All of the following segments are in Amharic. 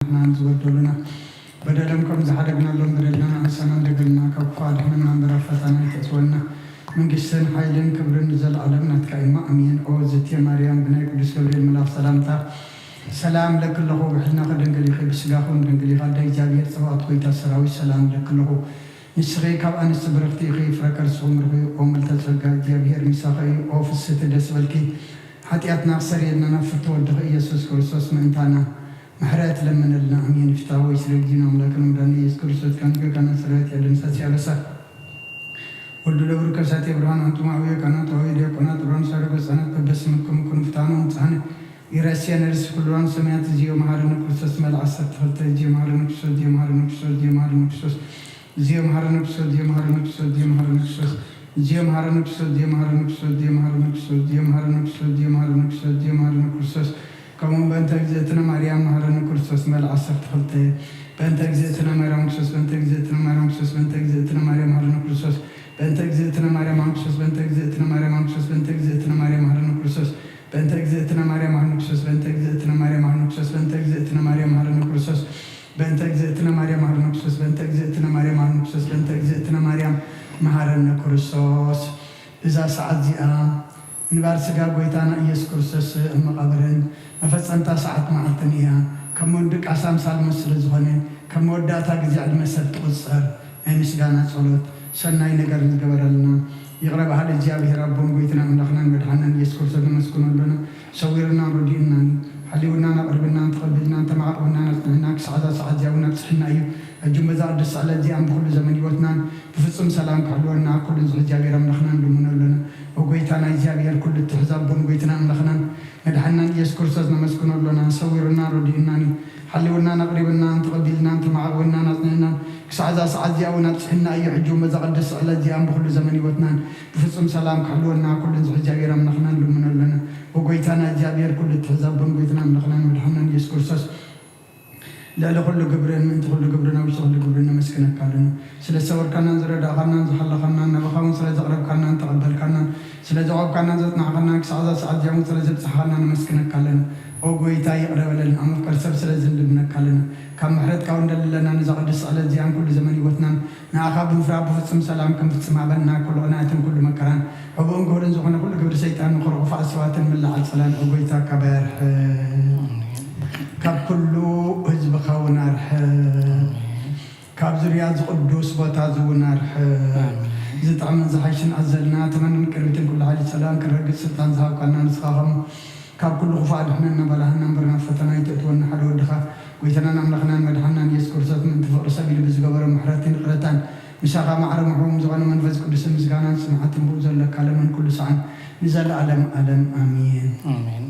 نحن زودولنا بدلهم كم زحدقنا لهم بدلنا سنة دقلنا كفاد من نمبر فتنا يتسولنا من قسن حيلين كبرن نزل علمنا تكايما أمين أو زتي مريم بني قدس جبريل ملاك سلامتا سلام لك الله بحنا قدن قليخي بسقاخون قدن قليخي دا إجابير سوات قويتا سراوي سلام لك الله نسغي كاب أنس برختي خي فركر سومرغي أمل تسرقا إجابير مساقي أو في الست دسبلكي حتياتنا سريرنا نفتو الدغي يسوس كريستوس منتانا محرات لمن لنا أمين فتاوي سرق دينا ملاكنا مداني يسوس كريستوس كان سرات يدن ساتي على سا ولدو لبرو كساتي برهان أنتم عوية كانت عوية كانت برهان سارق سنة ببسمكم كن فتانا ومتحاني يراسي نرس كلوان سمعت زيو مهارنا كريستوس ملع السبت فلت زيو مهارنا كريستوس زيو مهارنا كريستوس زيو مهارنا كريستوس زيو مهارنا كريستوس زيو مهارنا كريستوس زيو مهارنا كريستوس زيو مهارنا كريستوس زيو مهارنا كريستوس زيو مهارنا كريستوس زيو مهارنا كريستوس زيو مهارنا كريستوس زيو مهارنا كريستوس كمون بنت أجزتنا مريم مهارنا كريستوس ملع السبت فلت بنت أجزتنا مريم كريستوس بنت أجزتنا مريم كريستوس بنت أجزتنا مريم مهارنا كريستوس بنت أجزتنا مريم كريستوس بنت أجزتنا مريم كريستوس بنت أجزتنا مريم مهارنا كريستوس بنت أجزتنا مريم مهارنا كريستوس بنت أجزتنا مريم مهارنا كريستوس بنت أجزتنا مريم مهارنا كريستوس بنت أجزتنا مريم مهارنا كريستوس بنت أجزتنا مريم مهارنا كريستوس بنت أجزتنا مريم مهارنا كريستوس إذا سعد زيا نبار سجا قويتانا يسوع كريستوس مقابرين مفصلتا ساعات معتنيا كمون دك عسام سالم سلزغني كمون داتا جزء المسد قصر مسجانا صلوت سناي نجار نجبر لنا يقرب هذا الجاب ربهم قويتنا من دخلنا مدحنا يسوع كريستوس مسكون لنا سويرنا ردينا حليونا نقربنا تقبلنا تمعقنا هناك سعادة جاونا تصحنا أيو الجمعة زاد السعادة دي عم كل زمن يوتنا بفصم سلام كحلونا كل زوج جابير مدخنا دمنا لنا وقويتنا جابير كل التحزاب بون قويتنا مدخنا مدحنا يسوع كريستوس مسكون لنا سويرنا ردينا حليونا نقربنا تقبلنا تمعقنا نصنعنا سعادة جاونا تصحنا أيو الجمعة زاد السعادة دي عم كل زمن يوتنا بفصم سلام كحلونا كل زوج جابير مدخنا دمنا لنا وقويتنا جابير كل التحزاب بون قويتنا مدخنا مدحنا يسوع كريستوس لا لكل قبرنا من كل قبرنا وصل قبرنا مسكنا كارنا سلا سور كنا زرد أخنا زحلا خنا نبخون سلا زغرب كنا تقبل كنا سلا جواب كنا زتنا خنا سعادة جامو سلا زت سحنا مسكنا كارنا أو قويتا يقرب لنا أمر كرسب سلا زندبنا كارنا كم محرت كون دلنا نزغد السعادة جام كل زمن يوتنا نأخذ بفراب بفتم سلام كم فتسمع بنا كل عناتم كل مكان حبون قولن زخنا كل قبر سيتان نخرج فأسوات من الله على السلام أو قويتا كبر كاب كله حزب خونا رح كاب زريات قدوس بتازونا رح زت عمل زحيشن أزلنا تمنى كربتين كل حال السلام كرجل سلطان زهاو كنا نسخهم كاب كله خفاد حنا نبلهنا نبرنا فتنا يتأتون حلو دخا ويتنا نملخنا مدحنا يسكر سات من تفقر سبيل بزجبر محرتين قرتان مساقا معرمهم زغنا من فز كل سم زغنا سمعت بوزل لك على من كل سعن نزل ألم آمين آمين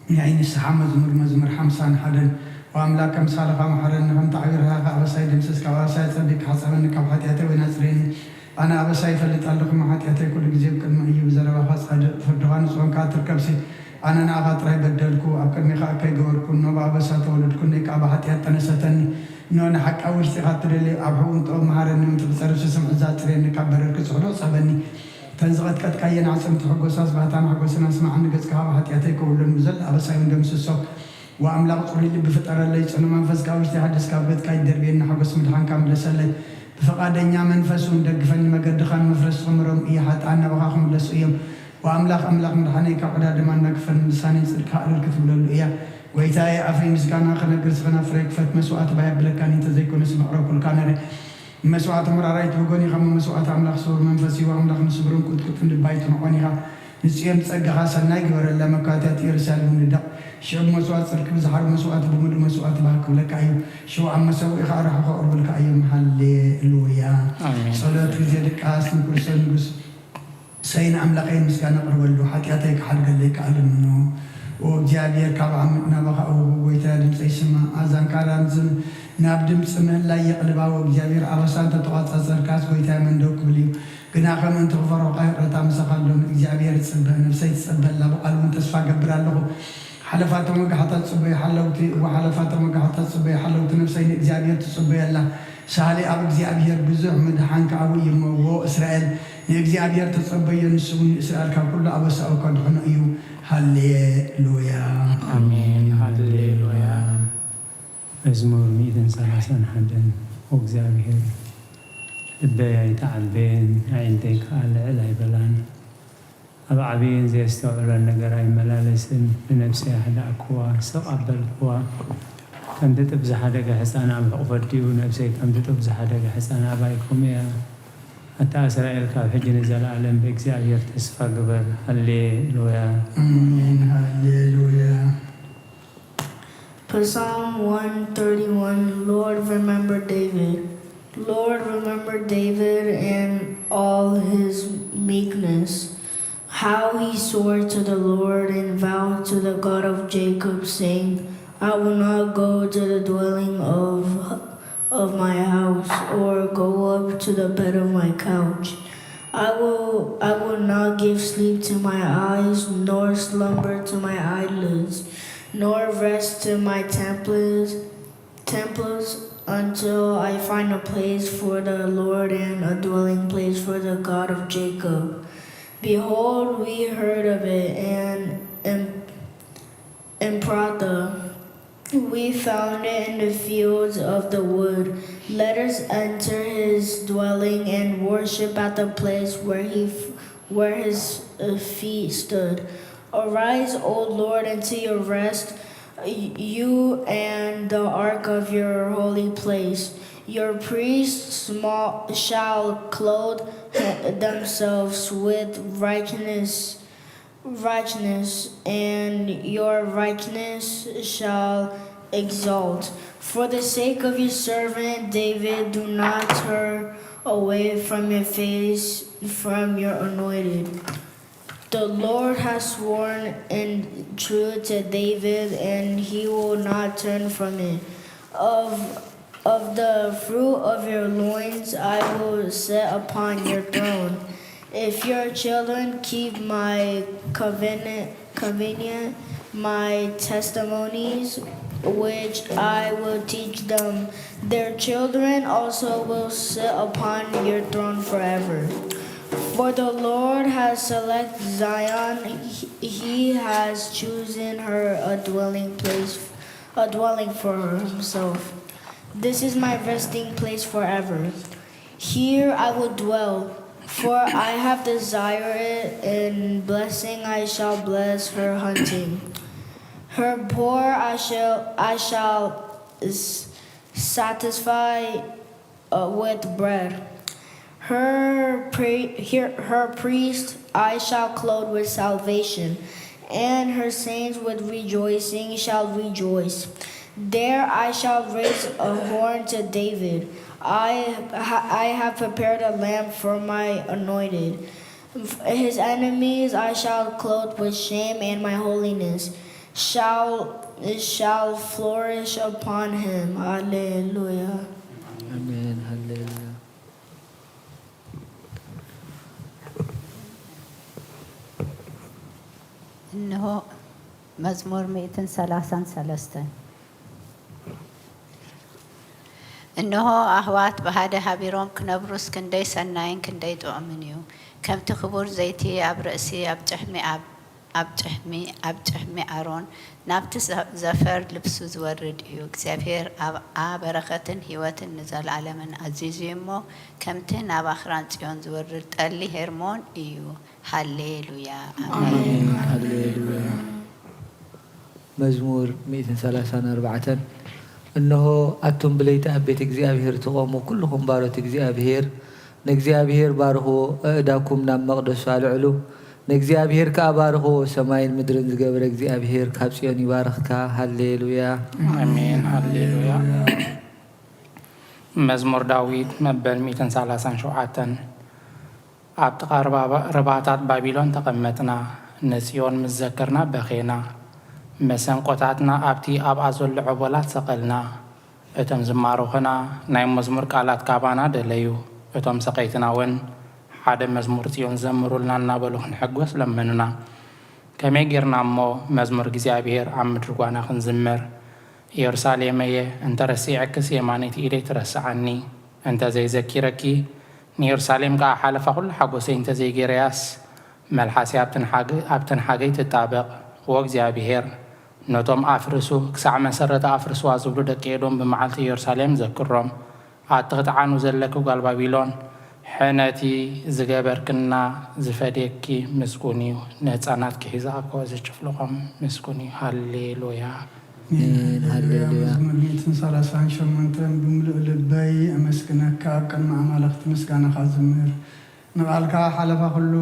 يا عين السحام مزمر حمسان حدن وأملاك مسالخا محرن نهم تعبيرها كأبسايد مسك كأبسايد سبك حسبني كبحتياتي ونسرين أنا أبسايد اللي تعلق محتياتي كل جزء كلمة يجيب زربا فاس فردوان سوان كاتر كبسي أنا نأخذ راي بدلكو أبكرني خاكي جوركو نوبا أبسات ولدكو نيك أبحتيات تنستني نون حق أول سيخاطر اللي أبحون طوب محرن نمتبصرش سمع زاترين كبررك سحلو صبني تنزغت كتكاين عصم تحقوساس بهتان حقوسنا اسمع عن قز كهاب حتياتي كل المزل أبسايد دمسسو وأملاك قولي اللي بفترة اللي يصنو منفس كاوش تحدث كابت كاي دربين حقوس مدحان كامل سلي بفقادنيا منفسون دقفني مقدخان مفرس خمرهم إيه حتى عنا بخاخم لسويهم وأملاك مدحاني كعدا دمان نقفن لساني صدق حقل الكتب للو إياه ويتاي أفري مسكانا خنقرس خنا فريق فت مسوعات بايب لكاني تزيكون اسم عرب كل كانري مسوعات مرارايت وقوني خمو مسوعات أملاك صور منفسي وأملاك نصبرون كنت كتفن البايت ونقونيها نسيم تسقها سناي قبر لما كاتات يرسال من الدق شو مسوات سرك بزحر مسوات بمد مسوات بهك لك أيو شو عم مسوي خارح قرب لك أيو هاليلويا صلاة زيادك آسن كرسل نقص سين أملاقين مسكان قرب له حتياتك حلقة لك ألمنو وجابير كابع عمنا بقى ويتادم سيسما أزان كارانزم نابدم سمن لا يقلبا وجابير عبسان تتوقع سركاس ويتا من دوك بليو قنا خمن تغفر وقاهرة تامسخ لهم إجابير تسبه نفسي تسبه الله بقالهم تسفى قبر الله حلفاتهم وقحطات تسبه حلوتي وحلفاتهم وقحطات تسبه حلوتي نفسي إجابير تسبه الله سالي أبو إجابير بزح مدحان كأبو يمو إسرائيل إجابير تسبه ينسون إسرائيل ككل أبو سأو كدحن أيو هاليلويا آمين هاليلويا مزمور 131 وእግዚአብሔር ልበይ ኣይተዓልበን ዓይንተይ ከዓ ልዕል ኣይበላን ኣብ ዓብይን ዘየስተውዕሎን ነገር ኣይመላለስን ብነፍሰይ ኣሕዳእክዋ ዝተቐበልክዋ ከም ትጥብ ዝሓደገ ሕፃን ኣብ ሕቑፎ ዲኡ ነፍሰይ ከም ትጥብ ዝሓደገ ሕፃን ኣብ ኣይኮም እያ ኣታ እስራኤል ካብ ሕጂ ንዘለኣለም ብእግዚአብሔር ተስፋ ግበር ሃሌሉያ አሜን ሃሌሉያ Psalm 131. Lord, remember David. Lord, remember David and all his meekness, how he swore to the Lord and vowed to the God of Jacob, saying, I will not go to the dwelling of my house, or go up to the bed of my couch. I will not give sleep to my eyes, nor slumber to my eyelids, nor rest to my temples until I find a place for the Lord and a dwelling place for the God of Jacob. Behold, we heard of it, and in Pratha we found it in the fields of the wood. Let us enter his dwelling and worship at the place where his feet stood. Arise, O Lord, into your rest, you and the ark of your holy place. Your priests shall clothe themselves with righteousness, and your righteousness shall exalt. For the sake of your servant David, do not turn away from your face from your anointed. The Lord has sworn in truth to David, and he will not turn from it. Of the fruit of your loins I will set upon your throne. If your children keep my covenant, my testimonies, which I will teach them, their children also will sit upon your throne forever. For the Lord has selected Zion, he has chosen her a dwelling for himself. This is my resting place forever. Here I will dwell, for I have desired it. In blessing I shall bless her hunting. Her poor I shall satisfy with bread. Her priest I shall clothe with salvation, and her saints with rejoicing shall rejoice. There I shall raise a horn to David. I have prepared a lamp for my anointed. His enemies I shall clothe with shame, and my holiness shall flourish upon him. Hallelujah. Amen. Hallelujah. እነሆ መዝሙር 133 እነሆ ኣህዋት ብሃደ ሃቢሮም ክነብሩስ ክንደይ ሰናይን ክንደይ ጥዑምን እዩ ከምቲ ክቡር ዘይቲ ኣብ ርእሲ ኣብ ጭሕሚ ኣሮን ናብቲ ዘፈር ልብሱ ዝወርድ እዩ እግዚአብሔር ኣብ በረኸትን ህይወትን ንዘለዓለምን ኣዚዙ እሞ ከምቲ ናብ ኣኽራን ጽዮን ዝወርድ ጠሊ ሄርሞን እዩ ሃሌሉያ አሜን ሃሌሉያ መዝሙር 134 እነሆ አቱም ብለይታ ቤት እግዚአብሔር ተቆሙ ኩልኩም ባሮት እግዚአብሔር ነእግዚአብሔር ባርኹ እዳኩም ናብ መቅደሱ አልዕሉ ነእግዚአብሔር ከአባርኹ ሰማይን ምድርን ዝገብረ እግዚአብሔር ካብ ጽዮን ይባርኽካ ሃሌሉያ አሜን ሃሌሉያ መዝሙር ዳዊት መበል 137 ኣብ ጥቃ ረባታት ባቢሎን ተቐመጥና ንጽዮን ምዘከርና በኼና መሰንቆታትና ኣብቲ ኣብኣ ዘሎ ዕቦላት ሰቐልና እቶም ዝማርኹና ናይ መዝሙር ቃላት ካባና ደለዩ እቶም ሰቀይትና ውን ሓደ መዝሙር ጽዮን ዘምሩልና እናበሉ ክንሕጎስ ለመኑና ከመይ ጌርና እሞ መዝሙር እግዚአብሔር ኣብ ምድሪ ጓና ክንዝምር ኢየሩሳሌመየ እንተ ረሲዕክስ የማነይቲ ኢደይ ትረስዓኒ እንተ ዘይዘኪረኪ ንኢየሩሳሌም ከዓ ሓለፋ ኩሉ ሓጎሰይ እንተ ዘይጌረያስ መልሓሲ ኣብተን ሓገይ ትጣበቕ ወእግዚአብሔር ነቶም ኣፍርሱ ክሳዕ መሰረተ ኣፍርስዋ ዝብሉ ደቂ ኤዶም ብመዓልቲ ኢየሩሳሌም ዘክሮም ኣትኽትዓኑ ዘለኪ ጓል ባቢሎን ሕነቲ ዝገበርክና ዝፈደኪ ምስጉን እዩ ንህፃናት ክሒዛ እኮ ዝጭፍልቖም ምስጉን እዩ ሃሌሉያ ሃሌሉያ መዝሙር 138 ብምሉእ ልበይ ኣመስግነካ ኣብ ቅድሚ ኣማልኽቲ ምስጋናኻ ዝምር ንቓልካ ሓለፋ ኩሉ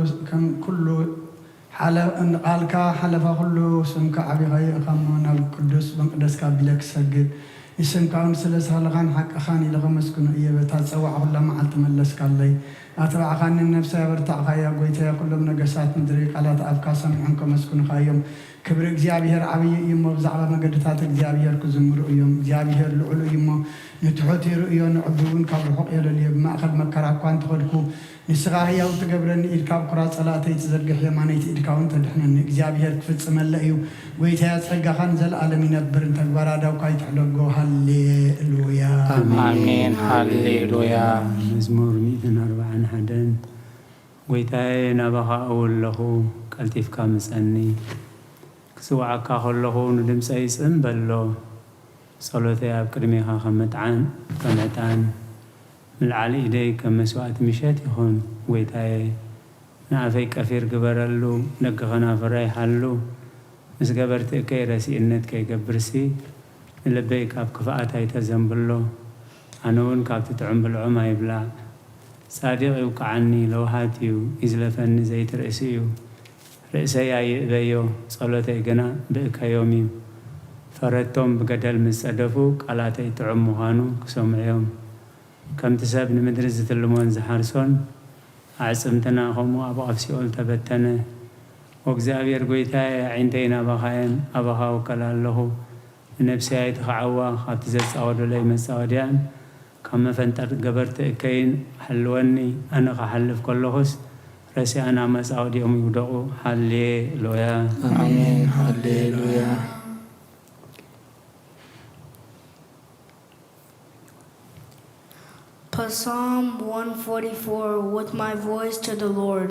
ንቓልካ ሓለፋ ኩሉ ስምካ ዓቢኻዮ እኻሞ ናብ ቅዱስ መቅደስካ ኣቢለ ክሰግድ ንስምካ እውን ስለ ዝሃለኻን ሓቅኻን ኢለ ከመስግኖ እየ በታ ፀዋዕ ኩላ መዓልቲ መለስካለይ ኣተባዕኻኒ ነብሰይ ኣበርታዕኻያ ጎይታያ ኩሎም ነገሳት ምድሪ ቃላት ኣፍካ ሰሚዖም ከመስግኑኻ ክብሪ እግዚኣብሔር ዓብዪ እዩ እሞ ብዛዕባ መገድታት እግዚኣብሔር ክዝምሩ እዮም እግዚኣብሔር ልዑል እዩ እሞ ንትሑት ይርእዮ ንዕቢ እውን ካብ ርሑቕ የለልዮ ብማእኸል መከራ እኳ እንተኸድኩ ንስኻ ህያው ትገብረኒ ኢድካ ብኩራ ጸላእተይ ትዘርግሕ የማነይቲ ኢድካ እውን ተድሕነኒ እግዚኣብሔር ክፍጽመለ እዩ ጎይታያ ጸጋኻን ዘለኣለም ይነብርን ተግባራ ዳውካ ይትሕለጎ ሃሌሉያ ኣሜን ሃሌሉያ መዝሙር 141 ጎይታዬ ናባኻ እውለኹ ቀልጢፍካ ምጸኒ ክስዋዓካ ከለኹ ንድምፀይ ይጽምበሎ ጸሎተይ ኣብ ቅድሜኻ ከም ዕጣን ምልዓሊ ኢደይ ከም መስዋዕቲ ምሸት ይኹን ጎይታዬ ንኣፈይ ቀፊር ግበረሉ ደገ ኸናፍራ ይሓሉ ምስ ገበርቲ እከይ ረሲእነት ከይገብርሲ ንልበይ ካብ ክፍኣት ኣይተዘንብሎ ኣነ እውን ካብቲ ጥዑም ብልዑም ኣይብላዕ ጻዲቕ ይውቅዓኒ ለውሃት እዩ ይዝለፈኒ ዘይትርእሲ እዩ ርእሰይ ኣይእበዮ ጸሎተይ ግና ብእከዮም እዩ ፈረቶም ብገደል ምስ ጸደፉ ቃላተይ ጥዑም ምዃኑ ክሰምዕዮም ከምቲ ሰብ ንምድሪ ዝትልሞን ዝሓርሶን ኣዕጽምትና ኸምኡ ኣብ ኣፍ ሲኦል ተበተነ ወእግዚኣብሔር ጎይታዬ ዓይንተይ ናባኻየን ኣባኻ ውከላ ኣለኹ ንነብሰይ ኣይትኸዓዋ ካብቲ ዘጻወደለይ መጻወድያን ካብ መፈንጠር ገበርቲ እከይን ሓልወኒ ኣነ ኸሓልፍ ከለኹስ ረሲኣና መጻወዲኦም ይውደቑ ሃሌሉያ አሜን ሃሌሉያ Psalm 144. With my voice to the Lord.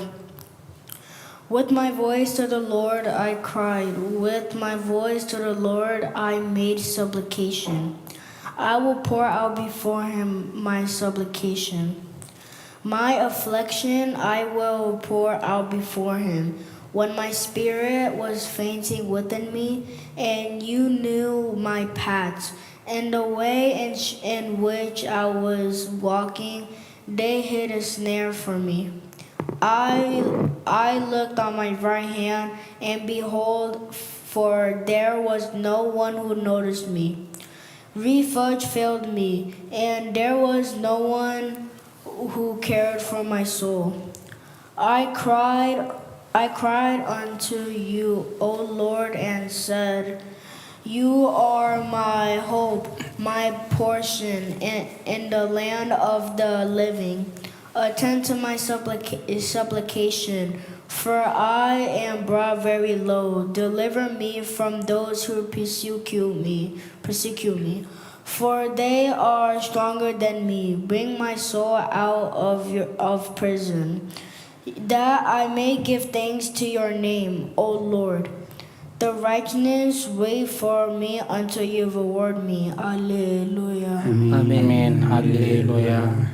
With my voice to the Lord I cried. With my voice to the Lord I made supplication. I will pour out before him my supplication. My affliction I will pour out before him. When my spirit was fainting within me, and you knew my paths, and the way in which I was walking, they hid a snare for me. I looked on my right hand, and behold, for there was no one who noticed me. Refuge failed me, and there was no one who cared for my soul. I cried unto you, O Lord, and said, you are my hope, my portion in the land of the living. Attend to my supplication, for I am brought very low. Deliver me from those who persecute me. For they are stronger than me. Bring my soul out of prison, that I may give thanks to your name, O Lord. The righteous wait for me until you reward me. Alleluia. Amen. Alleluia.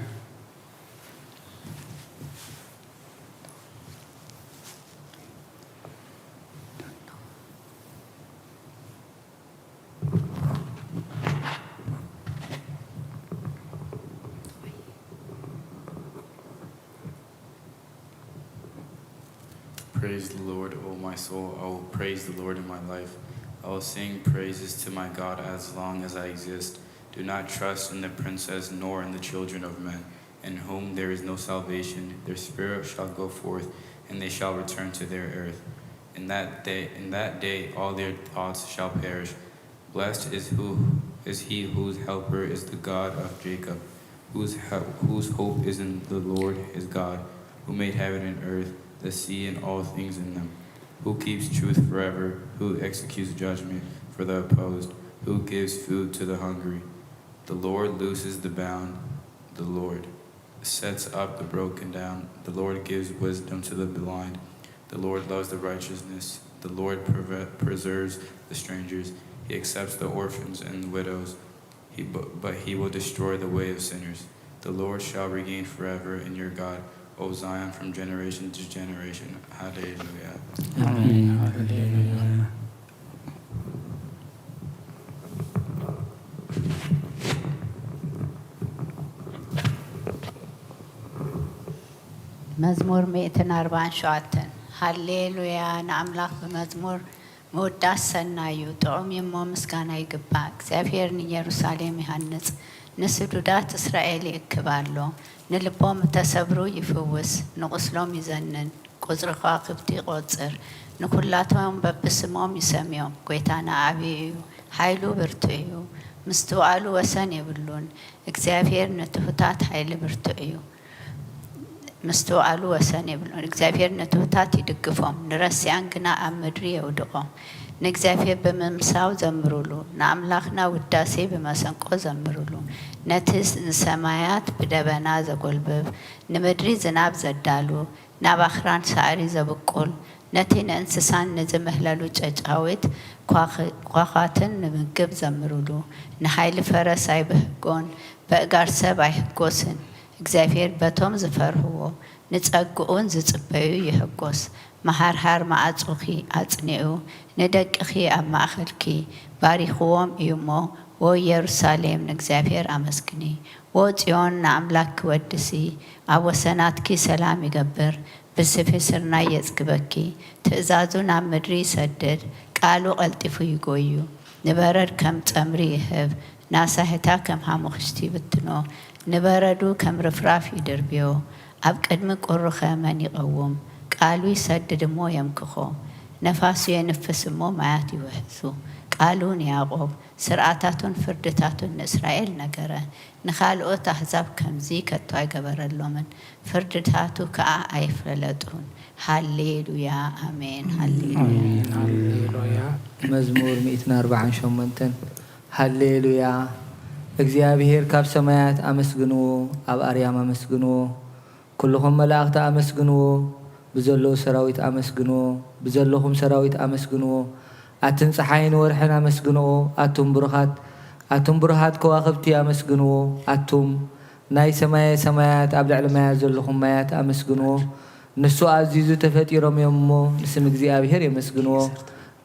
Praise the Lord, O my soul. I will praise the Lord in my life. I will sing praises to my God as long as I exist. Do not trust in the princes nor in the children of men, in whom there is no salvation. Their spirit shall go forth, and they shall return to their earth. In that day all their thoughts shall perish. Blessed is he whose helper is the God of Jacob, whose hope is in the Lord his God, who made heaven and earth, the sea and all things in them, who keeps truth forever, who executes judgment for the opposed, who gives food to the hungry. The Lord looses the bound, the Lord sets up the broken down, the Lord gives wisdom to the blind, the Lord loves the righteousness, The Lord preserves the strangers. He accepts the orphans and widows, but he will destroy the way of sinners. The Lord shall regain forever in your God, O Zion, from generation to generation. Hallelujah. Amen. Hallelujah. መዝሙር 147 ሃሌሉያ ንአምላኽ በመዝሙር መወዳስ ሰናዩ ጥዑም የሞ ምስጋና ይግባእ እግዚአብሔር ንኢየሩሳሌም ይሃንጽ ንስዱዳት እስራኤል ይእክባሎ ንልቦም ተሰብሩ ይፍውስ ንቁስሎም ይዘንን ቁጽሪ ከዋክብቲ ይቆጽር ንኩላቶም በብስሞም ይሰምዮም ጐይታና ዓብዪ እዩ ኃይሉ ብርቱ እዩ ምስትውዓሉ ወሰን የብሉን እግዚአብሔር ንትሑታት ኃይሊ ብርቱ እዩ مستوعلو وسن يبلون እግዚአብሔር ነትሑታት ይድግፎም ንረስያን ግና ኣብ ምድሪ የውድቆም ንእግዚአብሔር በመምሳው ዘምሩሉ ንአምላኽና ውዳሴ በመሰንቆ ዘምሩሉ ነቲ ሰማያት ብደበና ዘጎልብብ ንምድሪ ዝናብ ዘዳሉ ናብ ኣኽራን ሳዕሪ ዘብቁል ነቲ ንእንስሳን ንዝምህለሉ ጨጫዊት ኳኻትን ንምግብ ዘምሩሉ ንኃይሊ ፈረስ ኣይብህጎን በእጋር ሰብ ኣይህጎስን እግዚአብሔር በቶም ዝፈርህዎ ንጸግኡን ዝጽበዩ ይህጎስ መሃርሃር ማዕጹኺ አጽኒዑ ንደቅኺ ኣብ ማእኸልኪ ባሪኽዎም እዩሞ ወ ኢየሩሳሌም ንእግዚአብሔር አመስግኒ ወ ጽዮን ንአምላክ ክወድሲ ኣብ ወሰናትኪ ሰላም ይገብር ብስፊ ስርናይ የጽግበኪ ትእዛዙ ናብ ምድሪ ይሰድድ ቃሉ ቀልጢፉ ይጎዩ ንበረድ ከም ጸምሪ ይህብ ናሳህታ ከም ሃሙኽሽቲ ብትኖ ንበረዱ ከም ርፍራፍ ይድርብዮ ኣብ ቅድሚ ቁሩኸ መን ይቐውም ቃሉ ይሰድድ እሞ የምክኾ ነፋሱ የንፍስ እሞ ማያት ይውሕዙ ቃሉ ንያዕቆብ ስርዓታቱን ፍርድታቱን ንእስራኤል ነገረ ንኻልኦት ኣሕዛብ ከምዚ ከቶ ኣይገበረሎምን ፍርድታቱ ከዓ ኣይፈለጡን ሃሌሉያ አሜን ሃሌሉያ መዝሙር 148 ሃሌሉያ እግዚአብሔር ካብ ሰማያት አመስግንዎ ኣብ አርያም አመስግንዎ ኩልኩም መላእክት አመስግንዎ ብዘለዉ ሰራዊት አመስግንዎ ብዘለኹም ሰራዊት አመስግንዎ አትን ፀሓይን ወርሕን አመስግንዎ አቱም ብሩሃት ከዋኽብቲ አመስግንዎ አቱም ናይ ሰማያት ኣብ ልዕሊ ማያት ዘለኹም ማያት አመስግንዎ ንሱ ኣዚዙ ተፈጢሮም እሞ ንስም እግዚአብሔር የመስግንዎ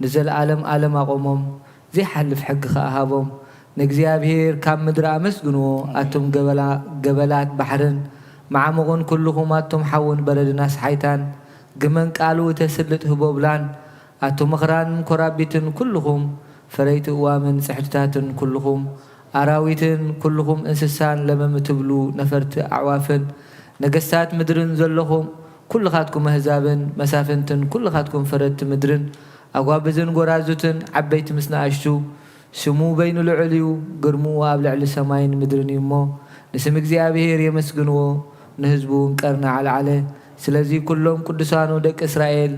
ንዘለዓለም ዓለም አቆሞም ዘይሓልፍ ሕጊ ከኣሃቦም ንእግዚአብሔር ካብ ምድሪ አመስግንዎ አቱም ገበላት ባሕርን معمقون كلهم أتم حون بلدنا سحيتان جمن قالوا تسلط هبوبلان أتم مخران كرابيتن كلهم فريت وامن سحتاتن كلهم أراويتن كلهم إنسان لما متبلو نفرت أعوافن نجسات مدرن زلهم كل خاتكم هزابن مسافنتن كل خاتكم فرت مدرن أقوابزن قرازتن عبيت مسنا عشتو سمو بين العليو قرمو وابلع لسماين مدرن يمو نسم እግዚአብሔር የመስግንዎ ንህዝቡን ቀርና على ስለዚህ ኩሎም ቅዱሳኑ ደቅ እስራኤል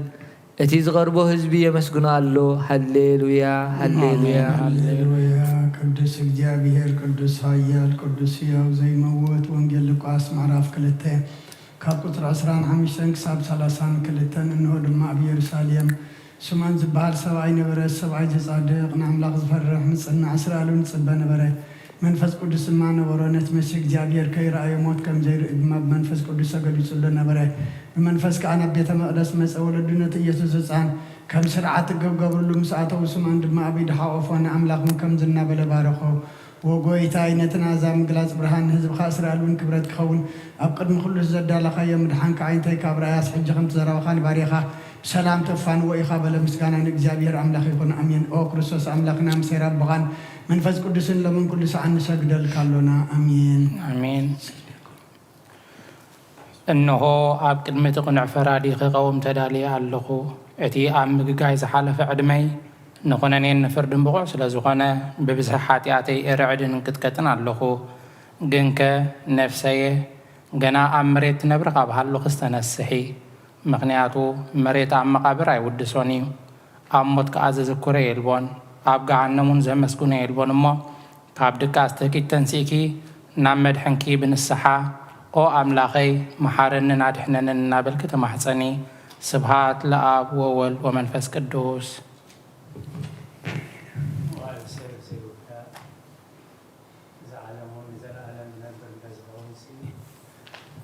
እቲ ዝቀርቦ ህዝቢ የመስግኑ አሎ ሃሌሉያ ሃሌሉያ ሃሌሉያ ቅዱስ እግዚአብሔር ቅዱስ ኃያል ቅዱስ ሕያው ዘይመውት ወንጌል ሉቃስ ምዕራፍ 2 ካብ ቁጥር 15 ክሳብ 32 እንሆ ድማ ኣብ ኢየሩሳሌም ስማን ዝበሃል ሰብኣይ ነበረ ሰብኣይ ዘጻድቕ ንኣምላኽ ዝፈርሕ ምጽናዕ እስራኤልን ጽበ ነበረ መንፈስ ቅዱስ ማነ ወሮነት መስ እግዚአብሔር ከይራዩ ሞት ከም ዘይርኢ ድማ መንፈስ ቅዱስ ተገሊጹለ ነበረ በመንፈስ ካህና ቤተ መቅደስ መጸ ወለድነት ኢየሱስ ሕፃን ከም ስርዓት ገብገብሩሉ ምስአተው ስማን ድማ አቢድ ሓቆፎነ አምላኽን ከም ዝናበለ ባረኾ ወጎይታ አይነትና ዛም ግላጽ ብርሃን ህዝብኻ እስራኤልን ክብረት ክኸውን ኣብ ቅድሚ ኩሉ ዘዳለኻ የምድሓንካ ዓይንተይ ካብ ራእያስ ሕጂ ከም ትዘረብኻን ባሪኻ ሰላም ተፋን ወኢኻ በለ ምስጋና ንእግዚአብሔር አምላኽ ይኹን አሜን ኦ ክርስቶስ አምላኽና ምሰራ በኻን መንፈስ ቅዱስን ለምን ኩሉ ሰዓት እንሰግደል ካሎና አሜን አሜን እነሆ ኣብ ቅድሚት ቁንዕ ፈራዲ ክቀውም ተዳልየ ኣለኹ እቲ ኣብ ምግጋይ ዝሓለፈ ዕድመይ ንኹነኔን ንፍርድን ብቑዕ ስለ ዝኾነ ብብዝሒ ሓጢኣተይ እርዕድን ክትቀጥን ኣለኹ ግን ከ ነፍሰየ ገና ኣብ መሬት ትነብር ካብሃሉ ክስተነስሒ ምክንያቱ መሬት ኣብ መቃብር ኣይውድሶን እዩ ኣብ ሞት ከዓ ዘዝኩረ የልቦን ኣብ ገሃነሙን ዘመስጉነ የልቦን እሞ ካብ ድቃስ ተኪት ተንሲእኪ ናብ መድሕንኪ ብንስሓ ኦ ኣምላኸይ መሓረንን ኣድሕነንን እናበልኪ ተማሕፀኒ ስብሃት ለአብ ወወልድ ወመንፈስ ቅዱስ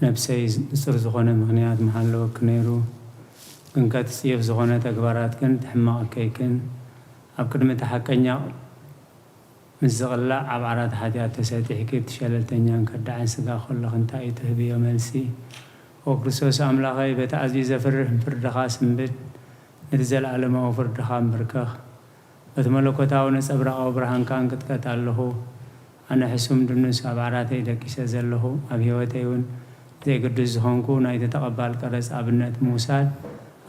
ነብሰይ ንጹር ዝኾነ ምክንያት መሃለወክ ነይሩ ግን ከትጽየፍ ዝኾነ ተግባራት ግን ትሕማቕ ኣብ ቅድሚ ተሓቀኛ ምስ ዝቕላዕ ኣብ ዓራት ሓጢኣት ተሰጢሕኪ ትሸለልተኛን ከዳዕን ስጋ ከለኽ እንታይ እዩ ትህብዮ መልሲ ኦ ክርስቶስ ኣምላኸይ በቲ ኣዝዩ ዘፍርህ ፍርድኻ ስንብድ ነቲ ዘለኣለማዊ ፍርድኻ ምብርከኽ በቲ መለኮታዊ ነፀብራቃዊ ብርሃንካ እንቅጥቀጥ ኣለኹ ኣነ ሕሱም ድኑስ ኣብ ዓራተይ ደቂሰ ዘለኹ ኣብ ሂወተይ እውን ዘይቅዱስ ዝኾንኩ ናይቲ ተቐባል ቀረፅ ኣብነት ምውሳድ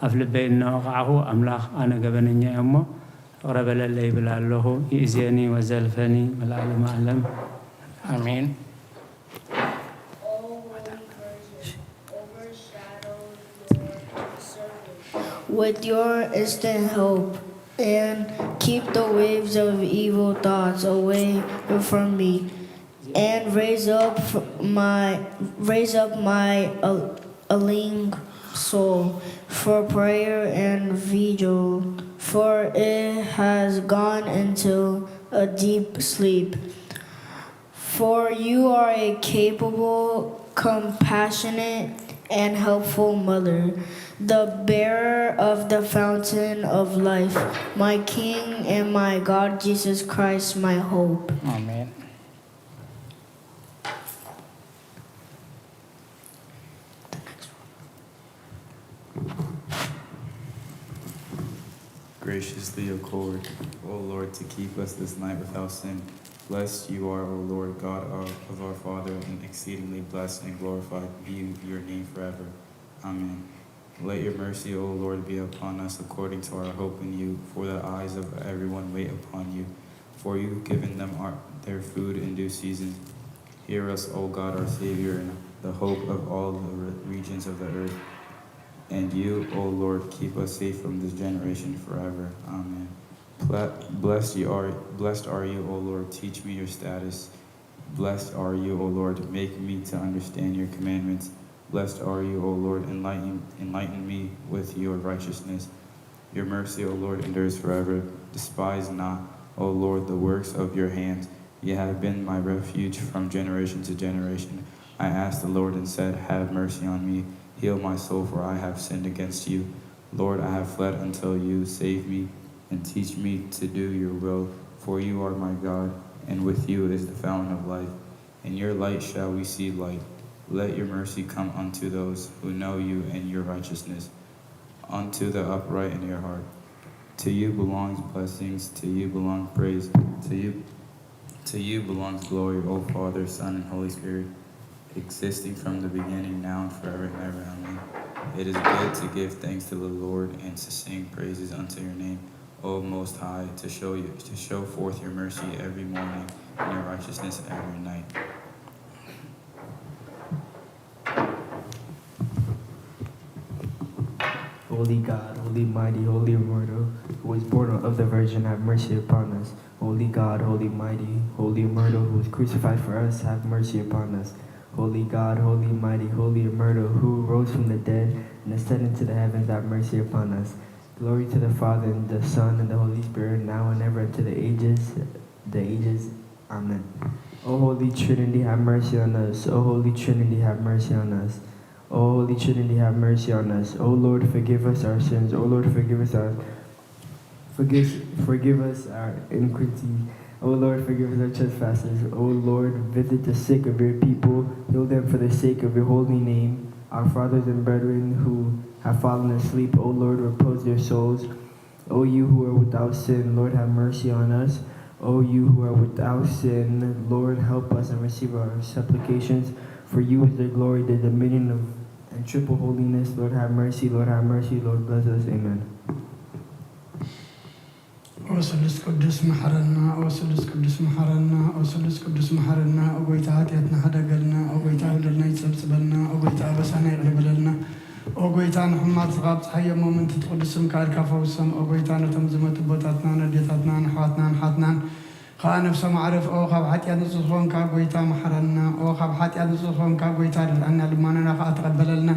ኣብ ልበይ እናወቕዓኹ ኣምላኽ ኣነ ገበነኛ እዮ እሞ እቕረበለለ ይብል ኣለኹ ይእዜኒ ወዘልፈኒ መላእለም ዓለም አሜን። With your instant help, and keep the waves of evil thoughts away from me, and raise up my ailing soul for prayer and vigil, for it has gone into a deep sleep. For you are a capable, compassionate, and helpful mother, the bearer of the fountain of life, my King and my God, Jesus Christ, my hope. Amen. Graciously accord, O Lord, to keep us this night without sin. Blessed you are, O Lord, God of our Father, and exceedingly blessed and glorified be your name forever. Amen. Let your mercy, O Lord, be upon us according to our hope in you, for the eyes of everyone wait upon you. For you have given them their food in due season. Hear us, O God, our Savior, and the hope of all the regions of the earth. And you, O Lord, keep us safe from this generation forever. Amen. Blessed are you, O Lord, teach me your status. Blessed are you, O Lord, make me to understand your commandments. Blessed are you, O Lord, enlighten me with your righteousness. Your mercy, O Lord, endures forever. Despise not, O Lord, the works of your hands. You have been my refuge from generation to generation. I asked the Lord and said, have mercy on me. Heal my soul, for I have sinned against you. Lord, I have fled until you save me and teach me to do your will. For you are my God, and with you is the fountain of life. In your light shall we see light. Let your mercy come unto those who know you and your righteousness, unto the upright in your heart. To you belongs blessings, to you belong praise, to you belongs glory, O Father, Son, and Holy Spirit, existing from the beginning, now and forever and ever. Amen. It is good to give thanks to the Lord and to sing praises unto your name, O Most High, to show forth your mercy every morning and your righteousness every night. Holy God, holy mighty, holy immortal, who was born of the Virgin, have mercy upon us. Holy God, holy mighty, holy immortal, who was crucified for us, have mercy upon us. Holy God, holy mighty, holy immortal, who rose from the dead and ascended into the heavens, have mercy upon us. Glory to the Father, and the Son, and the Holy Spirit, now and ever, to the ages. Amen. O Holy Trinity, have mercy on us. O Holy Trinity, have mercy on us. O Holy Trinity, have mercy on us. O Lord, forgive us our sins. O Lord, forgive us our iniquity. O Lord, forgive us our trespasses. O Lord, visit the sick of your people. Heal them for the sake of your holy name. Our fathers and brethren who have fallen asleep, O Lord, repose their souls. O you who are without sin, Lord, have mercy on us. O you who are without sin, Lord, help us and receive our supplications. For you is the glory, the dominion and triple holiness. Lord, have mercy. Lord, have mercy. Lord, bless us. Amen. وسلس قدس محرنا وسلس قدس محرنا وسلس قدس محرنا وقيت عاتيتنا هدقلنا وقيت عودلنا يتسبسبلنا وقيت عبسانا يغلبلنا وقيت عن حمات غاب تحيا مومن تتقدسم كالكافة والسم وقيت عن تمزمة بوتاتنا نديتاتنا نحواتنا نحاتنا خا نفسه معرف أو خاب حتى نصفون كا قيت محرنا أو خاب حتى نصفون كا قيت لأن لما نخا تقبلنا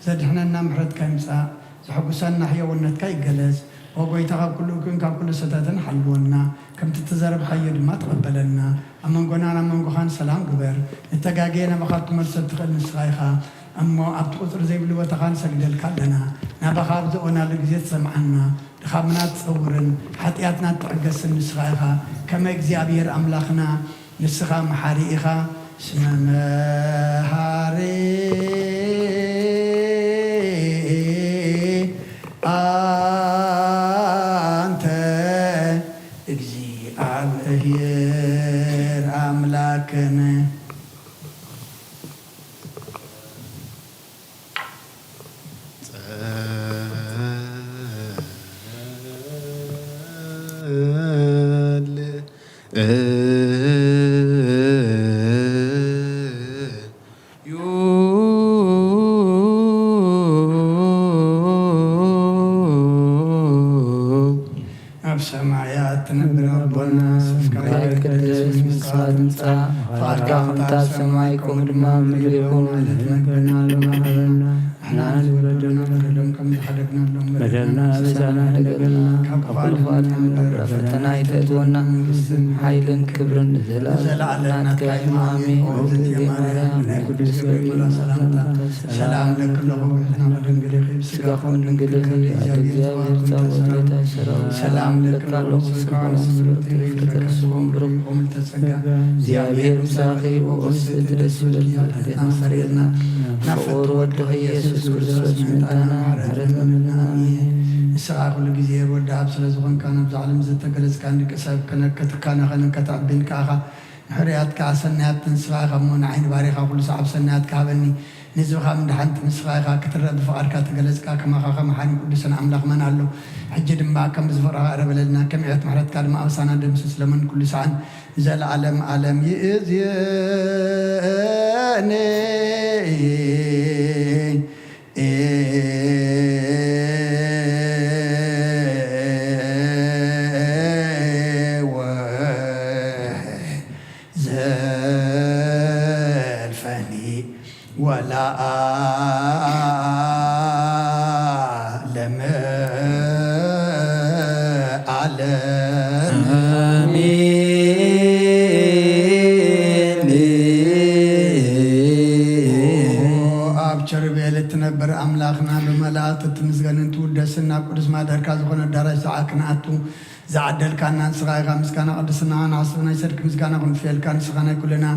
زدحنا محرت كيمسا زحقسنا حيوانات كاي جلس وقويت كاب كل ستاتن حلونا كم تتزرب خير ما تقبلنا أما قنانا من قخان سلام قبر التقاقينا بخاط مرسل تخل نسخايخا أما أبت قطر زي بلو تخان سجدل كالنا نبخاب زقنا لقزيت سمعنا خامنا تصورن حتياتنا تعقس النسخايخا كما اكزيابير أملاخنا نسخا محاريخا اسمها محاري أنت እግዚአብሔር አምላክን ሰማያት ትነብር ረቦና ቅዱስ ምስራት ምጻ ፋርካ ከምታ ሰማይ ከም ድማ ምድሪ ይኹን ነገርና ለማህበርና ናን ወረደና በደለም ከምዝሓደግናሎም በደልና በዛና ደገልና ከፋልፋት ፈተና ይተትወና ኃይልን ክብርን ዘለዓለም ናትካ አሜን። ማርያም ቅዱስ ገብርኤል ሰላም ለክለኹም ድንግል ስጋኹም ድንግል እግዚአብሔር ጻወት ጌታ ሰራዊት ሰላም ለካሎም ስጋን ፍቅርስዎም ብሩም ተጸጋ እግዚአብሔር ምሳኺ ወቁስ ድረስ ይበል ናፈሬና ናፈር ወድኸ ኢየሱስ ክርስቶስ ምንታና ምሕረት መምና ንስኻ ኩሉ ግዜ ወዲ ኣብ ስለ ዝኾንካ ናብዚ ዓለም ዝተገለጽካ ንቅሰብ ከነከትካ ነኸንከትዕብን ከኣኻ ሕርያትካ ሰናያት ንስኻ ኢኻ እሞ ንዓይኒ ባሪኻ ኩሉ ሰዓብ ሰናያት ካሃበኒ ንዝብኻ ምድሓንቲ ንስኻ ኢኻ ክትረአ ብፍቓድካ ተገለጽካ ከማኻ ከመሓኒ ቅዱስን ኣምላኽ መን ኣሎ ሕጂ ድማ ከም ዝፍቕረኻ ረበለልና ከም ዕበት ምሕረትካ ድማ ኣብሳና ደምስስ ለመን ኩሉ ሰዓን ዘለዓለም ዓለም ይእዝየኒ ولا أعلم أبشر بيلت نبر أملاخنا بملاءة تمزغن تودسنا قدس ما دركا زخون الدرج ساعكنا أتو زعدل كان نسغاي خمس كان قدسنا ناصرنا يسرك مزغانا قن فيل كان سغانا كلنا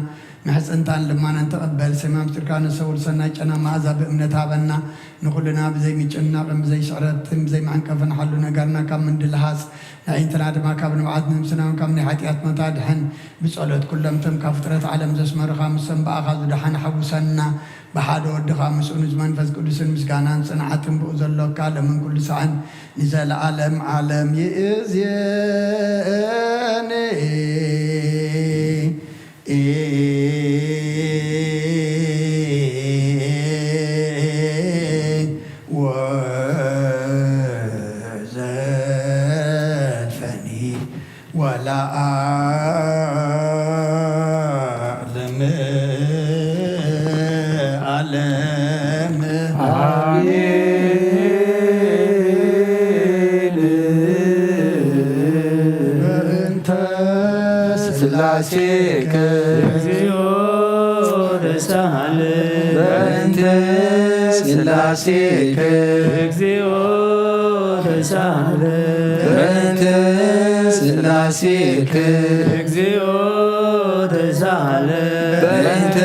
محس انتان لما نتقبل سمام تركان سول سنة جنا معزة بأمنتها بنا نقولنا بزي ميجنا بزي شعرت بزي معنكفن حلونا قرنا كم من دلهاس نعين تناد ما كابن وعدنا مسنا كم نحاتيات متادحن بسألت كلهم تم كفترة عالم زسمر خامس بأخذ دحن حبسنا بحاد ود خامس ونزمان فز قدس المسكانان صنعت بأذلك كال من كل سعن نزال عالم عالم يزيني وزلفني ولا أعلم أنت سلاسيك سهل بنت سلاسيك እግዚኦ ተሳለ بنت سلاسيك እግዚኦ ተሳለ بنت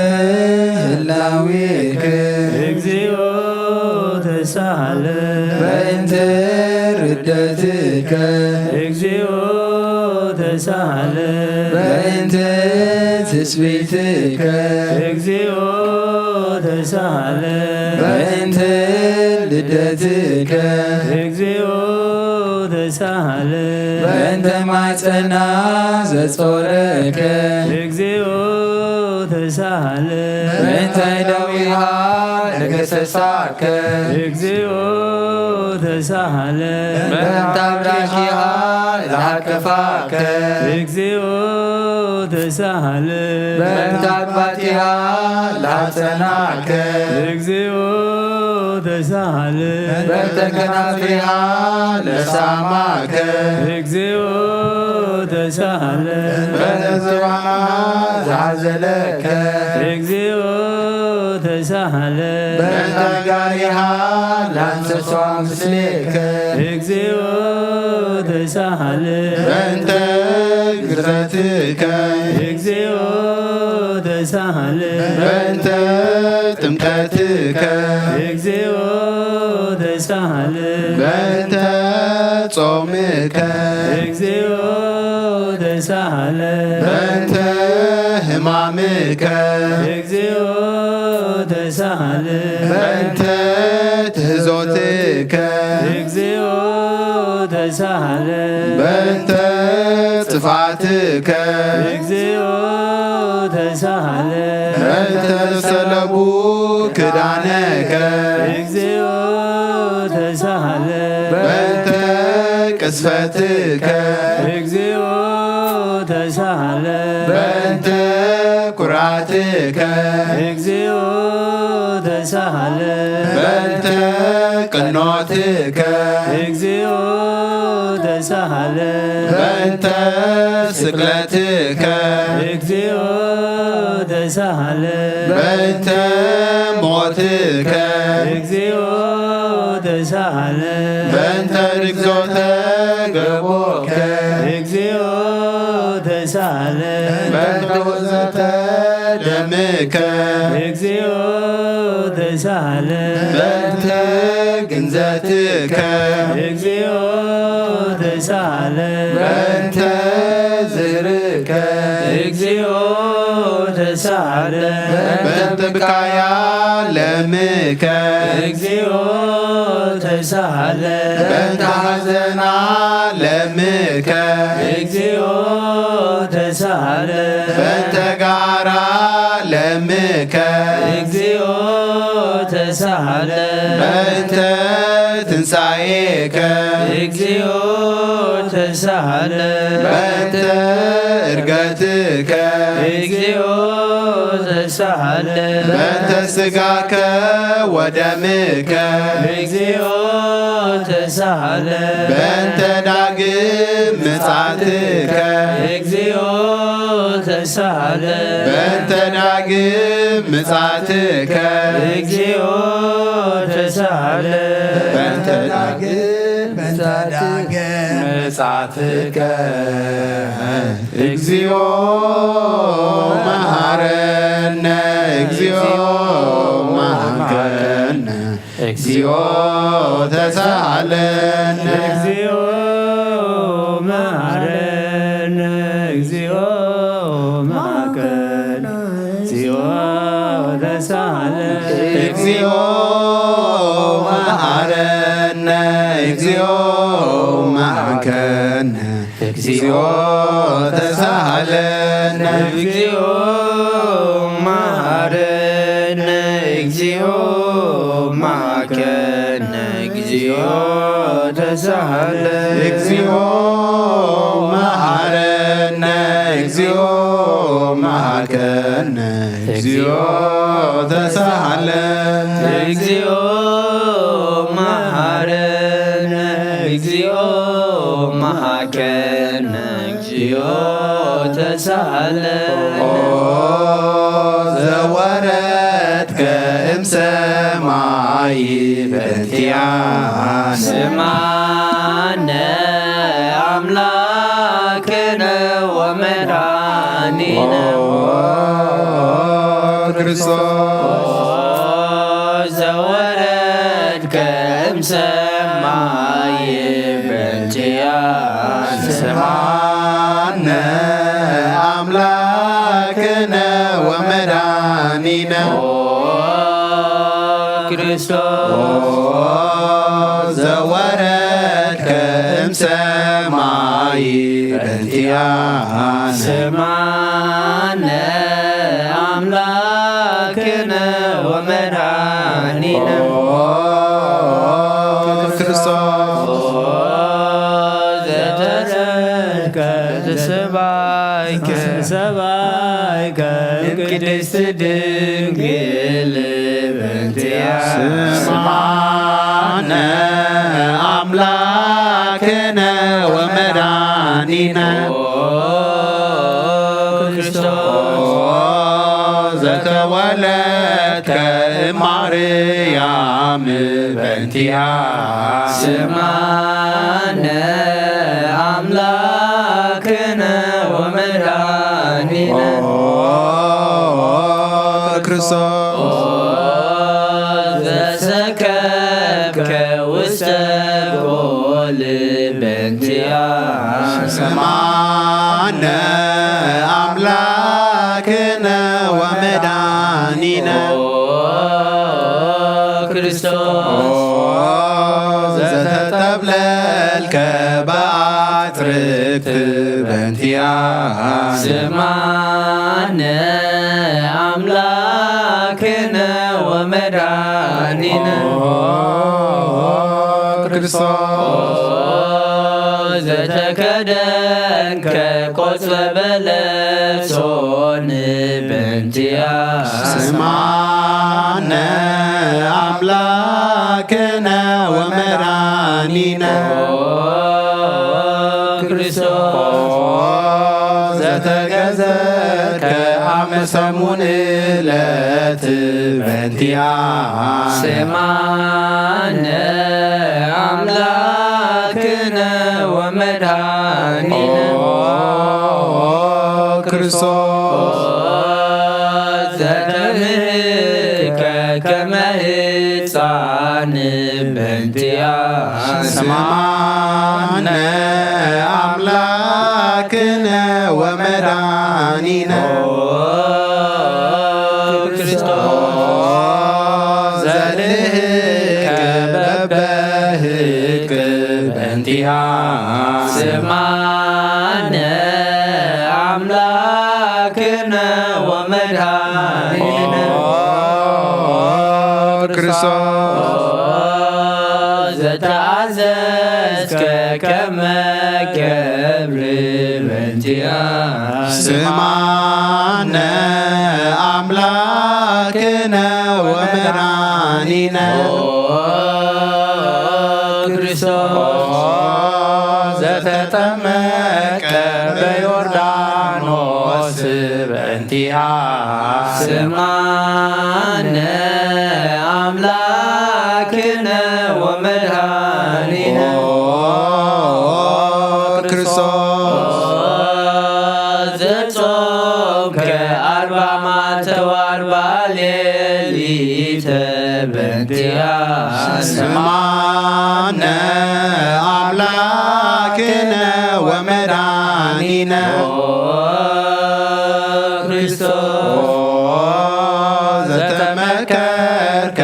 هلاويك እግዚኦ ተሳለ بنت ردتك እግዚኦ ተሳለ بنت تسبيتك እግዚኦ ተሳለ بنت ልደትከ እግዚኦ ተሳለ በእንተ ማፀና ዘጾረከ እግዚኦ ተሳለ በእንተ ደዊሃ ለገሰሳከ እግዚኦ ተሳለ በእንተ አብራኪሃ ለሃከፋከ እግዚኦ ተሳለ በእንተ አግባቲሃ ላጸናከ እግዚኦ ተሳሃለ በእንተ ከናፍሪሃ ለሳማከ እግዚኦ ተሳሃለ በእንተ ዝባና ዝሓዘለከ እግዚኦ ተሳሃለ በእንተ ጋሪሃ ላንሰሷ ምስሌከ እግዚኦ ተሳሃለ በእንተ ግዝረትከ እግዚኦ ተሳሃለ በእንተ ጥምቀትከ እግዚኦ ተሳሃለ በእንተ ጾምከ እግዚኦ ተሳሃለ በእንተ ሕማምከ እግዚኦ ተሳሃለ በእንተ ትሕዞትከ እግዚኦ ተሳሃለ በእንተ ጽፋትከ እግዚኦ ተሳሃለ በእንተ ሰለቡ ክዳነከ እግዚኦ ተሳሃለ በእንተ ቅስፈትከ እግዚኦ ተሳሃለ በእንተ ኩራትከ እግዚኦ ተሳሃለ በእንተ ቅኖትከ እግዚኦ ተሳሃለ በእንተ ስቅለትከ እግዚኦ ተሳሃለ በእንተ ሞትከ እግዚኦ ተሳሃለ በእንተ ርግዞተ ገቦከ እግዚኦ ተሳሃለ በእንተ ወዘተ ደምከ እግዚኦ ተሳሃለ በእንተ ግንዘትከ እግዚኦ ተሳሃለ በእንተ ዝርከ እግዚኦ ተሳሃለ በእንተ ብካያ ለምከ እግዚኦ ተሳሃለ በእንተ ሐዘና ለምከ እግዚኦ ተሳሃለ በእንተ ጋራ ለምከ እግዚኦ ተሳሃለ በእንተ ትንሣኤከ እግዚኦ ተሳሃለ በእንተ እርገትከ እግዚኦ ተሳሃለ በእንተ ሥጋከ ወደምከ እግዚኦ ተሳሃለ በእንተ ዳግም ምጽአትከ እግዚኦ ተሳሃለ በእንተ ዳግም ምጽአትከ እግዚኦ ተሳሃለ በእንተ ዳግም ምጽአትከ እግዚኦ መሐረነ እግዚኦ መሐረነ እግዚኦ ተሳሃለነ እግዚኦ መሐረነ እግዚኦ መሐረነ እግዚኦ ተሳሃለ እግዚኦ መሐረነ እግዚኦ መሐረነ እግዚኦ ተሳሃለነ እግዚኦ መሐረነ እግዚኦ መሐረነ እግዚኦ ተሳሃለ እግዚኦ መሐረነ እግዚኦ መሐረነ እግዚኦ ተሳሃለነ እግዚኦ መሐረነ እግዚኦ መሐረነ እግዚኦ ተሳሃለ ዘወረድከ እምሰማይ በእንቲአነ ስማነ አምላክነ ወመድኃኒነ ክርስቶስ ዘወረድከ እምሰማይ በእንቲአነ ስማነ አምላክነ ወመድኃኒነ ክርስቶስ ዘወረድከ እምሰማይ በእንቲአነ ስማነ አምላክነ ወመድኃኒነ ክርስቶስ ዘተረከ ተሰባይከ ሰባይከ ቅድስት ድንግል በእንቲአነ ስማነ አምላክነ ወመድኃኒነ ዘተወለድከ እማርያም በእንቲአነ ስማነ አምላክነ ወመድኃኒነ ክርስቶስ ዘሰከብከ ውስተ ጎል በእንቲአነ ስማነ አምላክነ ወመድኃኒነ ክርስቶስ ዘተጠብለልከ በአትርክት በእንቲአነ ስማነ አምላክነ ወመድኃኒነ ክርስቶስ ዘተከደንከ ቆጽለ በለሶን በእንቲአነ ስማነ አምላክነ ወመድኃኒነ ክርስቶስ ዘተገዘርከ አመ ሰሙን ዕለት በእንቲአነ ስማነ አምላክነ ወመድኃኒነ ክርስቶስ ዘተምህከ ከመ ሕፃን በእንቲአነ ስማነ አምላክነ ወመድኃኒነ ክርስቶስ ዘልህከ በበህቅ በእንቲአነ ስማነ አምላክነ ወመድኃኒነ ክርስቶስ ዘተአዘዝከ ከመ ገብር በእንቲአነ ስማነ አምላክነ ወመድኃኒነ ክርስቶስ ዘተጠመቀ በዮርዳኖስ በእንቲአነ ስማነ አምላክነ ወመድኃኒነ ክርስቶስ ዘጾምከ 40 መዓልተ ወ40 ሌሊተ በእንቲአነ ስማነ አምላክነ ወመድኃኒነ ክርስቶስ ዘተመከርከ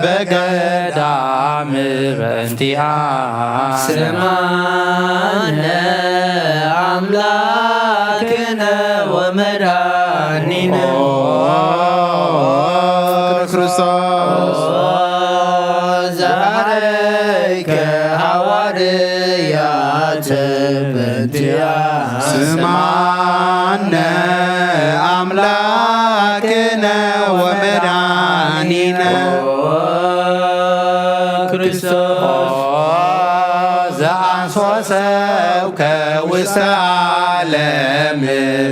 በገዳም በእንቲአነ ስማነ አምላክነ ወመድኃኒነ ክርስቶስ ዘአረይከ ሐዋርያተ በእንቲአነ ስማነ አምላክነ ወመድኃኒነ ክርስቶስ ዘአንሶ ሰብከ ውስተ ዓለም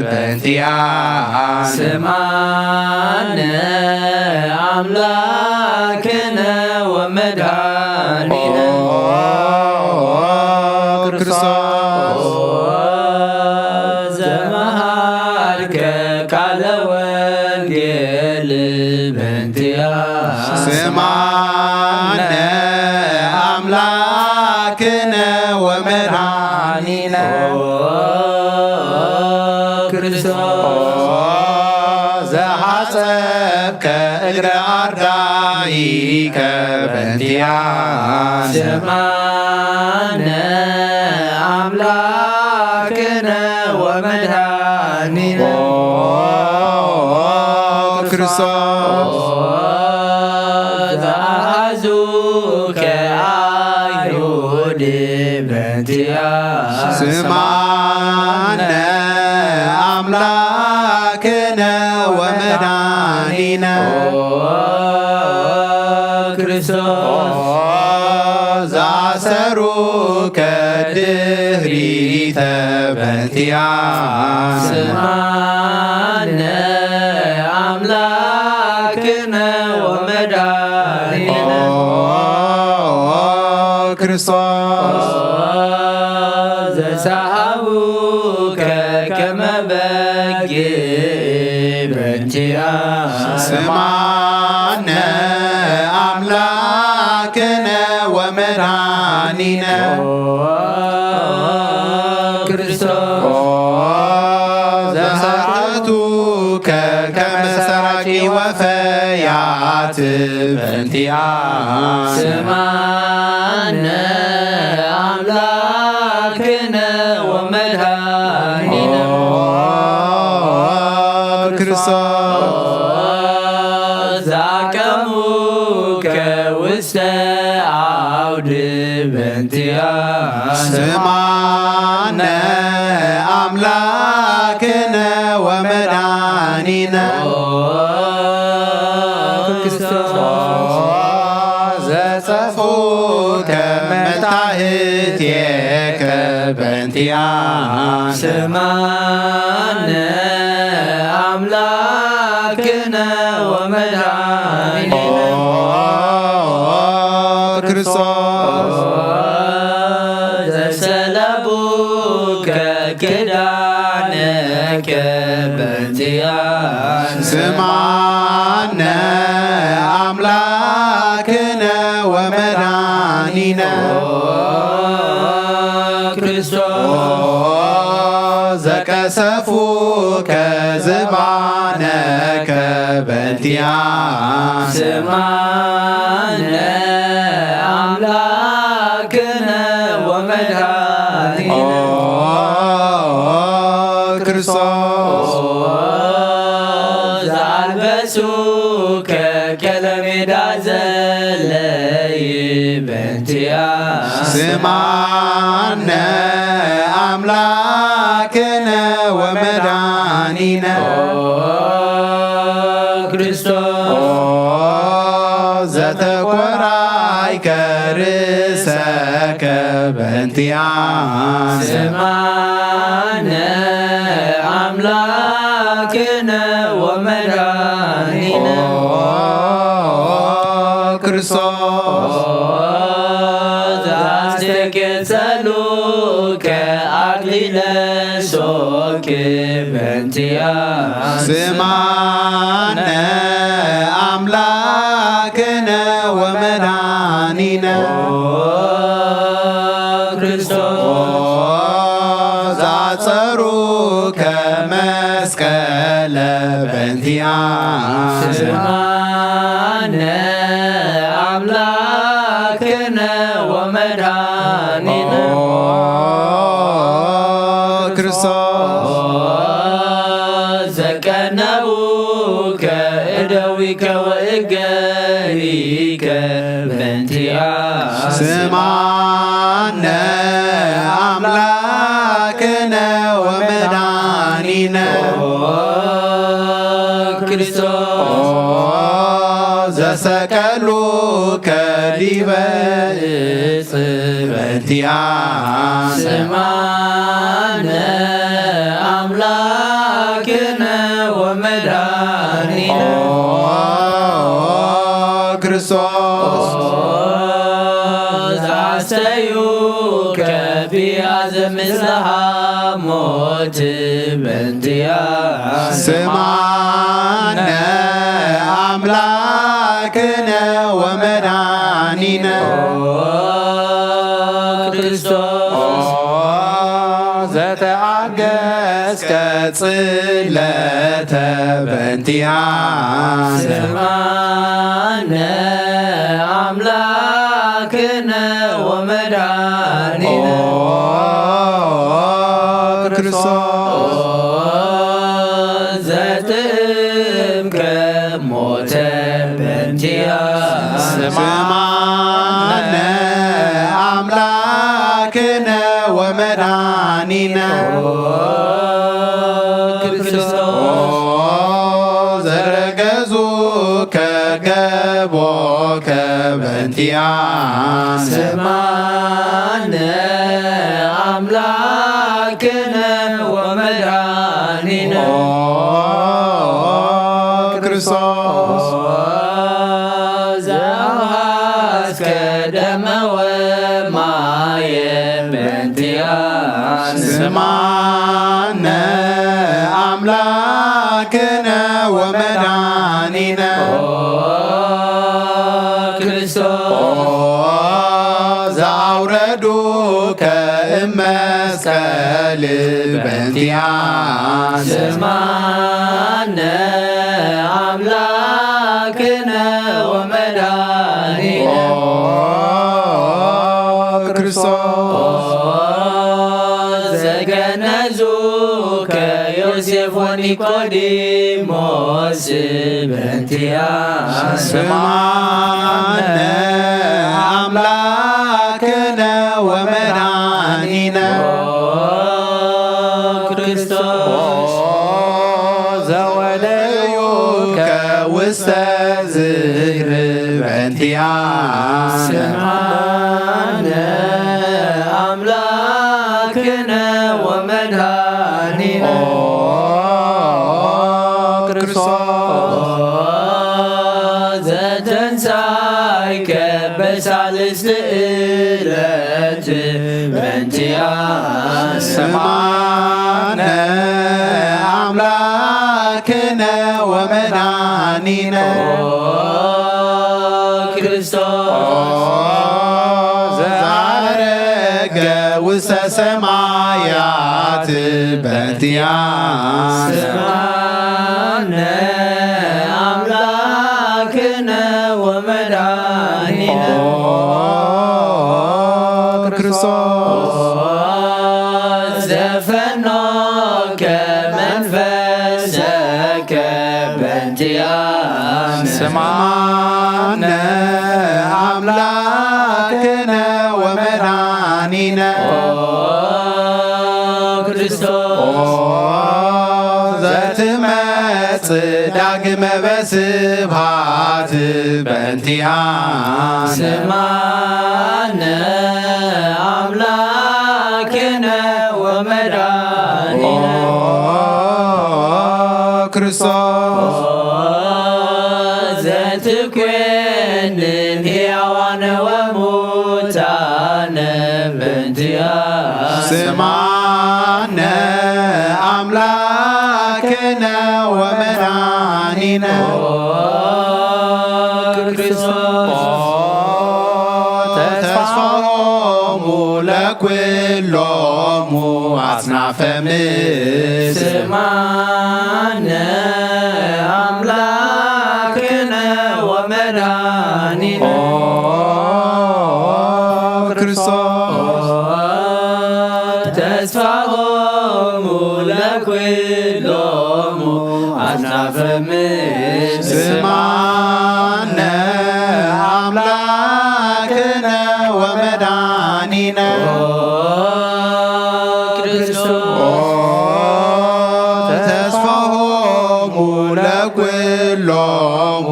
በእንቲአነ ስማነ አምላክነ ወመድኃኒነ ክርስቶስ ዘመሃርከ ቃለ ወንጌል በእንቲአነ ስማነ አምላክነ ወመድኃኒነ ክርስቶስ ዘሐጸብከ እግረ አርዳኢከ በእንቲአነ ስማነ አምላክነ ወመድኃኒነ ክርስቶስ ዘአሐዙከ አይሁድ በእንቲአነ ስማነ አምላክነ ወመድኃኒነ በእንቲአነ ስማነ አምላክነ ወመድኃኒነ ክርስቶስ ዘሰሃቡከ ከመ በግ በእንቲአነ ስማነ አምላክነ ወመድኃኒነ ክርስቶስ ዘሰዓቱከ ከመ ሰራቂ ወፈያት በእንቲአነ ስማነ አምላክነ ወመድኃኒነ ክርስቶስ ዘአቀሙከ ውስተ አውድ በእንቲአነ ስማነ አምላክነ ወመድኃኒነ ዘጸፉከ መታህትየከ በእንቲአነ ስማነ አምላክነ ወመድኃኒነ ክርስቶስ ዘሰለቡከ ኪዳነከ በእንቲአነ ስማነ አምላክነ ወመድኃኒነ ክርስቶስ ዘቀሰፉከ ዝባነከ በእንቲአነ ስማነ አምላክነ ወመድኃኒነ ክርስቶስ ዘአልበሱከ ከለሜዳ ዘለይ በእንቲአነ ስማነ አምላክነ ወመድኃኒነ ክርስቶስ ዘተኰራይከ ርእሰከ በእንቲአነ ስማነ አምላክነ ወመድኃኒነ ክርስቶስ ዘአስተቄጸሉከ አክሊለ ሦክ በእንቲአነ ስማነ አምላክነ ወመድኃኒነ ክርስቶስ ዘአጸሩከ መስቀለ በእንቲአነ ስማነ አምላክነ ወመድኃኒነ ክርስቶስ ዘቀነቡከ እደዊከ ወእገሪከ በእንቲአነ ስማነ አምላክነ ወመድኃኒነ ክርስቶስ ዘሰቀሉከ ዲበ ዕፅ በእንቲአነ ስማነ አምላክነ ወመድኃኒነ ክርስቶስ ዘአስተዩከ ቢያዘ ምስለ ሞት በእንቲአነ ስማነ አምላክነ ወመድኃኒነ ክርስቶስ ዘተአገሥከ ጽለተ በእንቲአነ ስማነ አምላክነ ወመድኃኒነ ክርስቶስ ዘጥምከ ሞተ በእንቲአነ ስማነ አምላክነ ወመድኃኒነ ክርስቶስ ዘረገዙከ ገቦከ በእንቲአነ ስማነ አምላክነ ክርስቶስ ዘአውሃዝከ ደመ ወማየ በእንቲአነ ስማነ አምላክነ ወመድኃኒነ ክርስቶስ ዘአውረዱከ እመስቀል በእንቲአነ ስማነ አምላክነ ወመድኃኒነ ክርስቶስ ዘገነዙከ ዮሴፍ ወኒቆዲሞስ በእንቲአነ ስማነ አምላክነ ወመድኃኒነ ክርስቶስ ዘወለዩከ ውስተ ዝክር በእንቲአነ ስማነ አምላክነ ወመድኃኒነ ክርስቶስ ዘተንሣእከ በሳልስት ዕለት በእንቲአነ ስማነ አምላክነ ወመድኃኒነ ክርስቶስ ዘዐረገ ውስተ ሰማያት በእንቲአነ ስማነ አምላክነ ወመድኃኒነ ክርስቶስ ዘፈኖከ መንፈሰከ በእንቲአነ ስማነ አምላክነ ወመድኃኒነ ክርስቶስ ዘትመጽእ ዳግመ በስብሐት በእንቲአነ ስማነ አምላክነ ወመድኃኒነ ክርስቶስ ዘትኮንን ሕያዋነ ወሙታነ በእንቲአነ ስማነ አምላክነ ወመድኃኒነ ክርስቶስ ተስፋሆሙ ለኵሎሙ አጽናፈ ምድር ስማነ አምላክነ ወመድኃኒነ ክርስቶስ ተስፋሆሙ ለኵሎሙ አጽናፈ ምድር ስማነ አምላክነ ወመድኃኒነ ክርስቶስ ተስፋሆሙ ለኵሎሙ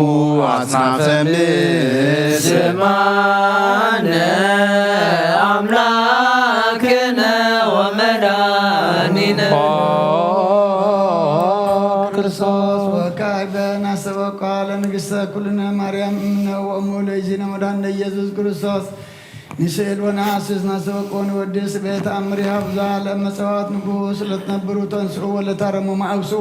አጽናፈ ምድር ስማነ አምላክነ ወመድኃኒነ ክርስቶስ ወካዕበ ናሰበኳ ለንግሥተ ኩልነ ማርያም እምነ ወእሙ ለእግዚእነ መድኃኒነ ኢየሱስ ክርስቶስ ንስእል ወነሐስስ ናሰበኮ ንወድስ በተአምሪሃ ብዛ ለመጸዋት ንጉሥ ለትነብሩ ተንስኡ ወለታረሙ ማዕብሱ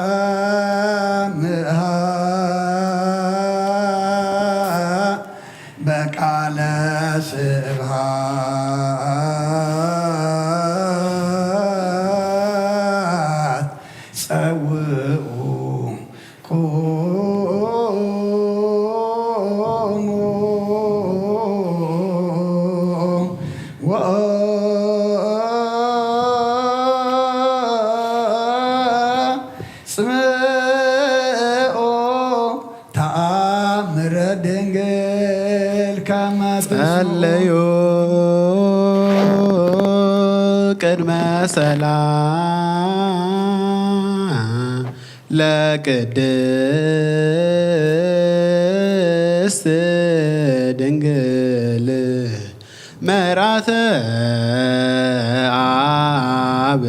ማርያም በቃለ ስብሐት ጸውዑ ቁሙ ወጽምዑ ተአምረ ድንግል ከመ ጸለዩ ቅድመ ሰላም ለቅድስት ድንግል መራተ አብ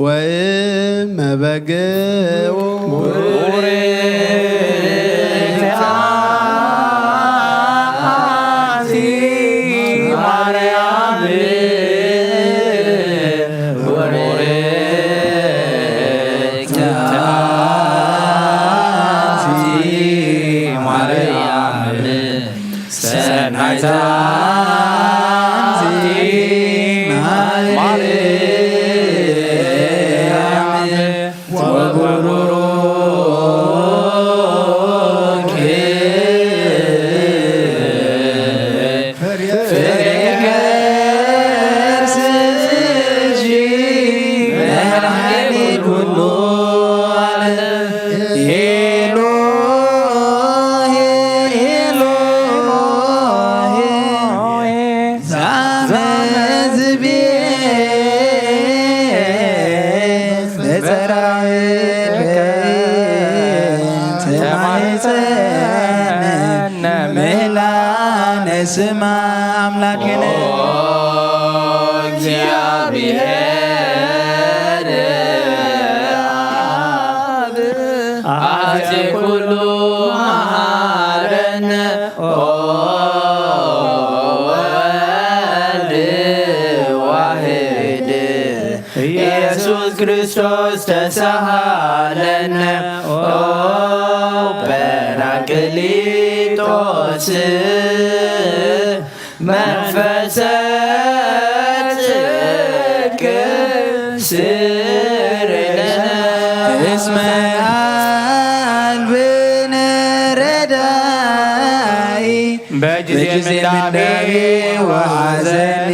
ወእመበግዑ ስማ አምላክነ እግዚአብሔር አብ ኩሉ መሐረነ ወወልድ ዋሕድ ኢየሱስ ክርስቶስ ተሳሃለነ ጰራቅሊጦስ መንፈሰ ጽድቅ ስርነ እስመ አልብነ ረዳኢ በጊዜ ምዳቤ ወሐዘን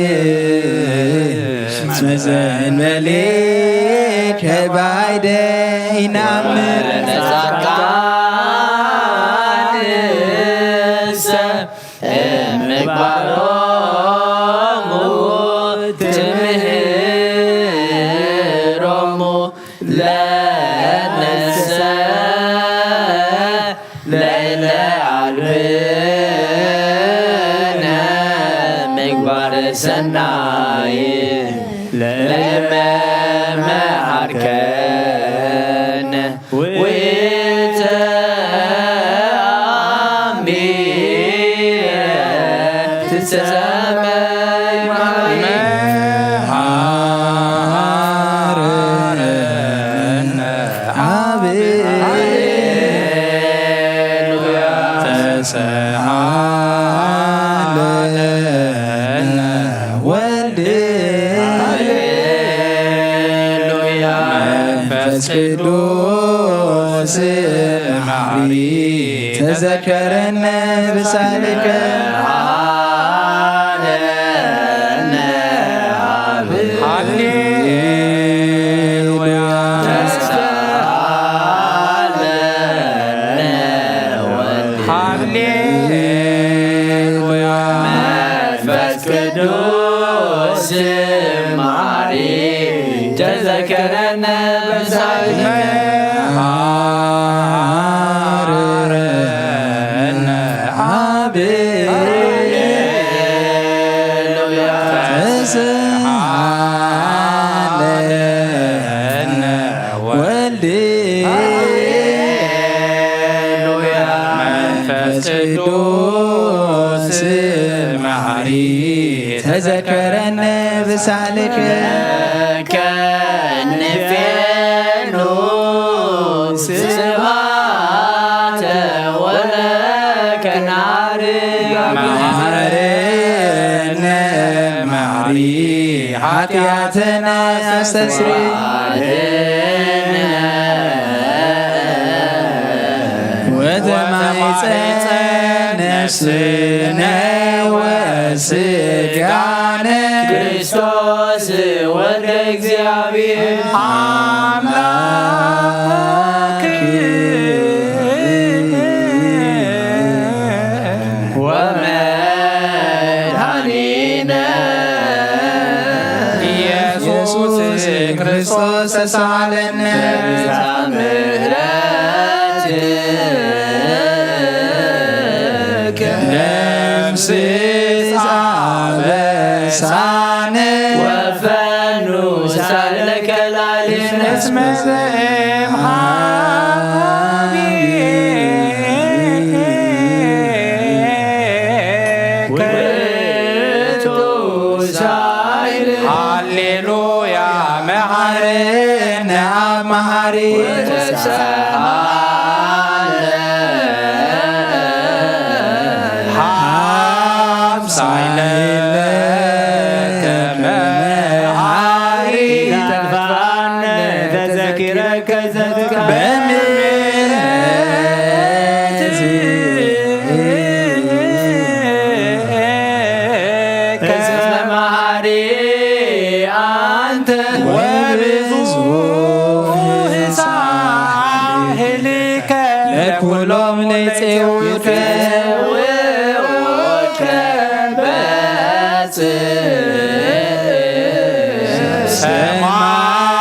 እስመ ዘእንበሌከ ባዕደ ይናምር ምግባሮሙ ትምህሮሙ ለነሰ ለእለ አልብነ ምግባረ ሰናይ ለእመ መሃርከነ ቅዱስ ማሪ ተዘከረነ ብሳልከ ሃሌሉያ ሃሌሉያ መንፈስ ቅዱስ ማሪ ተዘከረነ ቅዱስ መሐሪ ተዘከረነ ብሳልከ ከንፌኑ ስብሐተ ወለከናር መሐረነ መሐሪ ኃጢአተነ አስተስሪ ወተማይፀነ ነፍስነ ወስጋነ ክርስቶስ ወልደ እግዚአብሔር አምላክ ወመድኃኒነ ኢየሱስ ክርስቶስ ተሳለነ ሳነ ወፈኑ ሳለከ ላዕሌነ እስመ ሃሌሉያ መሐረነ አብ መሐሪ ለኩሎም ለይፄውከ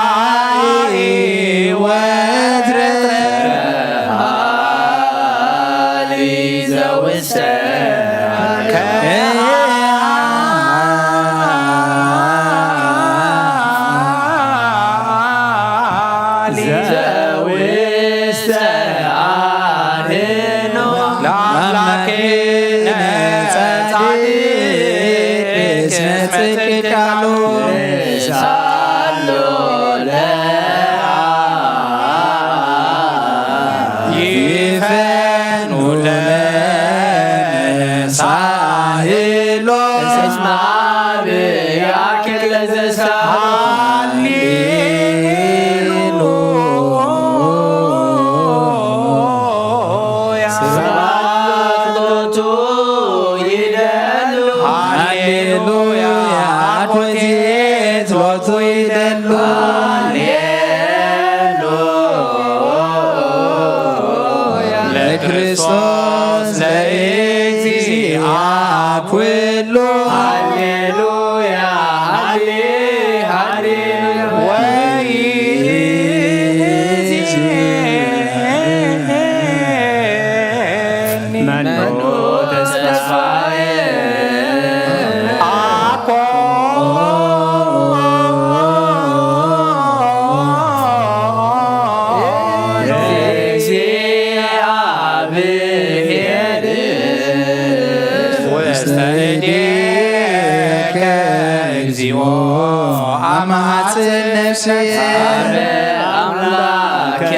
ሰማይ ወድረ ዘውስተ ክርስቶስ ለእግዚአ ኩሉ ሃሌሉያ መኑ ተስፋዬ አማጽን ነፍሴ አምላከ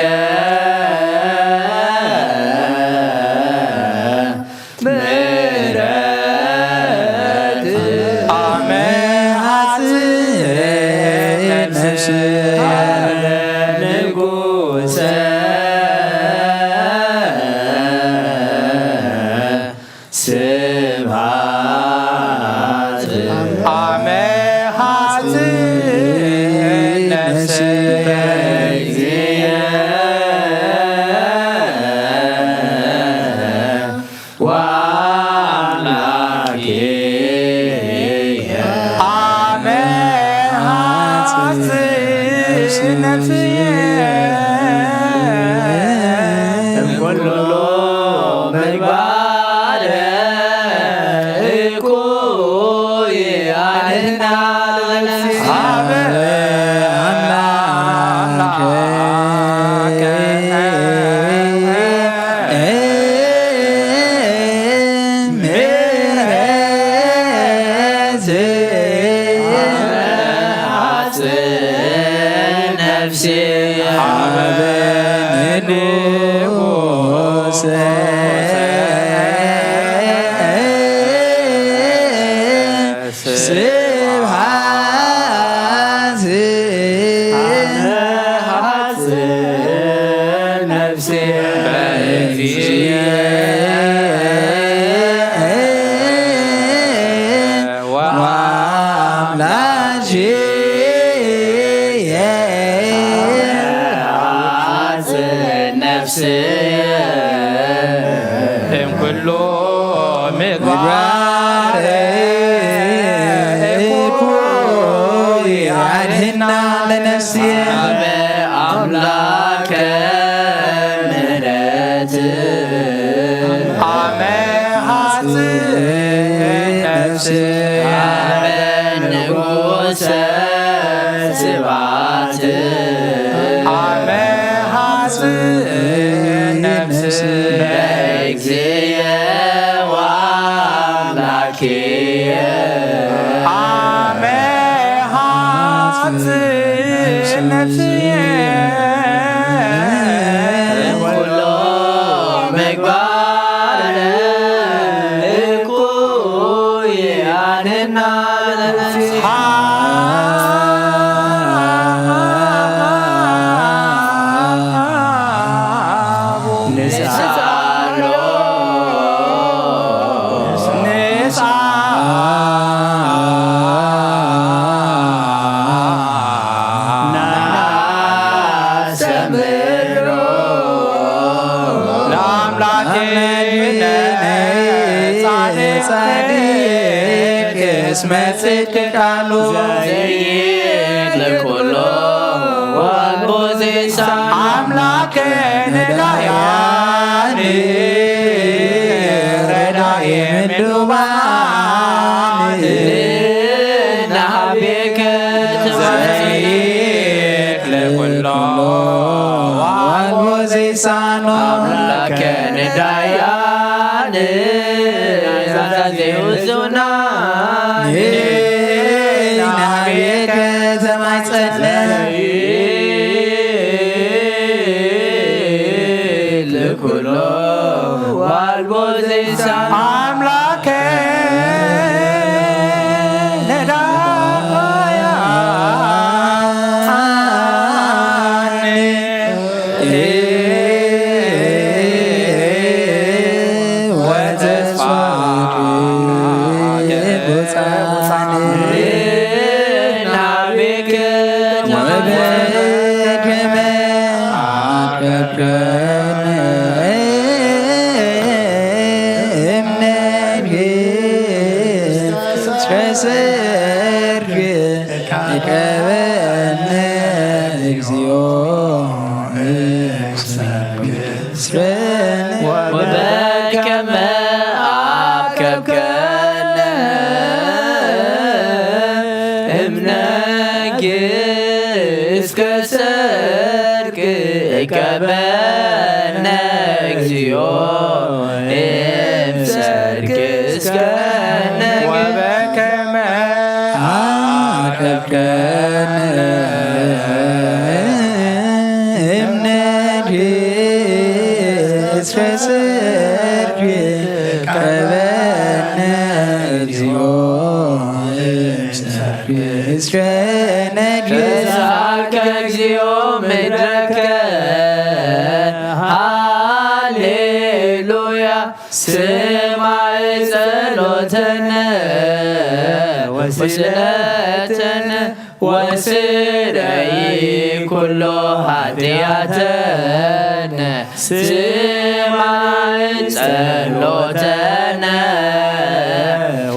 ምሕረት አማጽን ነፍሴ ንጉሠ ስብሐት ስብሐት ነፍስ በእግዚእ ወአምላክየ አሜሃት ነፍስየ ኩሎ ምግባረ እኩያንና ስመጽድቅ ቃሉ ዘይት ለኩሎ ወልቦዜሳ አምላከ ነዳያን ረዳኤ ምድባን ናቤከ ዘይት ለኩሎ ወልቦዜሳኖ አምላከ ነዳያን ዛዜውዙና ናቤከ ተማጸነ ለኩሎ ዋልቦዜሳ አምላከ ወበከመ አብከብከነ እምነግ እስከ ሰርክ እቀበነ እግዚኦ እምሰርክ እስከ ነግ ወበከመ አብከብከነ እምነግ እስከ ሰርክ እቀበነ እግዚኦ እምሰርክ እስከ ነግ ተሳልከ እግዚኦ ምድረከ ሃሌሉያ ስማዕ ጸሎተነ ወስእለተነ ወስረይ ኩሎ ኃጢአተነ ስማዕ ጸሎተነ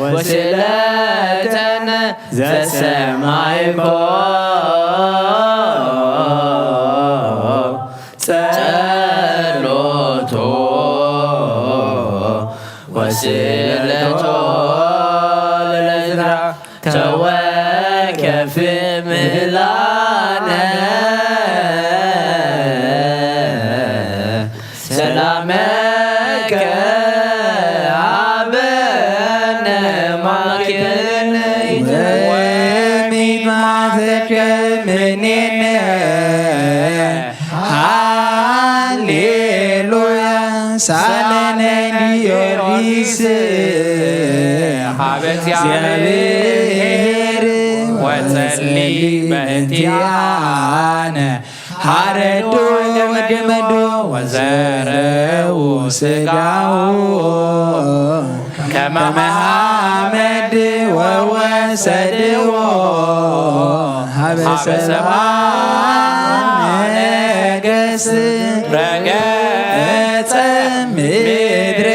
ወስእለተነ ዘሰማዕኮ ጸሎቶ ወስእለቶ ለዕዝራ ተወከፍ ምህላነ ሰላመከ አበነ ማኪነ ወሚማዘከ ምኔነ ሃሌሉያ ሳለነ ጊዮርጊስ ሀበ እግዚአብሔር ወጸሊ በእንቲአነ ሐረዶ ወገመዶ ወዘረው ስጋው ከመ ሐመድ ወወሰድዎ ሀበ ሰብአ ነገሥት ረገጸ ምድረ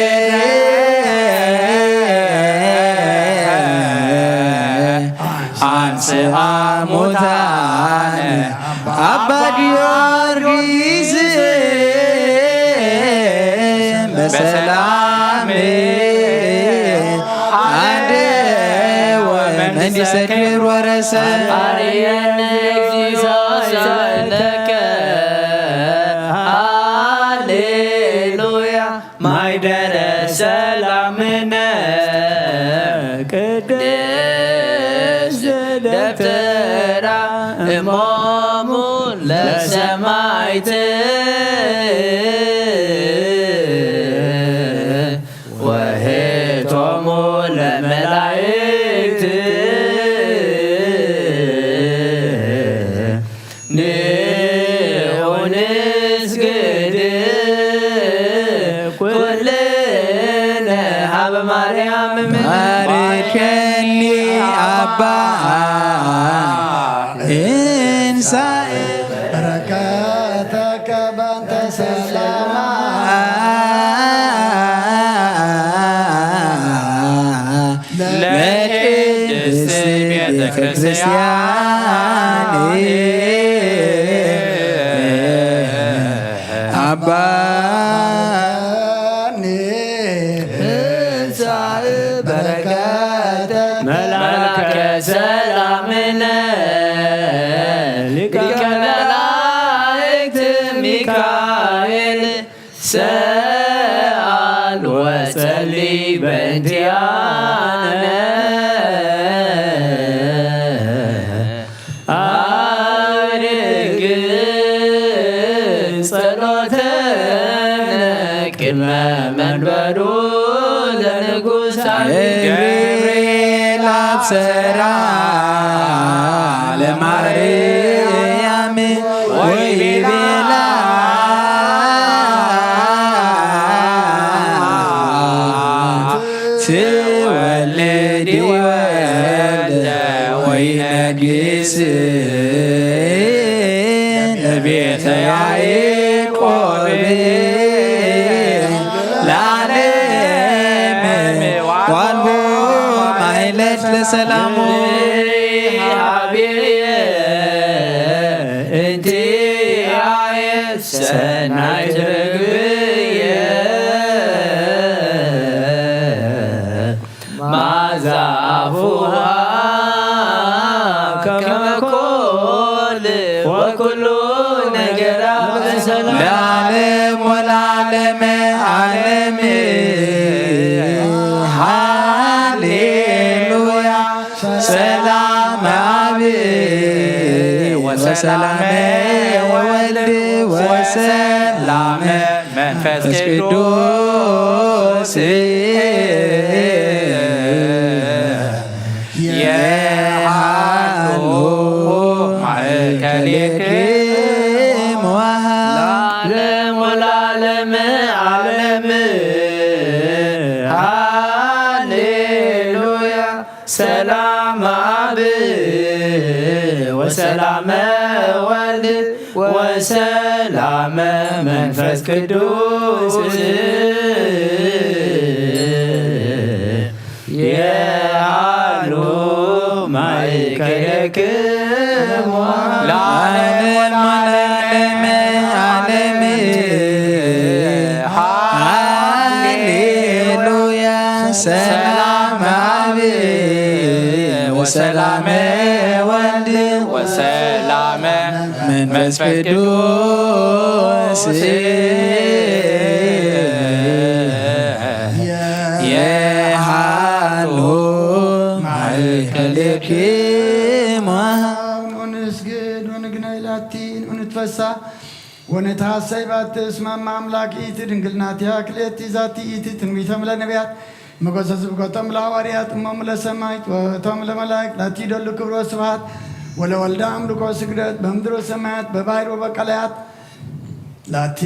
አንሥአ ሙታነ አባ ጊዮርጊስ በሰላም አደወ መንግሥተ ክብር ወረሰ አርየነ እግዚኦ ሳእለከ ሰማዕት ወህቶሙ ለመላእክት ንዑንስግድ ኩልነ ሀበ ማርያም ባርከኒ አባ እንሳኤ በረከተከ በእንተ ሰላማ ለቅድስት ቤተ ክርስቲያን አባኒ እንሳእ በረከተ መልአከ ሰላምነ ሊቀ መላእክት ሚካኤል ሰአል ወጸልይ በእንቲአነ አድርግ ጸሎተነ ቅድመ መንበሩ ለንጉሥ ገብርኤል አብሰራ ለማርያም ወይቤላ ትወልድ ወልደ ወይነግስ ለቤተ ያዕቆብ ለዓለም ዋልቦ ማይለት ለሰላሙ ሀቤየ እንቲአየ ሰናይ ትርግብየ ማዛፉሃ ከመ ኮል ወኩሉ ነገራ በሰላም ለዓለም ወለዓለመ ዓለም ሃሌሉያ ሰላም አብ ወሰላም ወወልድ ወሰላም መንፈስ ቅዱስ የሃሎ ማእከሌክሙ ለዓለም ወለዓለመ ዓለም ሃሌሉያ ሰላም አብ ወሰላመ ወልድ ወሰላመ መንፈስ ቅዱስ የሃሎ ማእከሌክሙ ለዓለም ወለዓለመ ዓለም ሃሌሉያ ሰላም አብ ወሰላም ወልድ ወሰላመ መንፈስ ቅዱስ የሃሎ ማእከሌክሙ ወንስግድ ወንግናይ ላቲን ወንትፈሳ ወነታሰይ ባትስማማ አምላኪት ድንግልናትያ ክልኤቲ ዛቲ ኢቲ ትንቢተም ለነቢያት መጎሰ ስብከቶም ለሐዋርያት እሞም ለሰማዕት ወእቶም ለመላእክት ላቲ ይደሉ ክብሮ ስብሐት ወለወልደ አምልኮ ስግደት በምድር ወሰማያት በባሕር ወበቀላያት ላቲ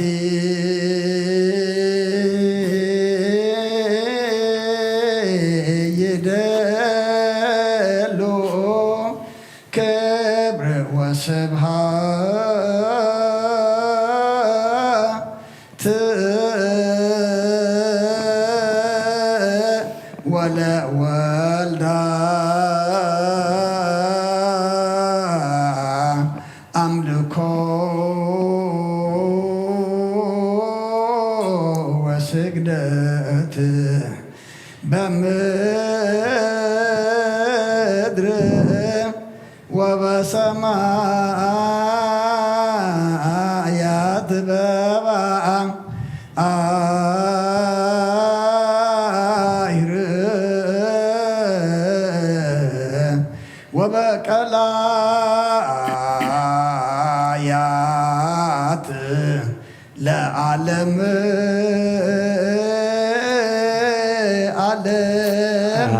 ይደሉ ክብር ወስብሐት ወለወልደ አምልኮ ወስግደት በምድር ወበሰማያት በባሕር ወበቀላያት ስብሐት ለዓለም ዓለም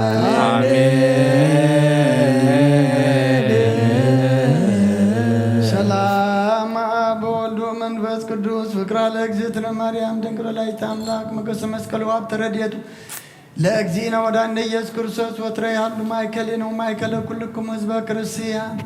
ሰላም በወልድ መንፈስ ቅዱስ ፍቅራ ለእግዝእትነ ማርያም ድንግል ወላዲተ አምላክ ሞገሰ መስቀሉ ሀብ ተረድኤቱ ለእግዚእነ ወዳነ ኢየሱስ ክርስቶስ ወትረ ያሉ ማእከሌ ነው ማእከለ ኩልክሙ ህዝበ ክርስቲያን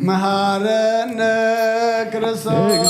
መሐረነ ክርስቶስ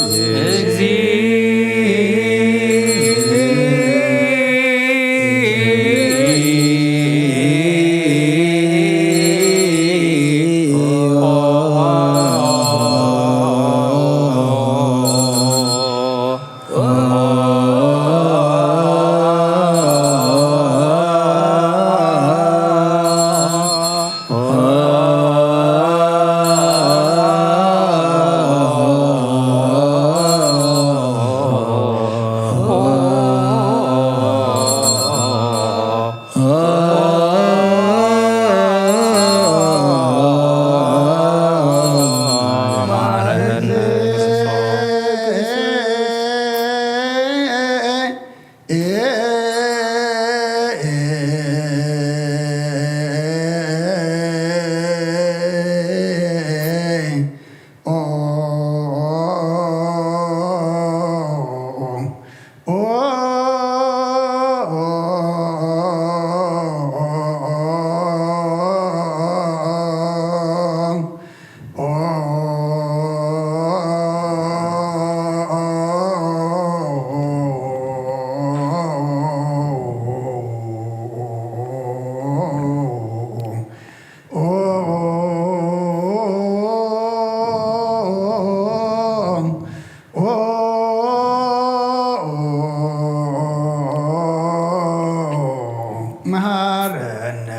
መሐረነ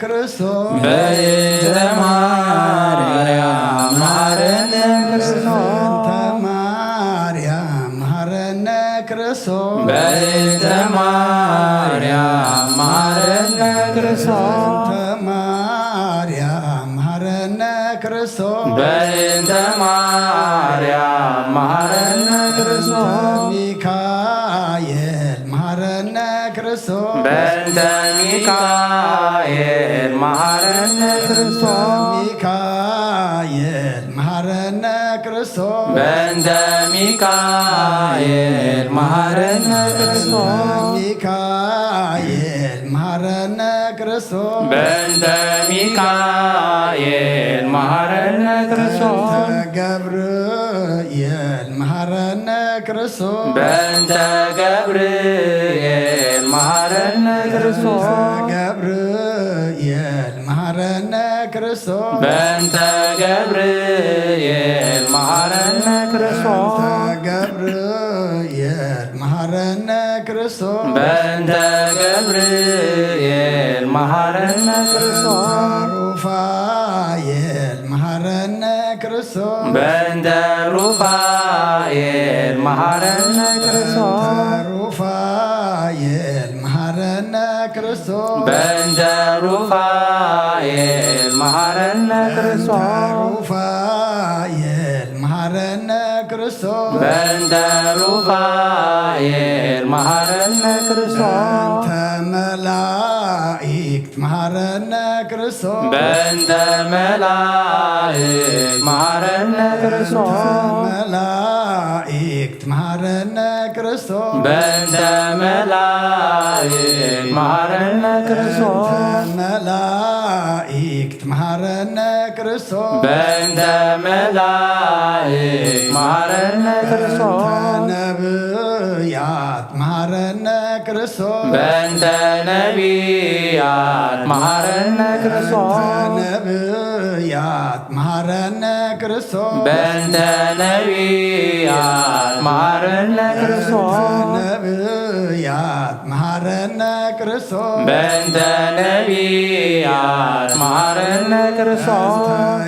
ክርስቶስ በእንተ ማርያም መሐረነ ክርስቶስ ማርያም መሐረነ ክርስቶስ በእንተ ማርያም መሐረነ ክርስቶስ ማርያም መሐረነ ክርስቶስ በእንተ ማርያም መሐረነ ክርስቶስ ሚካኤል መሐረነ ክርስቶስ በእንተ ሚካኤል መሐረነ ክርስቶስ ሚካኤል መሐረነ ክርስቶስ በእንተ ሚካኤል መሐረነ ክርስቶስ ሚካኤል መሐረነ ክርስቶስ በእንተ ሚካኤል መሐረነ ክርስቶስ ገብርኤል መሐረነ ክርስቶስ በእንተ ገብርኤል መሐረነ ክርስቶስ ገብርኤል መሐረነ ክርስቶስ በእንተ ገብርኤል መሐረነ ክርስቶስ ገብርኤል መሐረነ ክርስቶስ በእንተ ገብርኤል መሐረነ ክርስቶስ ሩፋኤል መሐረነ ክርስቶስ በእንተ ሩፋኤል መሐረነ ክርስቶስ ሩፋኤል መሐረነ ክርስቶስ በእንተ ሩፋኤል መሐረነ ክርስቶስ ሩፋኤል መሐረነ ክርስቶስ በእንተ ሩፋኤል መሐረነ ክርስቶስ መላእክት መሐረነ ክርስቶስ በእንተ መላእክት መሐረነ ክርስቶስ መላእክት መሐረነ ክርስቶስ በእንተ መላእክት መሐረነ ክርስቶስ መላእክት መሐረነ ክርስቶስ በእንተ መላእክት መሐረነ ክርስቶስ ነብያት መሐረነ ክርስቶስ በእንተ ነቢያት መሐረነ ክርስቶስ ነብያት መሐረነ ክርስቶስ በእንተ ነቢያት መሐረነ ክርስቶስ ነብያት መሐረነ ክርስቶስ በእንተ ነቢያት መሐረነ ክርስቶስ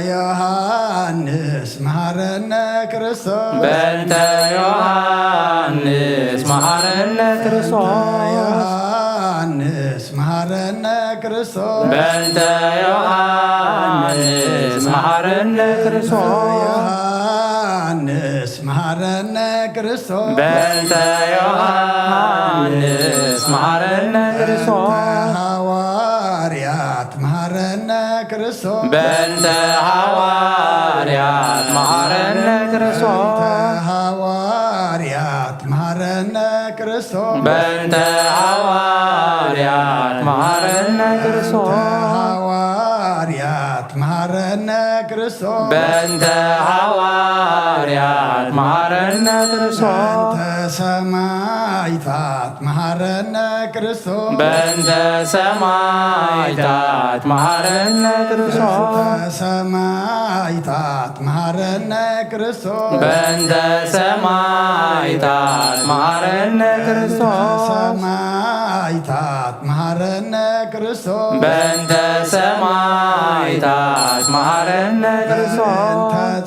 ዮሐንስ መሐረነ ክርስቶስ በእንተ ዮሐንስ መሐረነ ክርስቶስ ዮሐንስ መሐረነ ክርስቶስ በእንተ ዮሐንስ መሐረነ ክርስቶስ ዮሐንስ መሐረነ ክርስቶስ በእንተ ዮሐንስ መሐረነ ክርስቶስ ሐዋርያት መሐረነ ክርስቶስ በእንተ ሐዋርያት መሐረነ ክርስቶስ ሐዋርያት መሐረነ ክርስቶስ በእንተ ሐዋርያት መሐረነ ክርስቶስ ሐዋርያት መሐረነ ክርስቶስ በእንተ ሐዋርያት መሐረነ ክርስቶስ ሰማዕታት መሐረነ ክርስቶስ በእንተ ሰማዕታት መሐረነ ክርስቶስ ሰማዕታት መሐረነ ክርስቶስ በእንተ ሰማዕታት መሐረነ ክርስቶስ ሰማዕታት መሐረነ ክርስቶስ በእንተ ሰማዕታት መሐረነ ክርስቶስ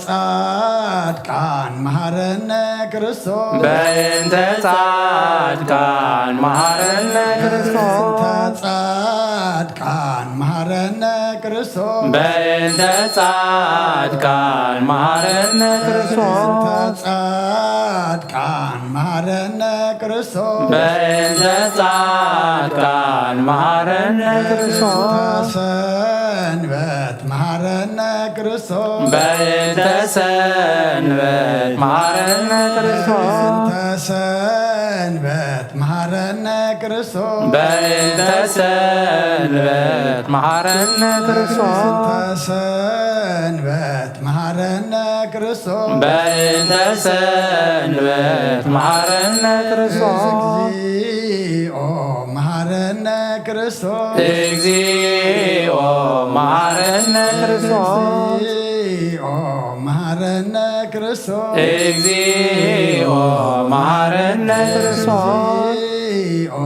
ጻድቃን መሐረነ ክርስቶስ በእንተ ጻድቃን መሐረነ ክርስቶስ ጻድቃን መሐረነ ክርስቶስ በእንተ ጻድቃን መሐረነ ክርስቶስ ጻድቃን መሐረነ ክርስቶስ በእንተ ጻድቃን መሐረነ ክርስቶስ ሰንበት መሐረነ ክርስቶስ በእንተ ሰንበት መሐረነ ክርስቶስ ሰንበት መሐረነ ክርስቶስ በእንተ ሰንበት መሐረነ ክርስቶስ ሰንበት መሐረነ ክርስቶስ በእንተ ሰንበት መሐረነ ክርስቶስ እግዚኦ መሐረነ ክርስቶስ እግዚኦ መሐረነ ክርስቶስ እግዚኦ መሐረነ ክርስቶስ እግዚኦ መሐረነ ክርስቶስ እግዚኦ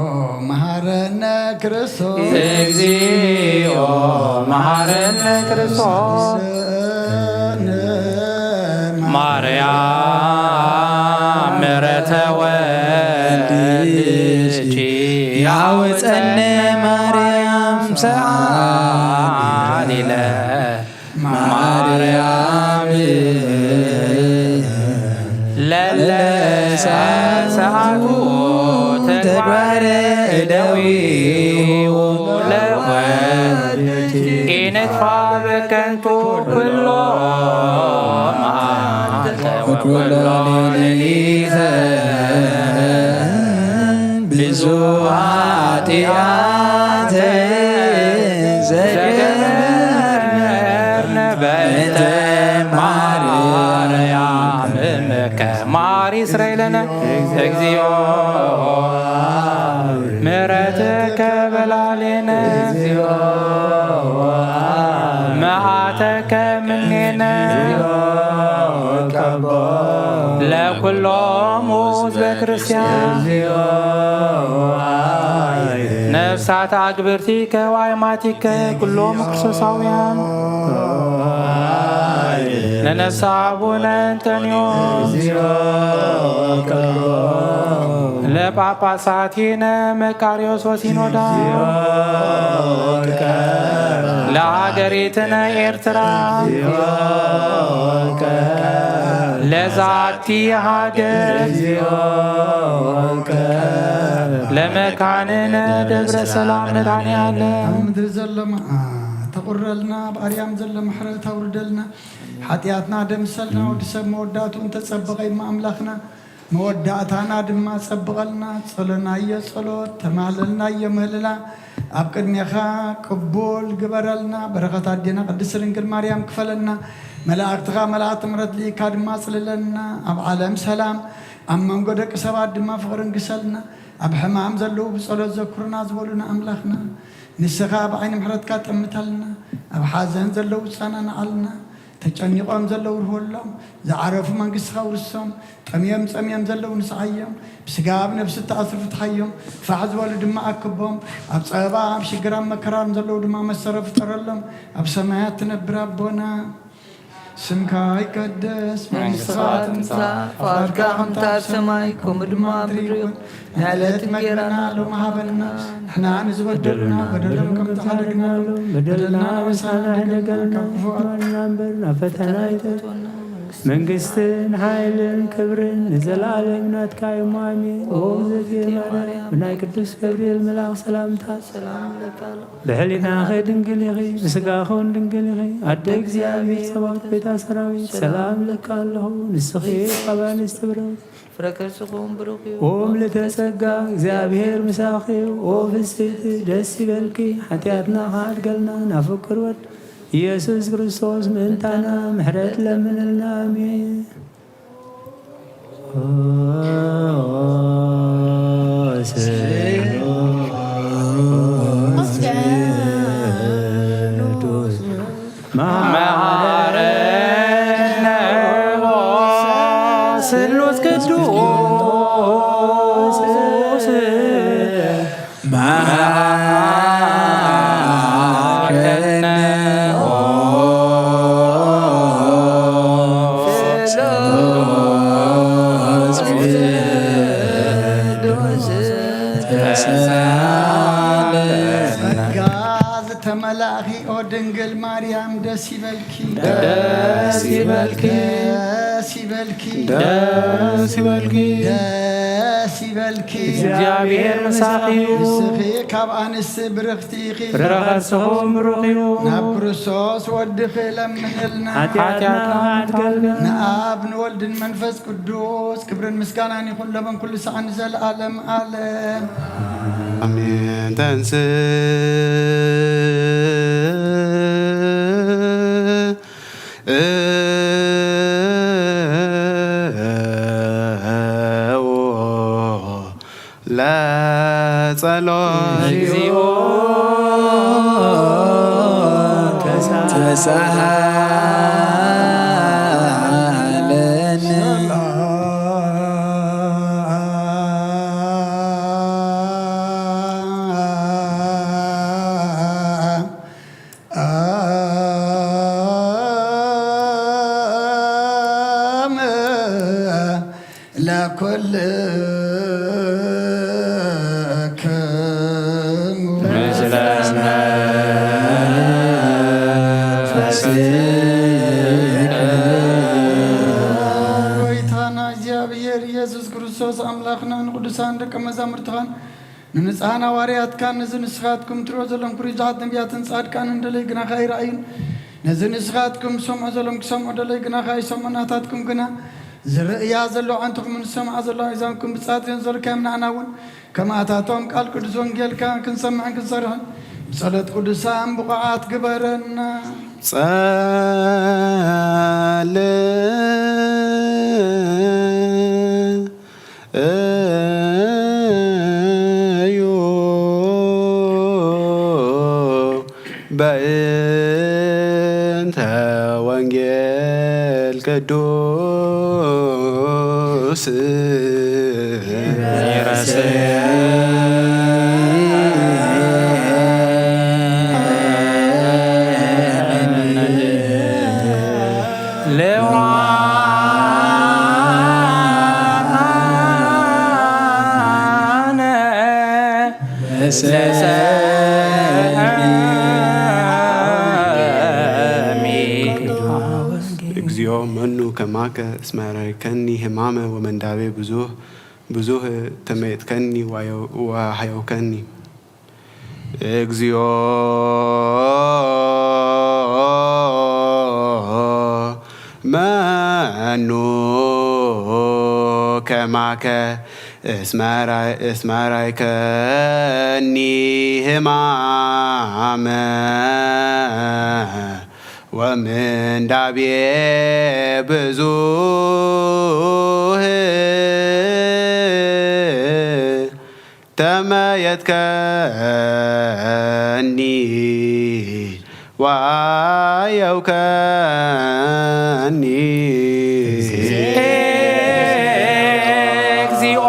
መሐረነ ክርስቶስ እግዚኦ መሐረነ ክርስቶስ ማርያም ምሕረተ ወልድኪ ያውፀነ ማርያም ሰአሊለ ማርያም ለለሰዓቱ ተግባረ እደዊሁ ለወልድኪ ኢንክፋ በከንቱ ኩሎ መዓልተ ወኩሎ ሌሊተ ብዙኃት ኃጢአተ ዘገበርነ በእንተ ማርያም እምከ ማሪ እስራኤልነ እግዚኦ ምሕረትከ በላዕሌነ መዓተከ እምኔነ ለኩሎሙ ሕዝበ ክርስቲያን ነፍሳት አግብርቲከ ወአእማቲከ ኩሎሙ ክርስቶሳውያን ለነፍሰ አቡነ አንቶንዮስ ለጳጳሳቲነ መቃርዮስ ወሲኖዳ ለሀገሪትነ ኤርትራ ለዛቲ ሀገር ለመካንነ ደብረ ሰላም መድኃኔዓለም ምድር ዘለማ ተቆረልና በአርያም ዘለ ምሕረት አውርደልና ኃጢአትና ደምሰልና ወዲ ሰብ መወዳቱን ተጸበቀይማ አምላኽና መወዳእታና ድማ ጸብቐልና ጸሎናየ ጸሎት ተማለልናየ ምህልላ ኣብ ቅድሜኻ ቅቡል ግበረልና በረኸት ኣዴና ቅድስት ድንግል ማርያም ክፈለና መላእክትኻ መላእክቲ ምሕረት ልኢካ ድማ ጽልለና ኣብ ዓለም ሰላም ኣብ መንጎ ደቂ ሰባት ድማ ፍቕርን ግሰልና ኣብ ሕማም ዘለዉ ብጸሎት ዘኩርና ዝበሉና ኣምላኽና ንስኻ ብዓይኒ ምሕረትካ ጠምተልና ኣብ ሓዘን ዘለዉ ጸናንዓልና ተጨኒቆም ዘለዉ ርህወሎም ዝዓረፉ መንግስትኻ ውርሶም ጠምዮም ጸምዮም ዘለዉ ንስዓዮም ብስጋ ብነብሲ ተኣስሩ ፍትሓዮም ፋሕ ዝበሉ ድማ ኣክቦም ኣብ ፀበባ ኣብ ሽግር ኣብ መከራም ዘለዉ ድማ መሰረ ፍጠረሎም ኣብ ሰማያት ትነብር ኣቦና ስምካ ይቀደስ መንግስትኻ ትምጻእ ፈቃድካ ከምቲ ኣብ ሰማይ ከምኡ ድማ ኣብ ምድሪ ይኹን ንዕለት እንጀራና ሎሚ ሃበና ንሕና ንዝበደሉና በደሎም ከም ተሓደግናሉ በደልና በሳና ሕደገልና ክፉኣትና እምበር ናብ ፈተና ይተትወና መንግስትን ሓይልን ክብርን ንዘለዓለም ናትካ እዩ አሜን። ኦ እግዝእትየ ማርያም ብናይ ቅዱስ ገብርኤል መልኣኽ ሰላምታ ብሕሊናኸ ድንግል ኢኺ ብስጋኸውን ድንግል ኢኺ ኣደ እግዚኣብሔር ጸባኦት ቤታ ሰራዊት ሰላም ለካ ኣለኹ ንስኺ ካብ ኣንስቲ ብረት ፍረ ከርስኹም ብሩኽ እዩ። ኦ ምልዕተ ጸጋ እግዚኣብሔር ምሳኺ እዩ። ኦ ፍስሕቲ ደስ ይበልኪ ሓጢኣትና ካድገልና ናብ ፍቅር ወድ ኢየሱስ ክርስቶስ ምእንታና ምሕረት ለምንልና አሜን። መሐረነ ስሉስ ቅዱስ ተመላኺ ኦ ድንግል ማርያም ደስ ይበልኪ ደስ ይበልኪ ደስ ይበልኪ ደስ ይበልኪ ደስ ይበልኪ እግዚአብሔር ምሳኺ እዩ ንስኺ ካብ ኣንስቲ ብርኽቲ ኢኺ ፍረኸስኹም ብሩኽ እዩ ናብ ክርስቶስ ወድኺ ለምንልና ሓጢኣትና ኣድገልግል ንኣብ ንወልድን መንፈስ ቅዱስ ክብርን ምስጋናን ይኹን ለመን ኩሉ ሰዓን ዘለዓለም ዓለም አሜን። ተንስ ለጸሎት እግዚኦ ተሳሃለነ ወይታና እግዚአብሔር ኢየሱስ ክርስቶስ አምላኽና ንቅዱሳን ደቀ መዛሙርትኻን ንንጽሓን ሐዋርያትካን ነዚ ንስኻትኩም ትሪኦ ዘለኹም ኩርጃት ነቢያትን ጻድቃን እንደለይ ግናኻ ይረአዩን ነዚ ንስኻትኩም ሰምዖ ዘለኹም ክሰምዑ ደለይ ግናኻ ይሰምዑ ናታትኩም ግና ዝርእያ ዘለዉ ዓንትኹም ንሰምዓ ዘለዋ እዛንኩም ብጻትዮን ዘለካዮም ንዓና እውን ከማታቶም ቃል ቅዱስ ወንጌልካ ክንሰምዕን ክንሰርሕን ብጸሎት ቅዱሳን ብቑዓት ግበረና ጸልዩ በእንተ ወንጌል ቅዱስ እግዚኦ መኑ ከማከ እስመ ረከኒ ሕማመ ወመንዳቤ ብዙህ ተመየጥከኒ ወሃየውከኒ እግዚኦ መኑ ከማከ እስመ ረከኒ ሕማመ ወምንዳቤ ብዙህ ተመየጥከኒ ወሃየውከኒ እግዚኦ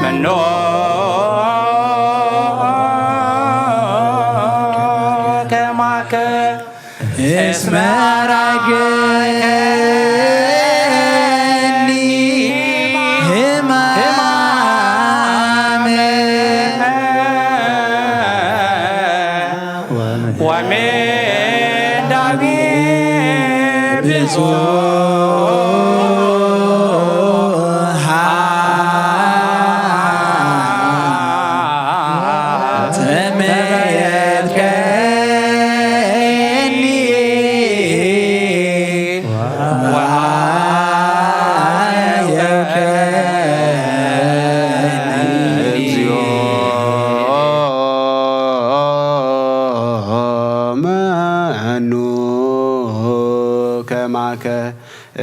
መኖ ከማከ እስመ ረከኒ ሕማመ ወምንዳቤ ብዙህ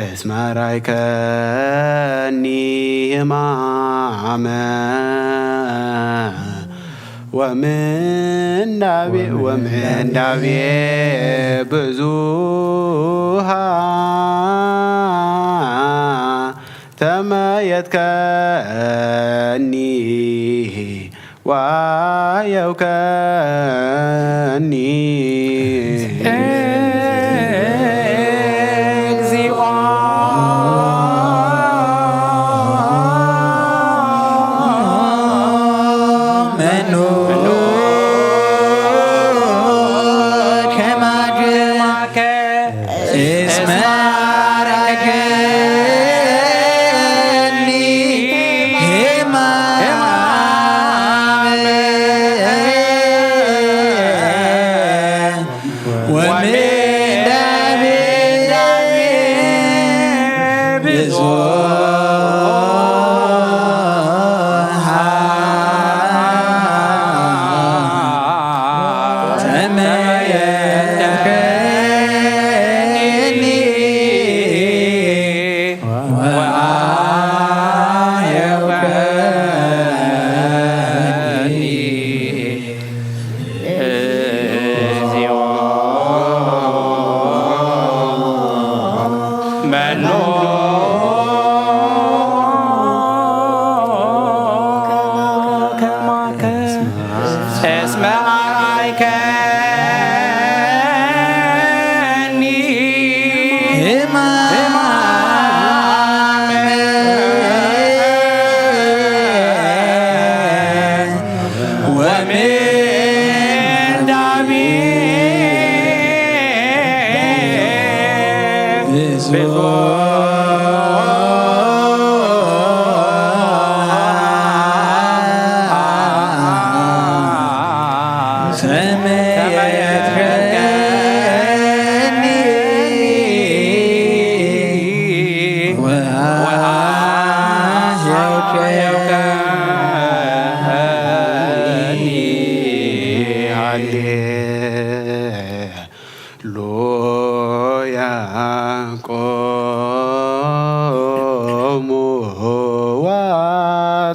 እስመ ረከኒ ሕማመ ወምንዳቤ ብዙሃ ተመየጥከኒ ወሃየውከኒ Amen.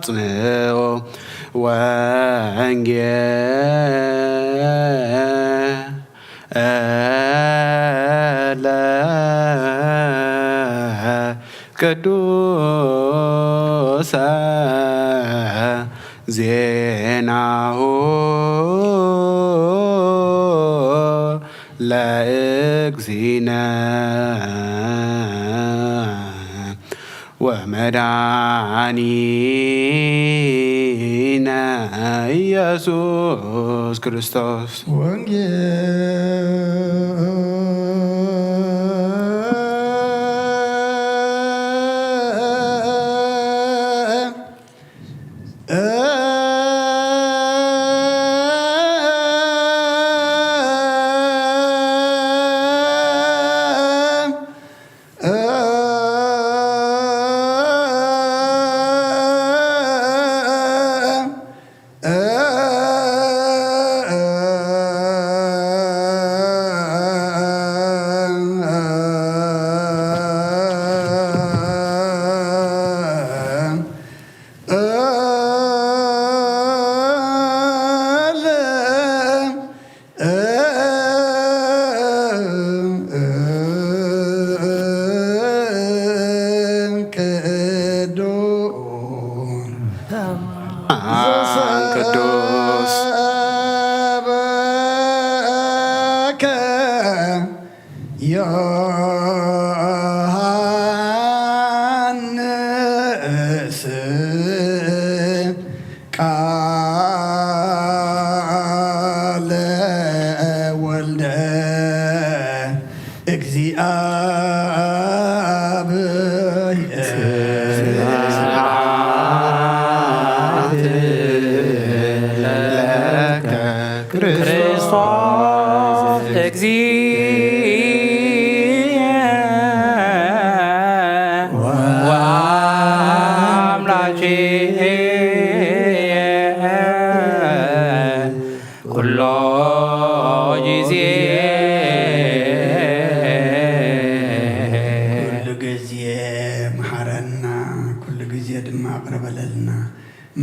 አጽንኦ ወንጌለ ቅዱሰ ዜናሁ ለእግዚእነ ወመድኃኒነ ኢየሱስ ክርስቶስ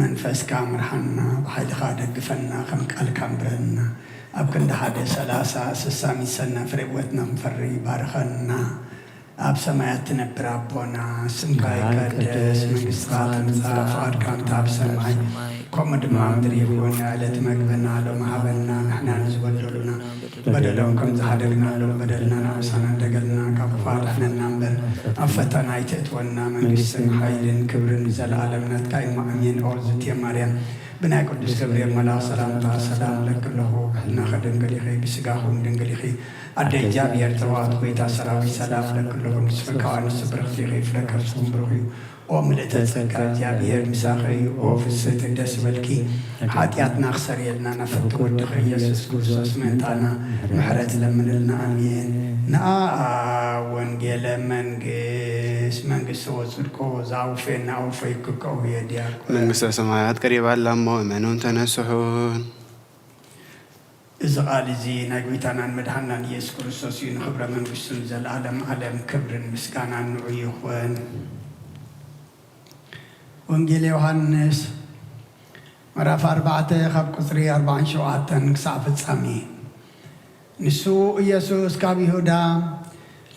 መንፈስ ካምርሃና በኃይልኻ ደግፈና ከም ቃልካ ምብረና ኣብ ክንዲ 1:30 60 ሚሰና ፍሬ ወትና ምፈሪ ባርከና ኣብ ሰማያት ትነብር ኣቦና ስምካ ይቀደስ መንግስትኻ ትምጻእ ፈቃድካ ኣብ ሰማይ ከምኡ ድማ ምድሪ ይኹን ዕለት መግብና ሎሚ ሃበና ንሕና ንዝበደሉና በደሎም ከም ዝሓደግናሎም በደልና ናብሳና እንደገልና ካብ ክፉ ኣድሕነና እምበር ኣብ ፈተና ኣይተእትወና መንግስትን ሓይልን ክብርን ዘለኣለም ናትካ እዩ ኣሜን። ኦ ዝትየ ማርያም ብናይ ቅዱስ ገብርኤል መልኣክ ሰላምታ ሰላም ለክለኹ ሕልናኸ ድንግል ኢኺ ብስጋኹም ድንግል ኢኺ ኣደ እግዚኣብሔር ተባሃት ጎይታ ሰራዊት ሰላም ለክለኹ ንስፍካዋ ንስ ብርኽቲ ኢኺ ፍለከርስኩም ብሩኽ እዩ ኦ ምልእተ ጸጋ እግዚኣብሔር ምሳኺ እዩ ኦ ፍስሕቲ ደስ በልኪ ሓጢኣትና ክሰርየልና ናፈቲ ወድኺ ኢየሱስ ክርስቶስ ምእንታና ምሕረት ለምንልና ኣሜን። ንኣ ወንጌለ መንግስት ወጽድቆ ዛውፌና ኣውፈይ ክከው የዲያቆን መንግስተ ሰማያት ቀሪባላ እሞ እመኑን ተነስሑን። እዚ ቃል እዚ ናይ ጎይታናን መድሓናን ኢየሱስ ክርስቶስ እዩ። ንክብረ መንግስቱን ዘለኣለም ዓለም ክብርን ምስጋናን ንዑ ይኹን። ወንጌል ዮሃንስ ምዕራፍ 4 ካብ ቁፅሪ 47 ክሳብ ፍጻሜ። ንሱ ኢየሱስ ካብ ይሁዳ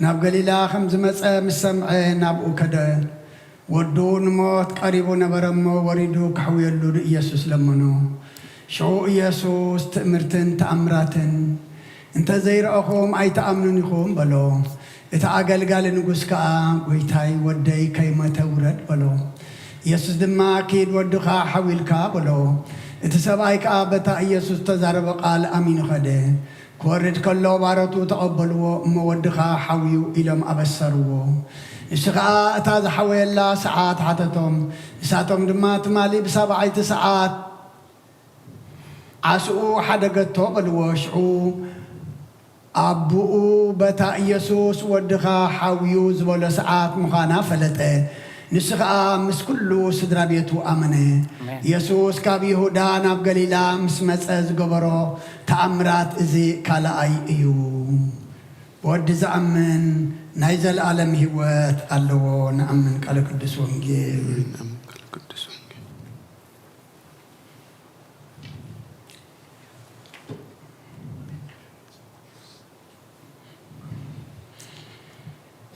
ናብ ገሊላ ከም ዝመፀ ምስ ሰምዐ ናብኡ ከደ ወዱ ንሞት ቀሪቡ ነበረ እሞ ወሪዱ ክሕውየሉ ኢየሱስ ለመኖ። ሽዑ ኢየሱስ ትእምርትን ተኣምራትን እንተዘይረአኹም ኣይተኣምኑን ኢኹም በሎ። እቲ ኣገልጋሊ ንጉስ ከዓ ጎይታይ ወደይ ከይመተ ውረድ በሎ። ኢየሱስ ድማ ኪድ ወድኻ ሓዊልካ በሎ። እቲ ሰብኣይ ከዓ በታ ኢየሱስ ተዛረበ ቃል ኣሚኑ ኸደ። ክወርድ ከሎ ባሮቱ ተቐበልዎ እሞ ወድኻ ሓዊዩ ኢሎም ኣበሰርዎ። ንሱ ከዓ እታ ዝሓወየላ ሰዓት ሓተቶም። ንሳቶም ድማ ትማሊ ብ7ይቲ ሰዓት ዓስኡ ሓደገቶ በልዎ። ሽዑ ኣቦኡ በታ ኢየሱስ ወድኻ ሓዊዩ ዝበሎ ሰዓት ምዃና ፈለጠ። ንሱ ከዓ ምስ ኩሉ ስድራ ቤቱ ኣመነ። ኢየሱስ ካብ ይሁዳ ናብ ገሊላ ምስ መፀ ዝገበሮ ተኣምራት እዚ ካልኣይ እዩ። ወዲ ዝኣምን ናይ ዘለኣለም ህይወት ኣለዎ። ንኣምን ቃል ቅዱስ ወንጌል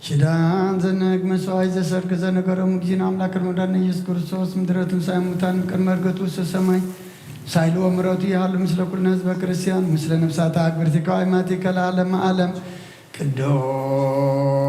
ኪዳን ዘነግ መስዋዕት ዘሰርክ ዘነገረሙ ጊዜን አምላክን ወዳነ ኢየሱስ ክርስቶስ ምድረቱን ሳይሙታን ቅድመ እርገቱ ውስተ ሰማይ ሳይልዎ ምሕረቱ ይሃሉ ምስለ ኩልነ ህዝበ ክርስቲያን ምስለ ነፍሳተ አግብርቲከ ወአእማቲከ ለዓለመ ዓለም ቅዱስ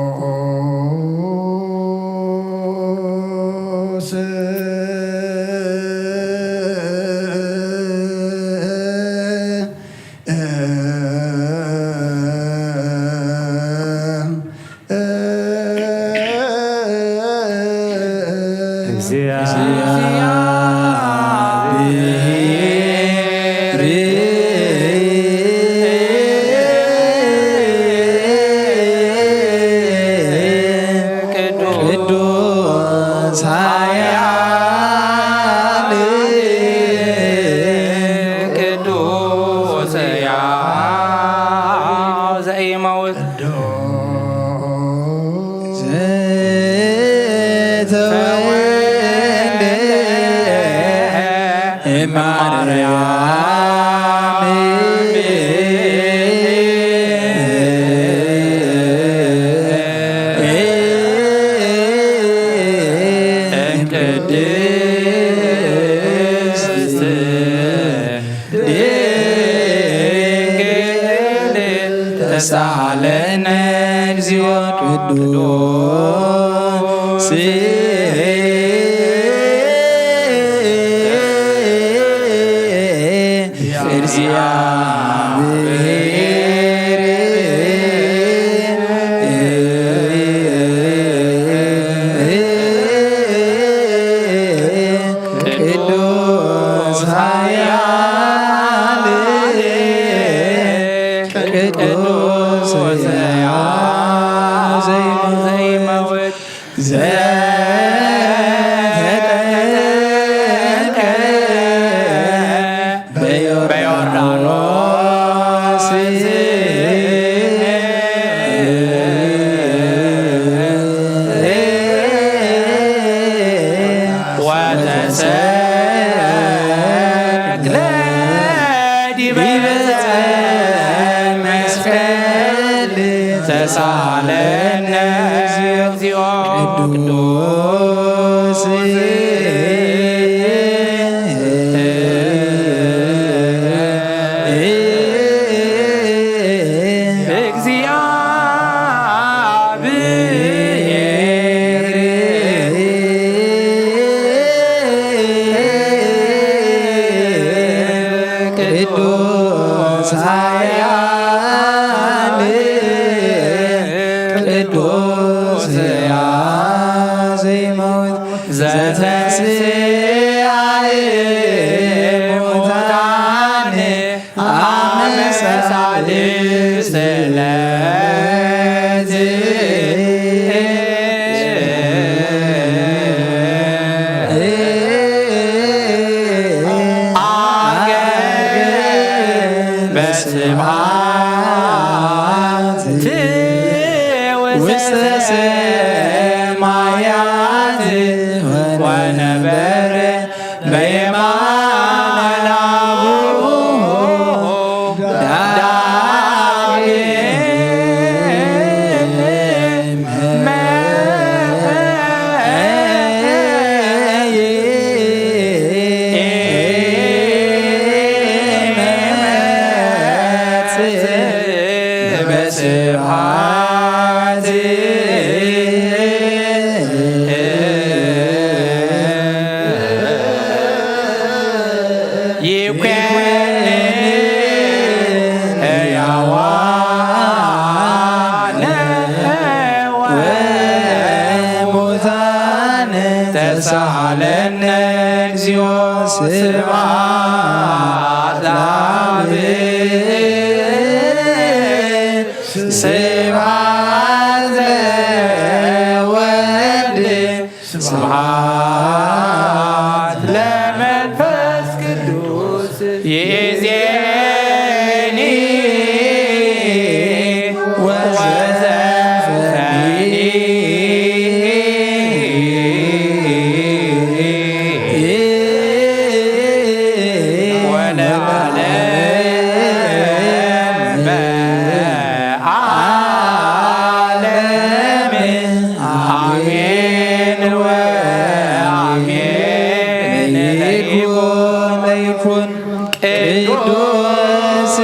ቅዱስ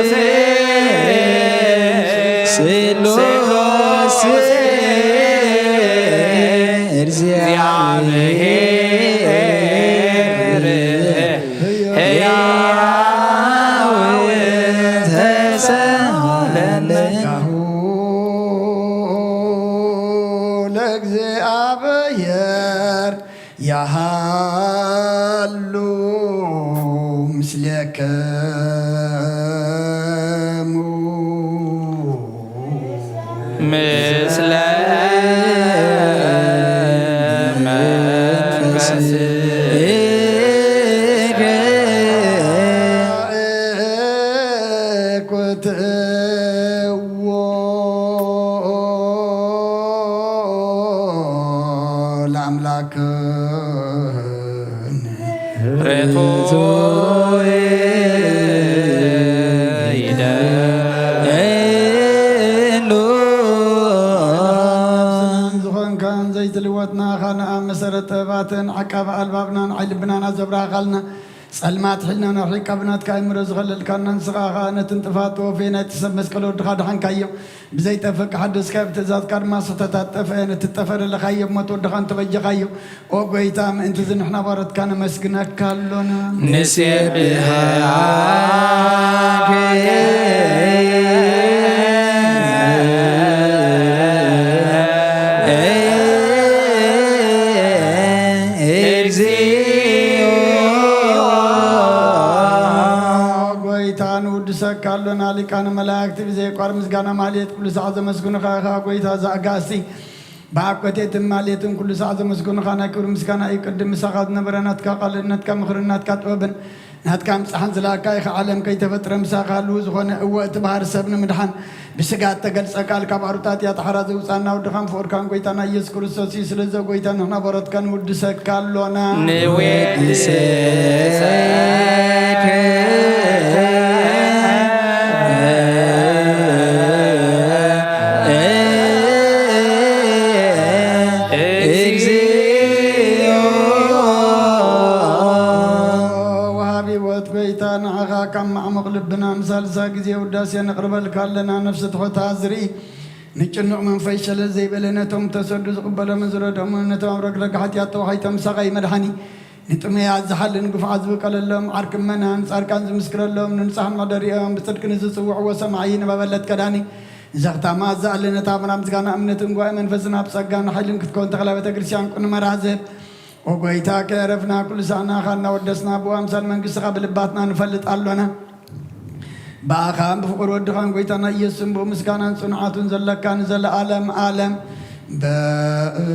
ስሉስ እግዚአብሔር ሕያው ተሰለለ ለእግዚአብሔር ያሃሉ ምስሌከሙ ምስለ መንፈስከ ኩትዎ ለአምላክነ ርቱዕ ዝኾንካን ዘይትልወጥና ኻንኣ መሰረተ ባትን ዓቃብ ኣልባብናን ዓይልብናና ዘብራኻልና ጸልማት ሒልና ንርሒቃ ብናትካ እምሮ ዝኸለልካና ንስኻ ኸ ነትን ጥፋት ወፌ ናይቲ ሰብ መስቀል ወድኻ ድሓንካዮ ብዘይጠፍቅ ሓደስካ ብትእዛዝካ ድማ ስሕተታት ጠፍአ ነቲ ጠፈረለኻዮ ሞት ወድኻ እንተበጀኻዮ ኦ ጐይታ ምእንቲ እዚ ንሕና ባሮትካ ነመስግነካ ኣሎና ጐይታ ንውድሰካ ኣሎና ሊቃነ መላእክቲ ብዘይቋር ምስጋና ማልየት ኩሉ ሰዓት ዘመስግኑኻ ኢኻ ጐይታ ዘኣጋሲ ብዓቆቴትን ማልየትን ኩሉ ሰዓት ዘመስግኑኻ ናይ ክብሪ ምስጋና እዩ ቅድም ምሳኻ ዝነበረ ናትካ ቃልእነትካ ምኽርን ናትካ ጥበብን ናትካ ምፅሓን ዝለኣካ ኢኻ ዓለም ከይተፈጥረ ምሳኻ ልው ዝኾነ እወ እቲ ባህር ሰብ ንምድሓን ብስጋት ተገልጸ ቃል ካብ ኣሩታት እያ ተሓራ ዘውፃና ውድኻን ፍቅርካን ጐይታና ኢየሱስ ክርስቶስ እዩ ስለዚ ጐይታ ንሕና በረትካ ንውድሰካ ኣሎና ወሃቢ ሕይወት ጐይታ ንዓኻ ካብ ማዕሙቕ ልብና ምሳልሳ ግዜ ውዳሴ ነቕርበልካ ኣለና ነፍሲ ትኾታ ዝርኢ ንጭኑቕ መንፈስ ሸለል ዘይበለ ነቶም ተሰዱ ዝቕበሎምን ዝረድኦምን ነቶም ኣብ ረግረግ ሓጢኣት ተዋሂቶም ምሳኸይ መድሓኒ ንጥመያት ዝሓልን ግፍዓት ዝብቀለሎም ዓርቂ መናን ጻድቃን ዝምስክረሎም ንንጻሕን መደሪኦም ብጽድቂ ንዝጽውዕዎ ሰማዒ ንበበለት ቀዳኒ ዘኽታማ ዝኣለነታ ምራ ምስጋና እምነትን ጓኢ መንፈስን ኣብ ጸጋን ሓይልን ክትከውን ተኽላ ቤተ ክርስቲያን ቁን መርሃ ዝህብ ኦ ጐይታ ከረፍና ኩሉ ሰዓና ኻ እናወደስና ብኡ ኣምሳል መንግሥትኻ ብልባትና ንፈልጥ ኣሎና በኣኻን ብፍቕር ወድኻን ጐይታና ኢየሱስን ብኡ ምስጋናን ጽኑዓቱን ዘለካ ንዘለኣለም ዓለም በእንቲ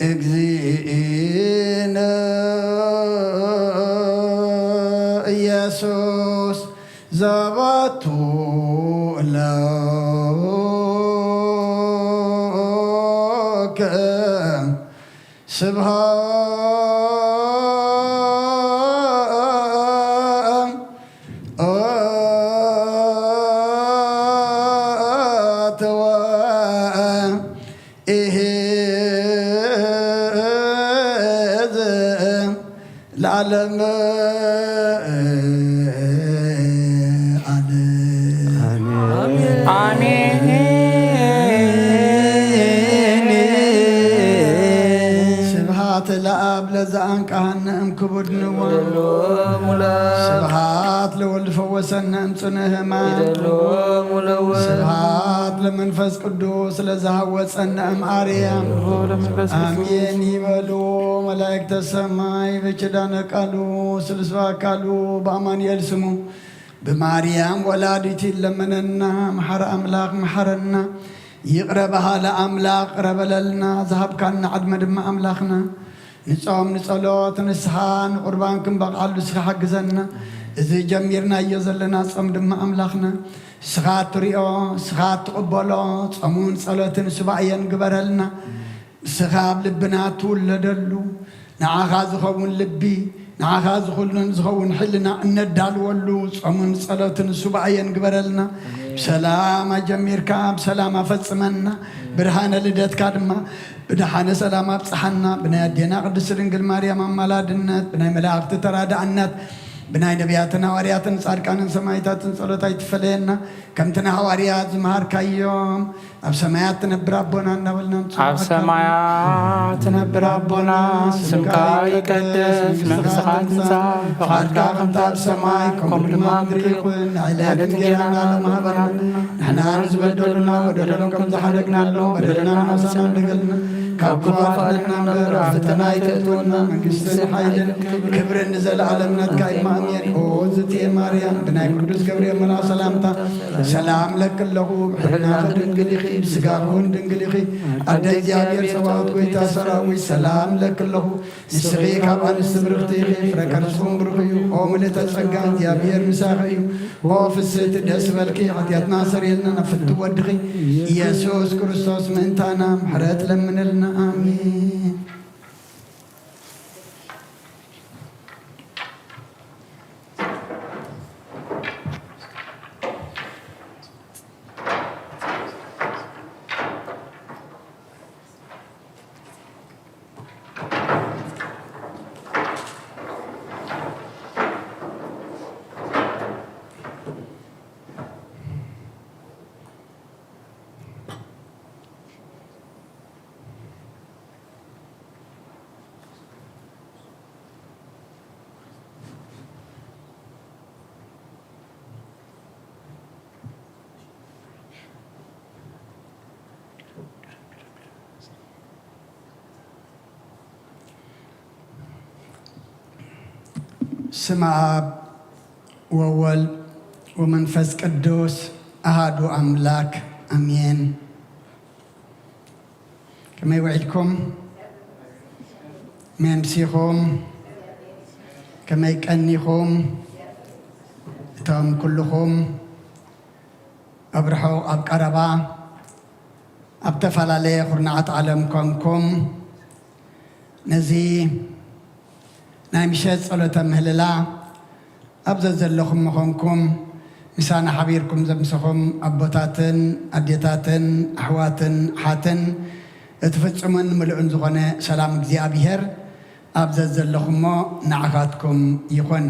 እግዚእነ ኢየሱስ ዘባቱ ለከ ስብሃት ወኢሕዝ ለዓለመ ስብሃት ለአብ ለዘአንቃሃነ እምክቡድ ንዋን ስብሃት ለወልድ ፈወሰነ እምጽንዕ ሕማም ስብሃት ለመንፈስ ቅዱስ ለዘሃወፀነ እምአርያም አሜን ይበሉ መላእክተ ሰማይ በኪዳነ ቃሉ ስልሱ አካሉ በአማኑኤል ስሙ በማርያም ወላዲት ይለመነና መሐረ አምላክ መሐረና ይቅረበሃ ለአምላክ ቅረበለልና ዝሃብካና ዓድመ ድማ አምላክና ንጾም ንጸሎት ንስሓ ንቁርባን ክንበቕዓሉ እስኻ ሓግዘና إذا جميرنا يزلنا صم دم أملاخنا سخات ريو سخات قبلا صمون صلاة سبعين قبرلنا سخاب لبنا طول لدلو نعاخذ خون لبي نعاخذ خلنا زخون حلنا ندال ولو صمون صلاة سبعين قبرلنا سلام جمير كاب سلام فصمنا برهان لدت كادما بدحانه سلام ابصحنا بنادينا قدس دنگل مريم امالادنت بناي ملاእክት ተራዳእነት بناي نبياتنا وارياتن صادقانن سمايتاتن ጸሎታይ ትፈለየና ከምተና ሐዋርያት ዝማርካዮም ኣብ ሰማያት ትነብራቦና እናበልና ኣብ ሰማያት ትነብራቦና ስምካ ይቀደስ መንግሥትካ ትምጻእ ፈቃድካ ከምቲ ኣብ ሰማይ ከምኡ ድማ ምድሪ ይኹን ዕለት እንጀራና ለማህበራና ንሕና ዝበደሉና በደሎም ከም ዝሓደግናሎም በደልና ሓሳና ንገልና ካብ ክፋልና ነበር ፈተና ይተእትወና መንግሥትን ሓይልን ክብርን ዘለዓለምነትካ ይማእምየን ኦ ዝትየ ማርያም ብናይ ቅዱስ ገብርኤል መልአክ ሰላምታ ሰላም ለክለኹ ብሕና ድንግል ኢኺ ብስጋኹን ድንግል ኢኺ ኣደ እግዚኣብሔር ሰብኣዊት ጎይታ ሰራዊት ሰላም ለክለኹ ንስኺ ካብ ኣንስቲ ብርኽቲ ኢኺ ፍረ ከርስኹም ብሩኽ እዩ ኦ ምልዕተ ጸጋ እግዚኣብሔር ምሳኺ እዩ ኦ ፍስሕቲ ደስ በልኪ ኃጢአትና ሰሪየልና ነፍቲ ወድኺ ኢየሱስ ክርስቶስ ምእንታና ምሕረት ለምንልና آمين سمع وول ومنفس قدوس أهادو أملاك أمين كما يوعدكم ميمسيكم كما يكأنيكم تام كلكم أبرحوا أبقربا أبتفل عليه خرنعت علمكم نزي ناي مشات صلاة مهللا أبزز لكم مخونكم مسانا حبيركم زمسكم أبوتاتن أديتاتن أحواتن حاتن اتفتسمن ملعون زغنة سلام እግዚአብሔር أبزز لكم نعخاتكم يخون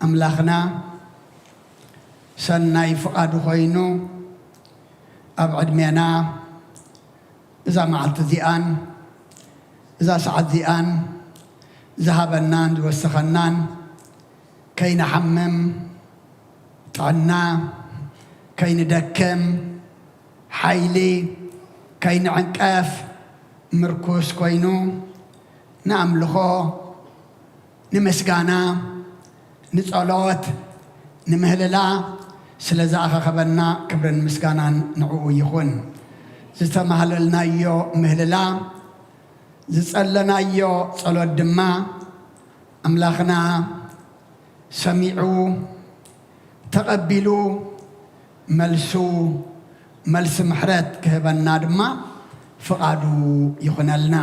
أملاخنا سناي فقادو خوينو أبعد مينا إذا معلت زيان إذا سعد زيان ذهبنان وسخنان كي نحمم طعنا كي ندكم حيلي كي نعنكاف مركوس كوينو نعملخو نمسقانا نصلوت نمهللا سلزاخ خبرنا كبر مسقانا نعو يخون زتمهللنا يو مهللا زصلنا يو صلوت دما أملاخنا سمعوا تقبلوا ملسوا ملس محرات كهبنا دما فقادوا يخنلنا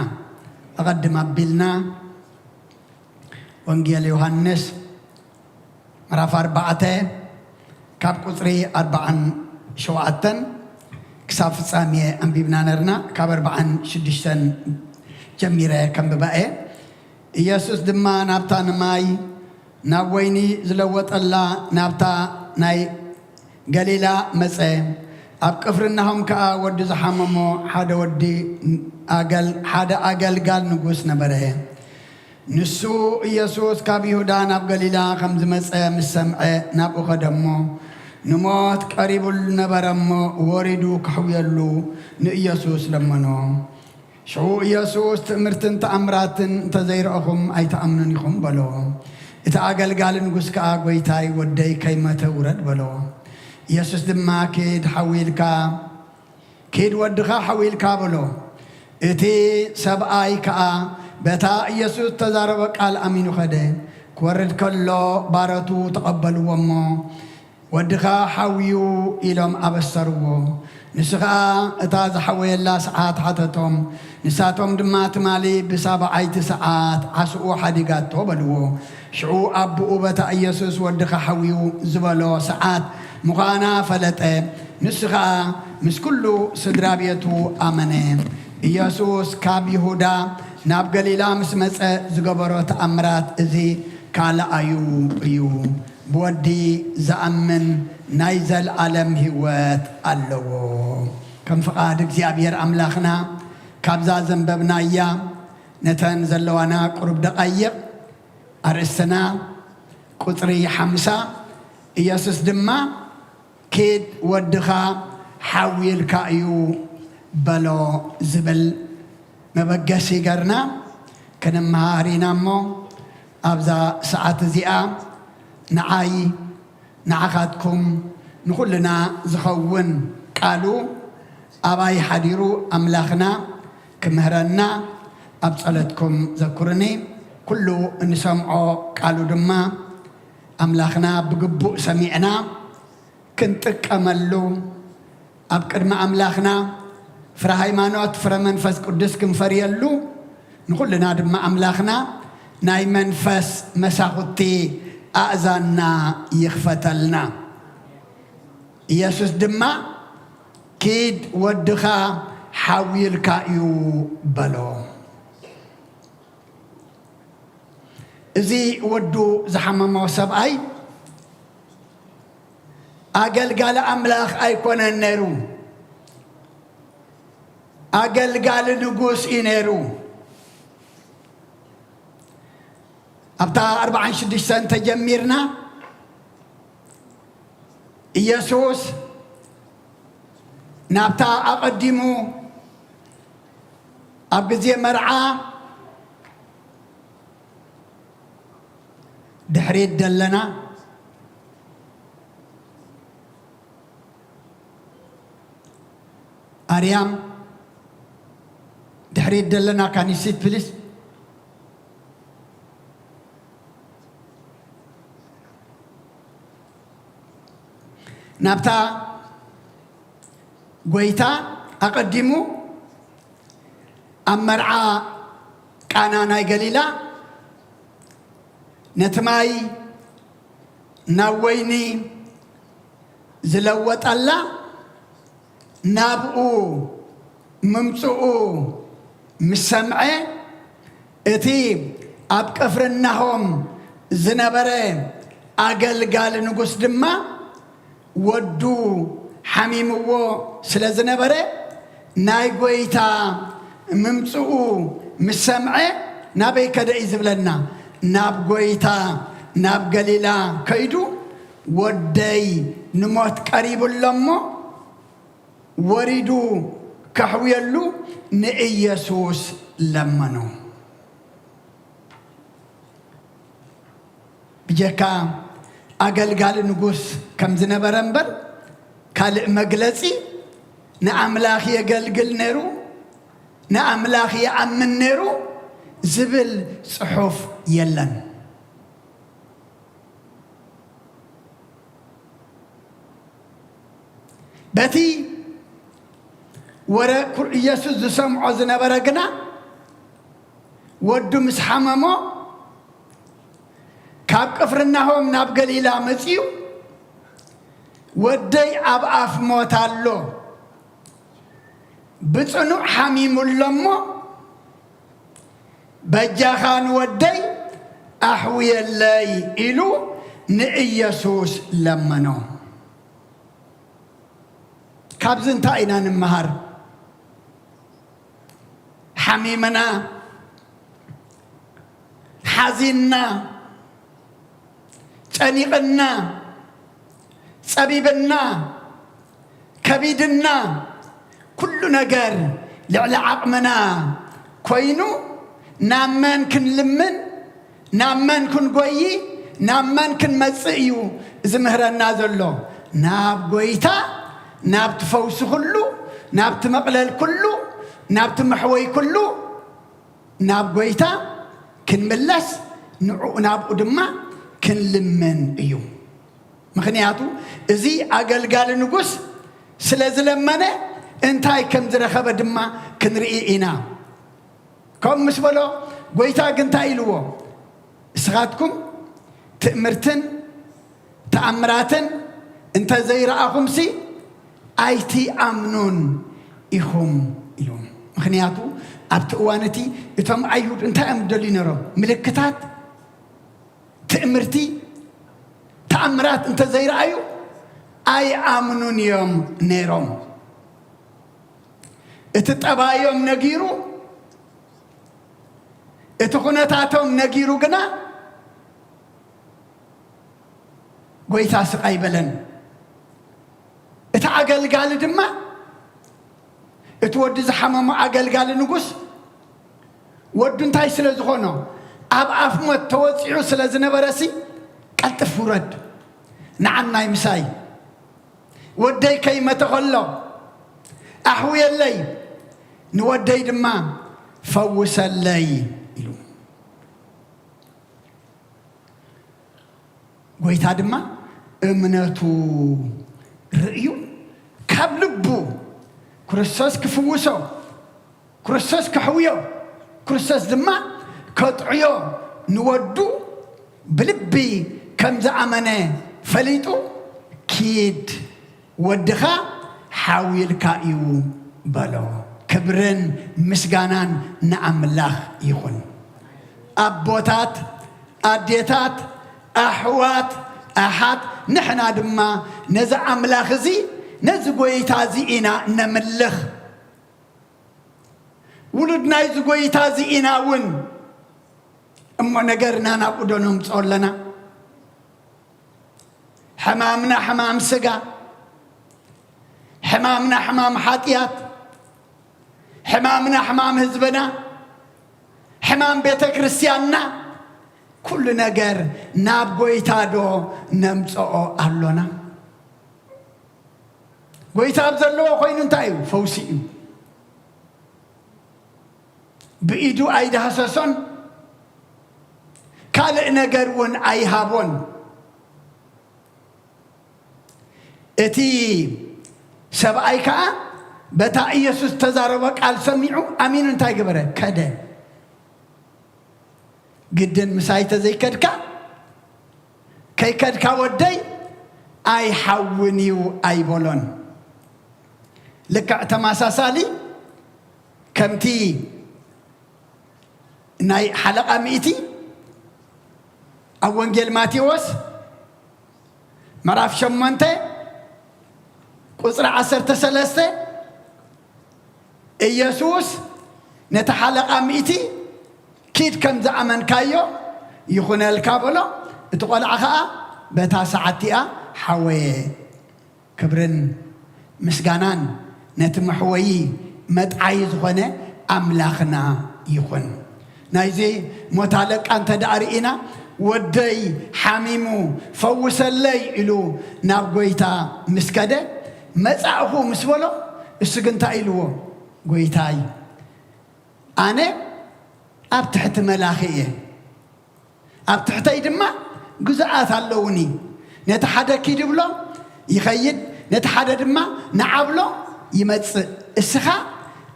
أقدم أبلنا وانجيل يوحنس مرافع 4 كاب قصري 4 شوعتن كساف سامية أنبيبنا نرنا كاب 4 6 جميرة كم ببقى يسوس دما نابتا نماي نابويني زلوت الله نابتا ناي غليلا مسي أب كفرناهم كا ود زحممو حدا ودي حدا أقل قال نقوس نبره نسو يسوس كاب يهودا ناب غليلا خمز مسي مسمع ناب خدمو نموت قريب النبرمو وردو كحويلو نيسوس لمنو شو يسوس تمرتن تأمراتن تزيرهم أي تأمننكم بلو إتأجل قال نقص كأقوي تاي ودي كيما تورد بلو يسوس دما كيد حويل كا كيد ودخا حويل كا بلو إتي سبعي كا بتا يسوس تزارب قال أمين خده كورد كله بارتو تقبلوا ومو ودخا حويو إلهم أبصروا نسخا اتاز حوي الله ساعات حتتهم نساتهم دمات مالي بسابع عيت ساعات عسقوا حديقات توبلوا شعو أبو أبتا يسوس ودخا حويو زبلو ساعات مغانا فلته نسخا مسكلو سدرابيتو آمنين يسوس كاب يهودا ناب قليلا مسمس زقبرو تأمرات ازي كالا ايو بودي زأمن نايزل عالم هوات اللو كم فقاد اكزيابير أملاخنا كابزا زنببنا ايا نتن زلوانا قرب دقايق أرسنا قطري حمسة يسوس دما كيد ودخا حاويل كايو بلو زبل مبقسي قرنا كنمهارينا مو أبزا ساعات زيئة نعاي نعخاتكم نخلنا زخون قالوا أباي حديرو أملاخنا كمهرنا أبصلتكم ذكرني كله نسمعوا قالوا دما أملاخنا بقبو سمعنا كنتك أملو أبكر ما أملاخنا فرا هيمانوت فرا منفس قدس كنفريلو نخلنا دما أملاخنا ناي منفس مساقتي أأذنا يخفتلنا يسوس دما كيد ودخا حاويل كايو بلو زي ودو زحممو سبعي أقل قال أملاخ أيكون النيرو أقل قال نقوس إنيرو أبتا 46 سنة تجميرنا يسوس نابتا أقدمو أبقزي مرعى دحريت دلنا أريام دحريت دلنا كان يسيت بلس نابتا قويتا أقدمو أمرعى كانانا قليلا نتماي ناويني زلوت الله نابؤو ممسؤو مسمعي اتي أبكفرنهم زنبري أقل قال نقص دما ودو حميمو سلازنبري ناي قويتا ممسؤو مسمعي نابي كده إزبلنا ناب قويتا ناب قليلا كيدو ودي نموت قريب اللمو وريدو كحويلو نئيسوس لمنو بجاكا أقل قال نقوس كم زنبرنبر كالئ مقلسي نعملاخي يقلقل نيرو نعملاخي يأمن نيرو زبل صحف يلن باتي ورا يسوس سمعو زنبرقنا ودو مسحممو كاب قفرناهم ناب قليلا مسيو ودي أبعف موتالو بصنو حميم اللمو بجاخان ودي أحوي اللي إلو نئيسوس لمنو كابزن تاينا نمهر حميمنا حزيننا تنيقنا صبيبنا كبيدنا كل نجار لعلى عقمنا كوينو نامن كن لمن نامن كن قوي نامن كن مسئيو زمهرنا زلو ناب قويتا ناب تفوس كله ناب تمقلل كله ناب تمحوي كله ناب قويتا كن ملس ንዑ ናብኡ ድማ ክንልመን እዩ ምክንያቱ እዚ ኣገልጋሊ ንጉስ ስለዝለመነ እንታይ ከም ዝረኸበ ድማ ክንርኢ ኢና ከም ምስ በሎ ጎይታ ግንታ ኢልዎ እስኻትኩም ትእምርትን ተኣምራትን እንተ ዘይረኣኹምሲ ኣይቲ ኣምኑን ኢኹም ኢሎም ምክንያቱ ኣብቲ እዋነቲ እቶም ኣይሁድ እንታይ እዮም ደልዩ ነይሮም ምልክታት ትእምርቲ ተኣምራት እንተ ዘይረኣዩ ኣይኣምኑን እዮም ነይሮም እቲ ጠባዮም ነጊሩ እቲ ኩነታቶም ነጊሩ ግና ጎይታ ስቕ ኣይበለን እቲ ኣገልጋሊ ድማ እቲ ወዲ ዝሓመሞ ኣገልጋሊ ንጉስ ወዱ እንታይ ስለ ዝኾኖ ኣብ ኣፍ ሞት ተወፂዑ ስለ ዝነበረሲ ቀልጥፍ ውረድ ንዓናይ ምሳይ ወደይ ከይመተ ከሎ ኣሕውየለይ ንወደይ ድማ ፈውሰለይ ኢሉ ጎይታ ድማ እምነቱ ርእዩ ካብ ልቡ ክርስቶስ ክፍውሶ ክርስቶስ ክሕውዮ ክርስቶስ ድማ ከጥዕዮ ንወዱ ብልቢ ከም ዝኣመነ ፈሊጡ ኪድ ወድኻ ሓዊልካ እዩ በሎ ክብርን ምስጋናን ንኣምላኽ ይኹን ኣቦታት ኣዴታት ኣሕዋት ኣሓት ንሕና ድማ ነዚ ኣምላኽ እዚ ነዚ ጎይታ እዚ ኢና ነምልኽ ውሉድ ናይዚ ጎይታ እዚ ኢና እውን እሞ ነገርና ናብኡ ዶ ነምፅኦ ኣለና ሕማምና ሕማም ስጋ ሕማምና ሕማም ሓጢኣት ሕማምና ሕማም ህዝብና ሕማም ቤተ ክርስቲያንና ኩሉ ነገር ናብ ጎይታ ዶ ነምፅኦ ኣሎና ጎይታ ኣብ ዘለዎ ኮይኑ እንታይ እዩ ፈውሲ እዩ ብኢዱ ኣይዳሃሰሶን ካልእ ነገር እውን ኣይሃቦን እቲ ሰብኣይ ከዓ በታ ኢየሱስ ተዛረበ ቃል ሰሚዑ ኣሚኑ እንታይ ገበረ ከደ ግድን ምሳይ ተዘይከድካ ከይከድካ ወደይ ኣይሓውን እዩ ኣይበሎን ልክዕ ተመሳሳሊ ከምቲ ናይ ሓለቓ ሚእቲ ኣብ ወንጌል ማቴዎስ ምዕራፍ 8 ቁፅሪ 13 ኢየሱስ ነቲ ሓለቓ ሚእቲ ኪድ ከም ዝኣመንካዮ ይኹነልካ በሎ እቲ ቆልዓ ከዓ በታ ሰዓት እያ ሓወየ ክብርን ምስጋናን ነቲ መሕወይ መጥዓይ ዝኾነ ኣምላኽና ይኹን ናይዚ ሞት ኣለቃ እንተደኣ ርኢና ወደይ ሓሚሙ ፈውሰለይ ኢሉ ናብ ጎይታ ምስ ከደ መጻእኹ ምስ በሎ እሱ ግን እንታይ ኢልዎ ጎይታይ ኣነ ኣብ ትሕቲ መላኺ እየ ኣብ ትሕተይ ድማ ግዛኣት ኣለውኒ ነቲ ሓደ ኪድ ብሎ ይኸይድ ነቲ ሓደ ድማ ንዓብሎ ይመጽእ እስኻ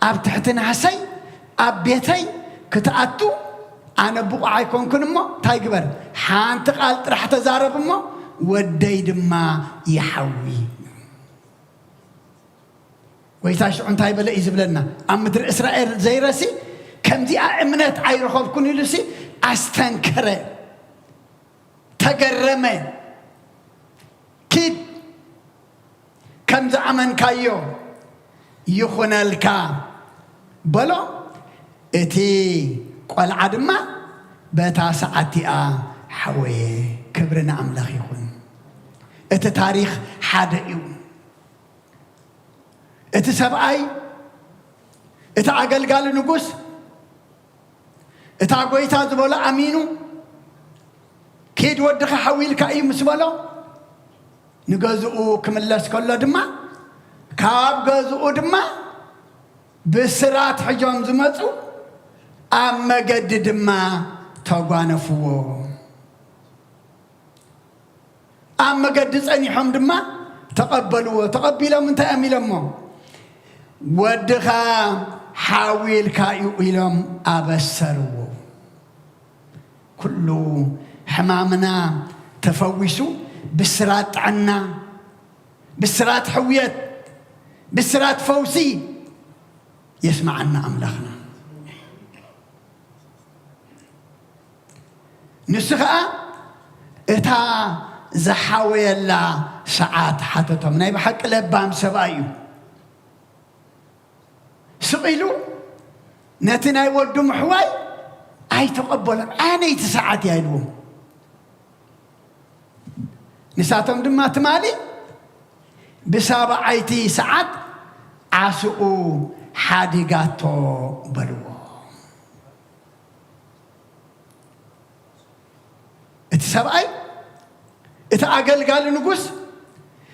ኣብ ትሕቲ ናሰይ ኣብ ቤተይ ክትኣቱ ኣነ ብቑዕ ኣይኮንኩን እሞ እንታይ ግበር ሓንቲ ቃል ጥራሕ ተዛረብ እሞ ወደይ ድማ ይሓዊ ጎይታ ሽዑ እንታይ በለ እዩ ዝብለና ኣብ ምድሪ እስራኤል ዘይረሲ ከምዚኣ እምነት ኣይረኸብኩን ኢሉሲ ኣስተንከረ ተገረመ ኪድ ከም ዝኣመንካዮ ይኹነልካ በሎ እቲ ቆልዓ ድማ በታ ሰዓት እያ ሓወየ ክብሪ ንኣምላኽ ይኹን እቲ ታሪክ ሓደ እዩ እቲ ሰብኣይ እቲ ኣገልጋሊ ንጉስ እታ ጎይታ ዝበሎ ኣሚኑ ኪድ ወድኻ ሓዊልካ እዩ ምስ በሎ ንገዝኡ ክምለስ ከሎ ድማ ካብ ገዝኡ ድማ ብስራት ሕጆም ዝመፁ ኣብ መገዲ ድማ ተጓነፍዎ أما قد تسأني حمد ما تقبلوا من تأملهم ودخا حاول كايو إلهم أبسروا كله حمامنا تفوسوا بسرات عنا بسرات حويت بسرات فوسي يسمع عنا أملاخنا نسخة إتا زحاوي الله ساعات حتتهم نايب حق لبام سبايو سئلوا نتنا يودوا محواي أي تقبلهم أنا يتساعد يايلوهم نساتهم دما تمالي بسابع عيتي ساعات عاسقوا حادقاتو بلوه اتسابعي اتعقل قال نقص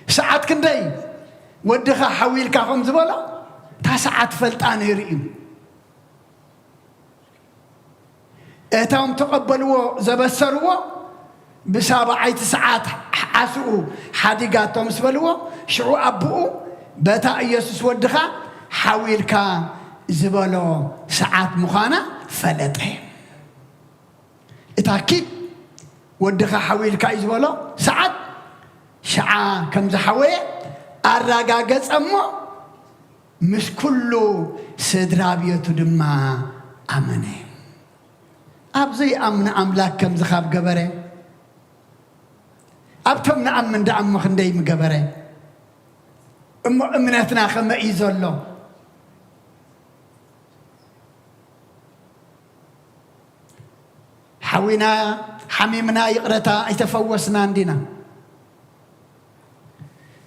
ساعات كندي ودخا حويل كاخم زبالا تا ساعات فلتان يرئيم اتاهم تقبلوا زبسروا بسابع عيت ساعات عاسقوا حادقاتهم سبلوا شعو أبوه بتا يسوس ودخا حويل كا زبالو ساعات مخانا فلتهم اتاكيد ودخا حويل كا زبالو ساعات شعا كم زحوي الرقاقز أمو مش كله سدرابيتو دما أمني أبزي أمن أملاك كم زخاب قبري أبتم نأمن دعم مخندي مقبري أمنتنا خما إيزولو حوينا حميمنا يقرتا يتفوسنا عندنا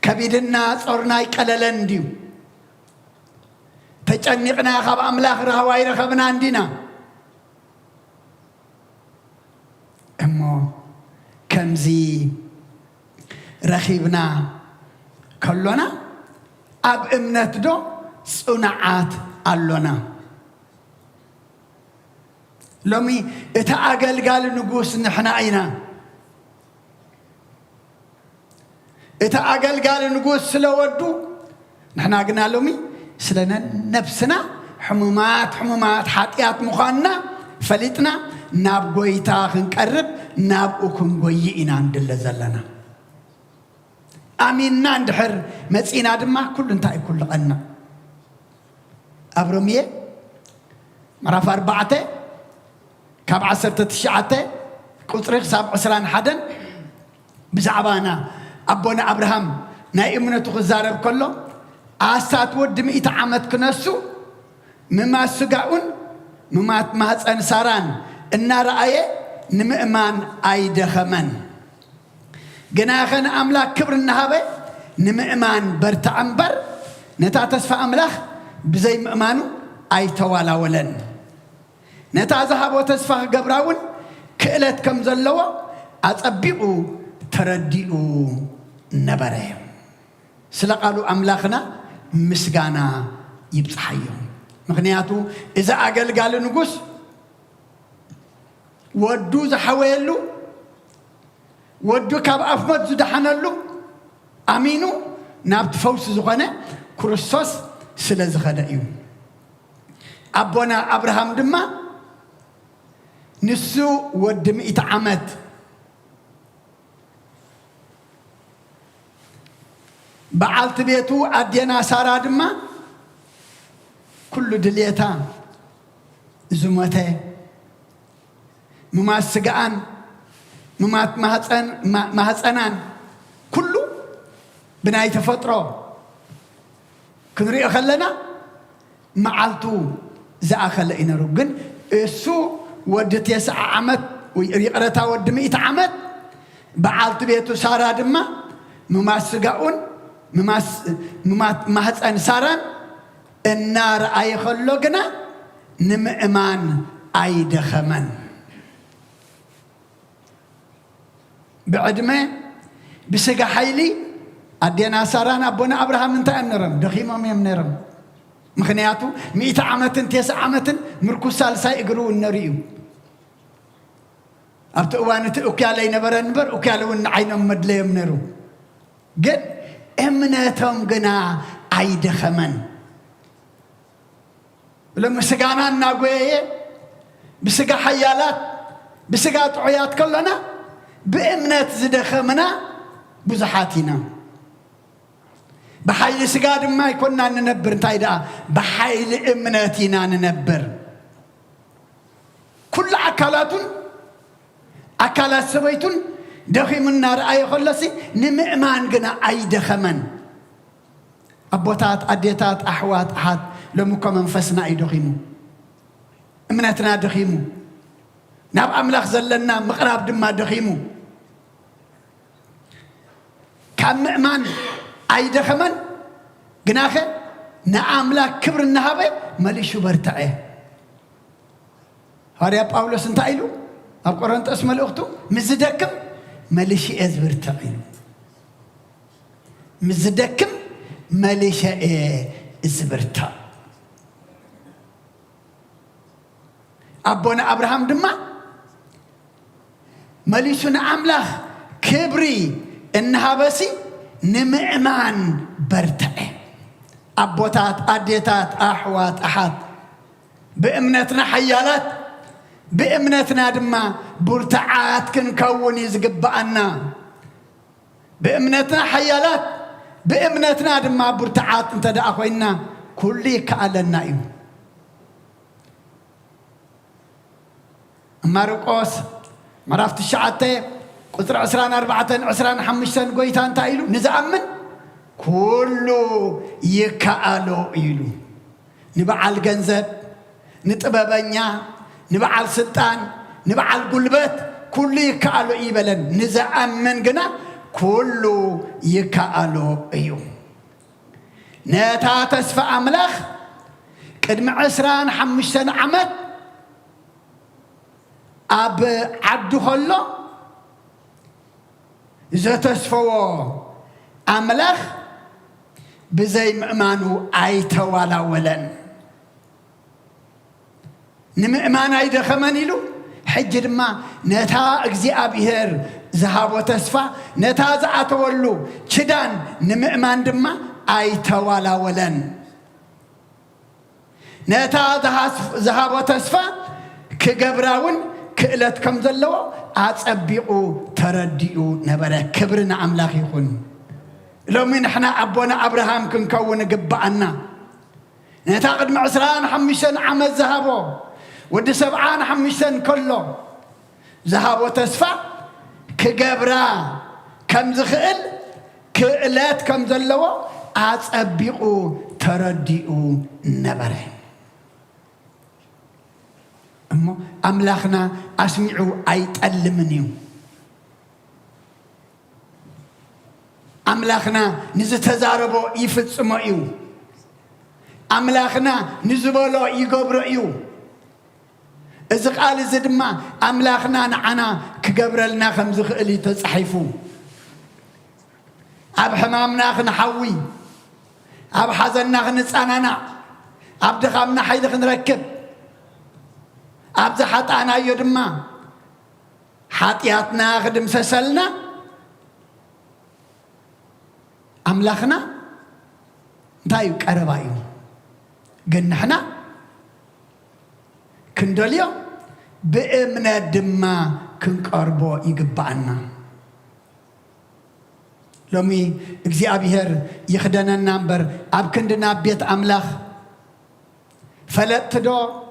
كبيدنا صرنا يقللن ديو تجنقنا خب أملاك رهواي رخبنا عندنا أمو كمزي رخيبنا كلنا أب إمنت دو صنعات اللنا لومي اتعقل قال نقوس نحنا عينا اتعقل قال نقوس سلودو نحنا قلنا لومي سلنا نفسنا حمومات حاتيات مخانا فلتنا ناب قويتا خنقرب ناب أكم قويئنا ندل زلنا آمين ناندحر مسئينا دما كل انتاي كل قنا أبرمية مرافع 4 كاب 19 قطريق 7 حدن بزعبانا أبونا أبراهام نايمنا تغزارب كله آسات ود 100 عامت كنسو مما سقاون مما مهز أنساران النار آية نمئمان آيدة خمن جناخن أملاك كبر النهابة نمئمان برتعنبر نتا تسفى أملاك بزي مئمانو أي توالا ولن نتا ذهب وتسفى قبراون كإلت كم زلوا أتبئوا تردئوا نبرهم سلقالوا أملاكنا مسقانا يبصحيهم مغنياتو إذا أقل قال نقص ودو زحويلو ودو كاب أفمد زدحنلو أمينو نابت فوس زغنة كرسوس سلز خدائيو أبونا أبراهام دما نسو ودم إتعامت بعالت بيتو أدينا سارا دما كل دليتا زمته مماسقان ممات مهاتسانان كله بناي تفطرو كنري أخلنا معالتو زا أخلنا رجن السو ودت يسع عمد ويقرتا ود 100 عمد بعالت بيتو سارا دما مماسقون ممات مهاتسان ساران النار أي خلقنا نمئمان أي دخمن بعدما بسجى حيلي أدينا ساران أبونا أبراهام انت أنرم دخيمهم يمنرم مخنياتو 100 عامة 9 عامة مركوز سالسا يقروا النريو أبتوانة أكالي نبر أكالون عينهم مدليهم نرو قد أمناتهم قنا عيد خمن لما سقانا الناقوية بسقا حيالات بسقا طعيات كلنا بأمنات زد خمنا بزحاتنا بحيل سقاد ما يكوننا ننبر تايدا بحيل أمناتنا ننبر كل أكالات سويتون دخي من نار أي خلصي نمئمان قنا أي دخمن أبوتات أديتات أحوات أحد لمكم منفسنا أي دخيمو أمناتنا دخيمو ناب أملاخ زلنا مقراب دما دخيمو كم مئمان أي دخمن قناخه نعملاك كبر النهابة مليشو برتعيه هاريا باولوس انت قايلو اب قرنت اسم الاختو مزدكم مليشي ازبر تعيلو مزدكم مليشي ازبرتا ابونا ابراهام دما مليشونا املاخ كبري النهابسي نمئمان برتعي ابوتات اديتات احوات احد بامنتنا حيالات بأمنتنا دما برتعات كنكون يزقبأنا بأمنتنا حيالات بأمنتنا دما برتعات انت دا أخوينا كلي كألنا إيو مارقوس مرافت الشعاتي قطر عسران 4 عسران 5 قويتان تايلو نزأمن كله يكألو إيلو نبعال جنزب نتبابنيا نبعال سلطان نبعال قلبات كل يكالو إيبلن نزأمن قنا كل يكالو إيو نتا تسفى أملاخ قدم عسران 5 عمد أب عبدو خلو إذا تسفوا أملاخ بزي مأمانو آيتا ولا ولن نمئمان أيدا خمانيلو حجر ما نتا اجزي أبيهر ذهب وتسفى نتا زعتولو شدان نمئمان دما أيتا ولا ولن نتا ذهب وتسفى كجبراون كإلت كم زلوا أتصبيقو ترديو نبرة كبرنا أملاخ يخون لو من إحنا أبونا أبراهام كنكون قبعنا نتا قد معسران 5 عمد ذهبوا ودي 7 كله ذهب وتسفى كجبرا كم زخل كإلات كم زلوا أتصبيقو ترديو نبرة أملاخنا أسمعوا أيت ألمنيو أملاخنا نزتزاربو يفتسمعيو أملاخنا نزبولو يقبرئيو إذا قال زدما أملاخنا نعنا كقبرلنا 5 خلي تصحيفو أب حمامنا نحوي أب حزننا نصاننا أب دخامنا حيد نركب أب زحطانا يدما حاتياتنا خدم سسلنا أملاخنا دايو كربايو قلنا كندوليو بإمنا دما كنقربو يقبعنا لومي اجزي أبيهر يخدنا النمبر أب كندنا بيت أملاخ فلت دو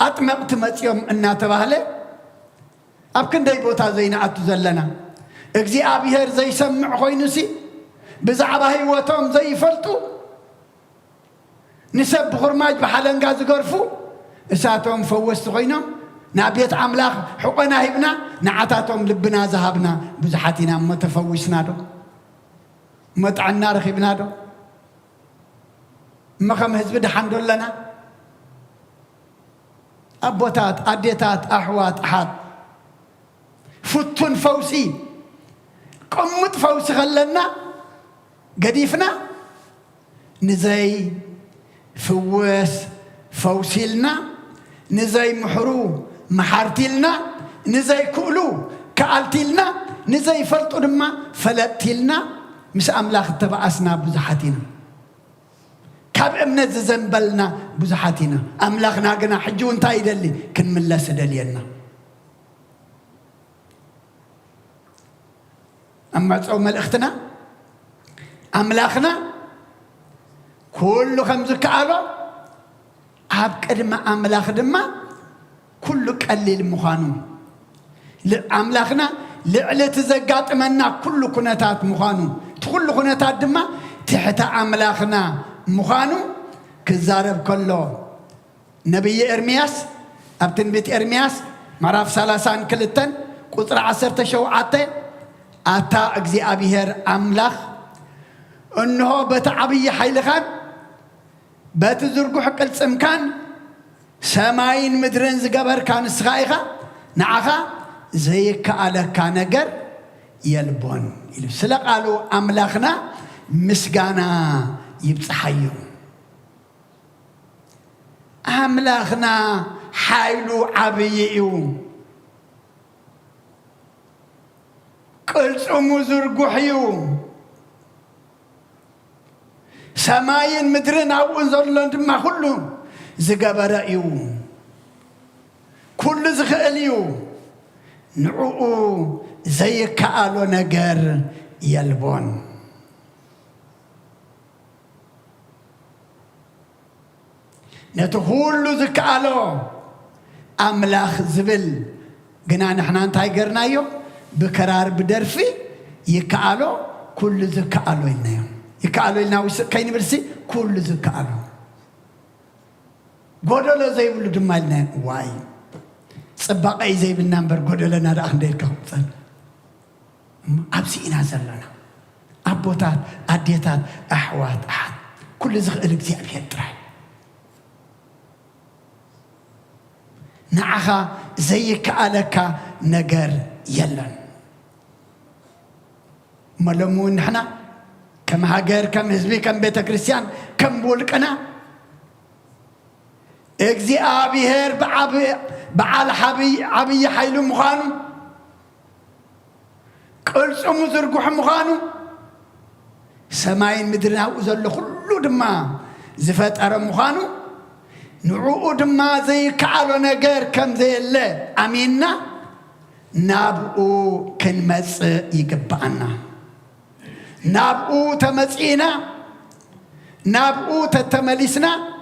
أطمقت متيوم إنا تبهله أب كندي بوتا زينا أتزلنا اجزي أبيهر زي سمع خوينسي بزعبه هيوتهم زي فلتو نسب خرماج بحلنقا زقرفو إساتهم فوست خوينهم نابيت أملاخ حقنا هبنا نعتاتهم لبنا ذهبنا بزحاتنا متفوسنا دو متعنا رخبنا دو مخم هزب دحان لنا أبوتات أديتات أحوات أحد فتن فوسي قمت فوس غلنا قديفنا نزي فوس فوسيلنا نزي محرو محارتيلنا نزي كولو كالتيلنا نزي فلطو دما فلتيلنا مس أملاخ تبعسنا بزحاتنا كاب امنت زنبلنا بزحاتنا أملاخنا قنا حجون تايدلي كن من لا سدلينا أما تصوم ملأختنا أملاخنا كل خمس كعبة عبقد ما أملاخ دما كل قليل مخانو أملاخنا لعلة زقات منا كل كنتات مخانو كل كنتات دما تحت أملاخنا مخانو كزارب كله نبي إرمياس أبتن بيت إرمياس معرف سلاسان كلتن قطر 10 شوعات أتا أجزي أبيهر أملاخ إنه بتعبي حيلخان بتزرقو حق السمكان سماين مدرن زقبر كان سغايخا نعخا زي كأله كان جر يلبون سلا قالوا أملاخنا مسجانا يبصحيو أملاخنا حيلو عبيئو كل سمو زرقو حيو سماين مدرن أو انزلون دما كله زقبرأيو كل زخاليو نعو زي كالو نجر يلبون نتقول زكالو أملاخ زبل قنا نحنا انتهي قرنايو بكرار بدرفي يكالو كل زكالو ينايو يكالو يناوي كاين برسي كل زكالو قدولا زي بلو دمالنا واي صباقي زي بالنمبر قدولا نراخ نديركم أبسينا زلنا أبوتات أديتات أحوات أحد كل زغل اكتئاب يدري نعخا زي كالك نجر يلن ملمون نحنا كم هاجر كم حزبي كم بيت كريستيان كم بولكنا اجزي ابيهر بعال عبي حيلو مخانو كل سمو زرقوح مخانو سماين مدرنا وزل كله دما زفت ارم مخانو نعو دما زي كعلو نجر كم زي الله اميننا نابو كنمص يقبعنا نابو تمصينا نابو تتملسنا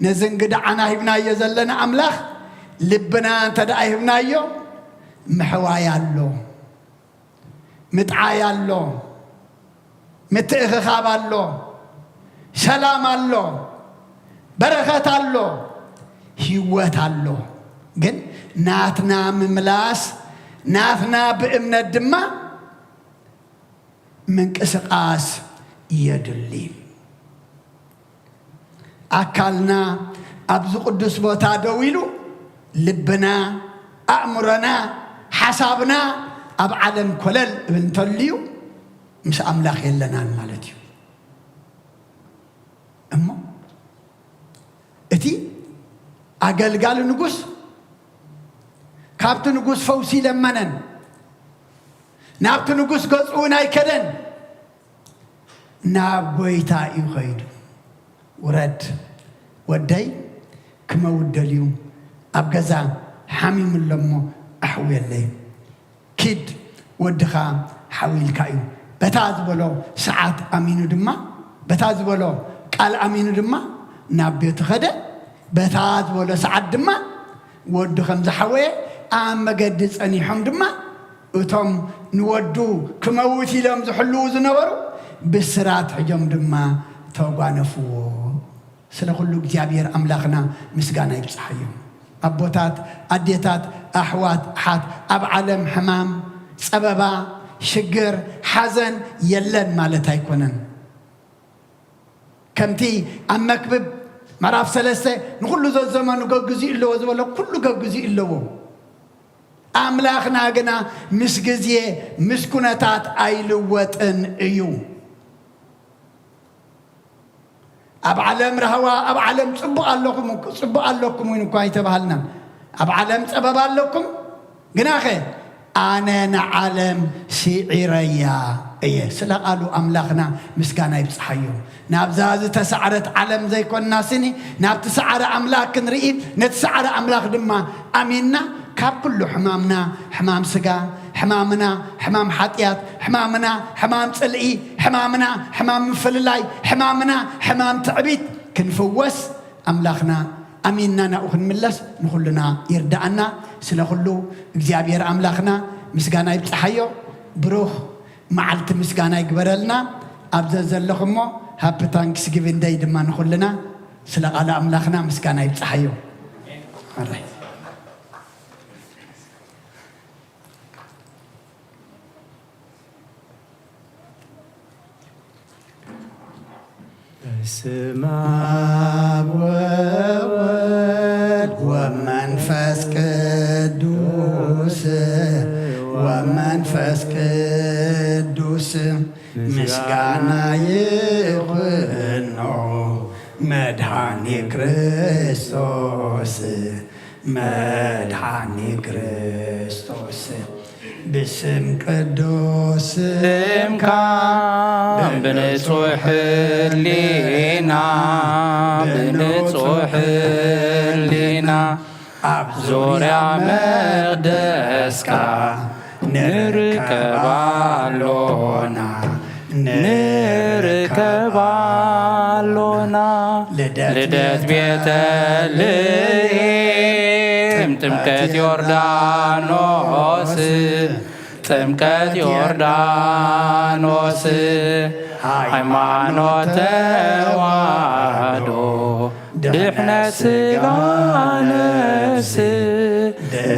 نزنقد عنا هبنا يزلنا أملاخ لبنا تدعي هبنا يو محوايا له متعايا له متخخاب له سلام له بركة له هيوت له جن ناتنا مملاس ناتنا بإمن الدماء من كسقاس يدلي أكلنا أبزو قدس بوتا دويلو لبنا أمرنا حسابنا أب عالم كلل بنتليو مش أملاخ يلنا المالتيو أما إتي أقل نقص كابت نقص فوسي لمنن نابت نقص قصونا يكدن نابويتا يخيدو ورد ودي كما ودليو أبغزا حميم اللمو أحوي الليل كيد ودخا حويل كايو بتاز بلو ساعات أمينو دما بتاز بلو قال أمينو دما نابيو تخده بتاز بلو ساعات دما ودخم زحوي أما قدس أني حم دما وتم نودو كما وتي لهم زحلو زنورو بسرات حجم دما توقانفو سلا كله እግዚአብሔር أملاخنا مسجانا يبصحيو أبوتات أديتات أحوات حات أب عالم حمام سببا شجر حزن يلن مالت هيكونن كمتي أم مكبب معرف سلسة نقول له ذا الزمان وجزء إلا ولا كله جزء إلا هو أملاخنا جنا مسجزية مسكونات أيلوت إن يو أب عالم رهوا أب عالم صبوا علىكم وين كوي تبهلنا أب عالم سبب علىكم ግናኸ ኣነ ንዓለም ሲዒረያ እየ ስለ ቃሉ ኣምላኽና ምስጋና ይብፅሓዮ ናብዛ ዝተሰዓረት ዓለም ዘይኮንና ስኒ ናብቲ ሰዓረ ኣምላኽ ክንርኢ ነቲ ሰዓረ ኣምላኽ ድማ ኣሚንና ካብ ኩሉ ሕማምና ሕማም ስጋ ሕማምና ሕማም ሓጢያት ሕማምና ሕማም ፅልኢ ሕማምና ሕማም ምፍልላይ ሕማምና ሕማም ትዕቢት ክንፍወስ ኣምላኽና ኣሚንና ናብኡ ክንምለስ ንኹሉና ይርዳኣና ስለ ኩሉ እግዚኣብሔር ኣምላኽና ምስጋና ይብፅሓዮ ብሩኽ መዓልቲ ምስጋና ይግበረልና ኣብዘ ዘለኹሞ ሃፒ ታንክስጊቪንግ ደይ ድማ ንኹሉና ስለ ቃል ኣምላኽና ምስጋና ይብፅሓዮ በስመ አብ ወወልድ ወመንፈስ ቅዱስ ወመንፈስ ቅዱስ ምስጋና ይኹኖ መድኃኒ ክርስቶስ መድኃኒ ክርስቶስ باسم قدوس ስምካ ብንጹሕ ሕሊና ብንጹሕ ሕሊና ኣብ ዙርያ መቅደስካ ንርከባሎና ልደት ቤተልሔም ጥምቀት ዮርዳኖስ ጥምቀት ዮርዳኖስ ሃይማኖት ተዋህዶ ድሕነት ሥጋ ነፍስ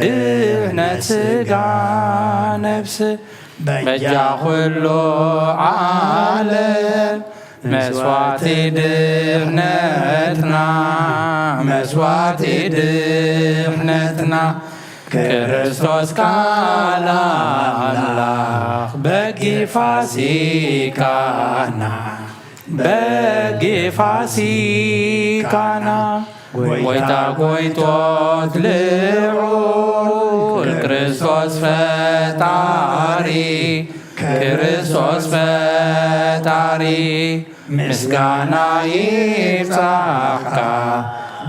ድሕነት ሥጋ ነፍስ በጃ ኩሉ ዓለም መስዋዕቲ ድሕነትና መስዋዕቲ ድሕነትና ክርስቶስ ቃል አምላክ በጊ ፋሲካና በጊ ፋሲካና ጎይታ ጎይቶት ልዑል ክርስቶስ ፈጣሪ ክርስቶስ ፈጣሪ ምስጋና ይብጻሕካ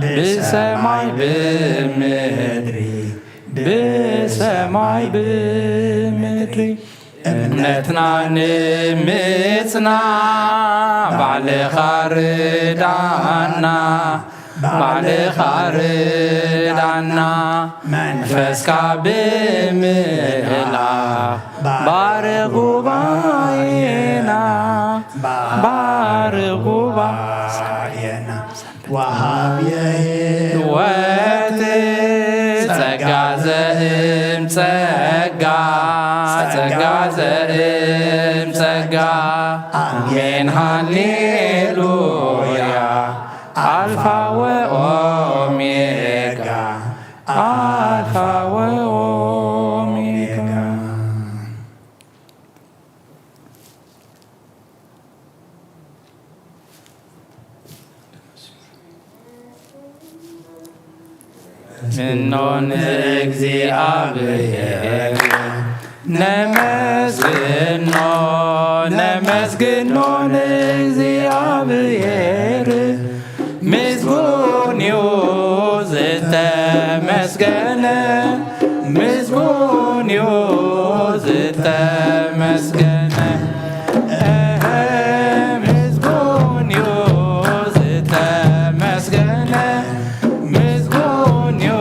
ብሰማይ ብምድሪ ብሰማይ ብምድሪ እምነትና ንምጽና ባዕልኻ ርዳና ባዕልኻ ርዳና መንፈስካ ብምህላኽ ባርኽ ጉባኤና ባርኽ ጉባኤና ወሃብየ ሕይወት ጸጋ ዘእም ጸጋ ጸጋ ዘእም ጸጋ አሜን ሃሌሉያ አልፋ ወኦሜጋ አልፋ ወኦሜጋ ምኖን እግዚአብሔር ነመስግኖ ነመስግኖን እግዚአብሔር ምስጉን እዩ ዝተመስገነ ምስጉን እዩ ዝተመስገነ ምስጉን እዩ ዝተመስገነ ምስጉን እዩ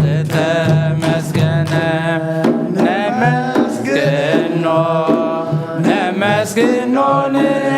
ዝተመስገነ ነመስግኖ ነመስግኖ ንእግዚአብሔር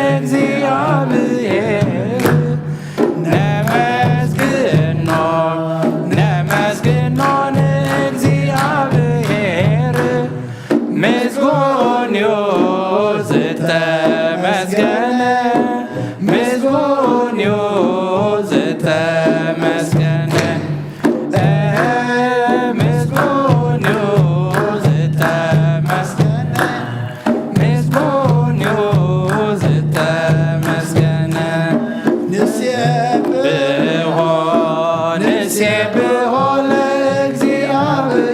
ንሴብሖ ለእግዚአብሔር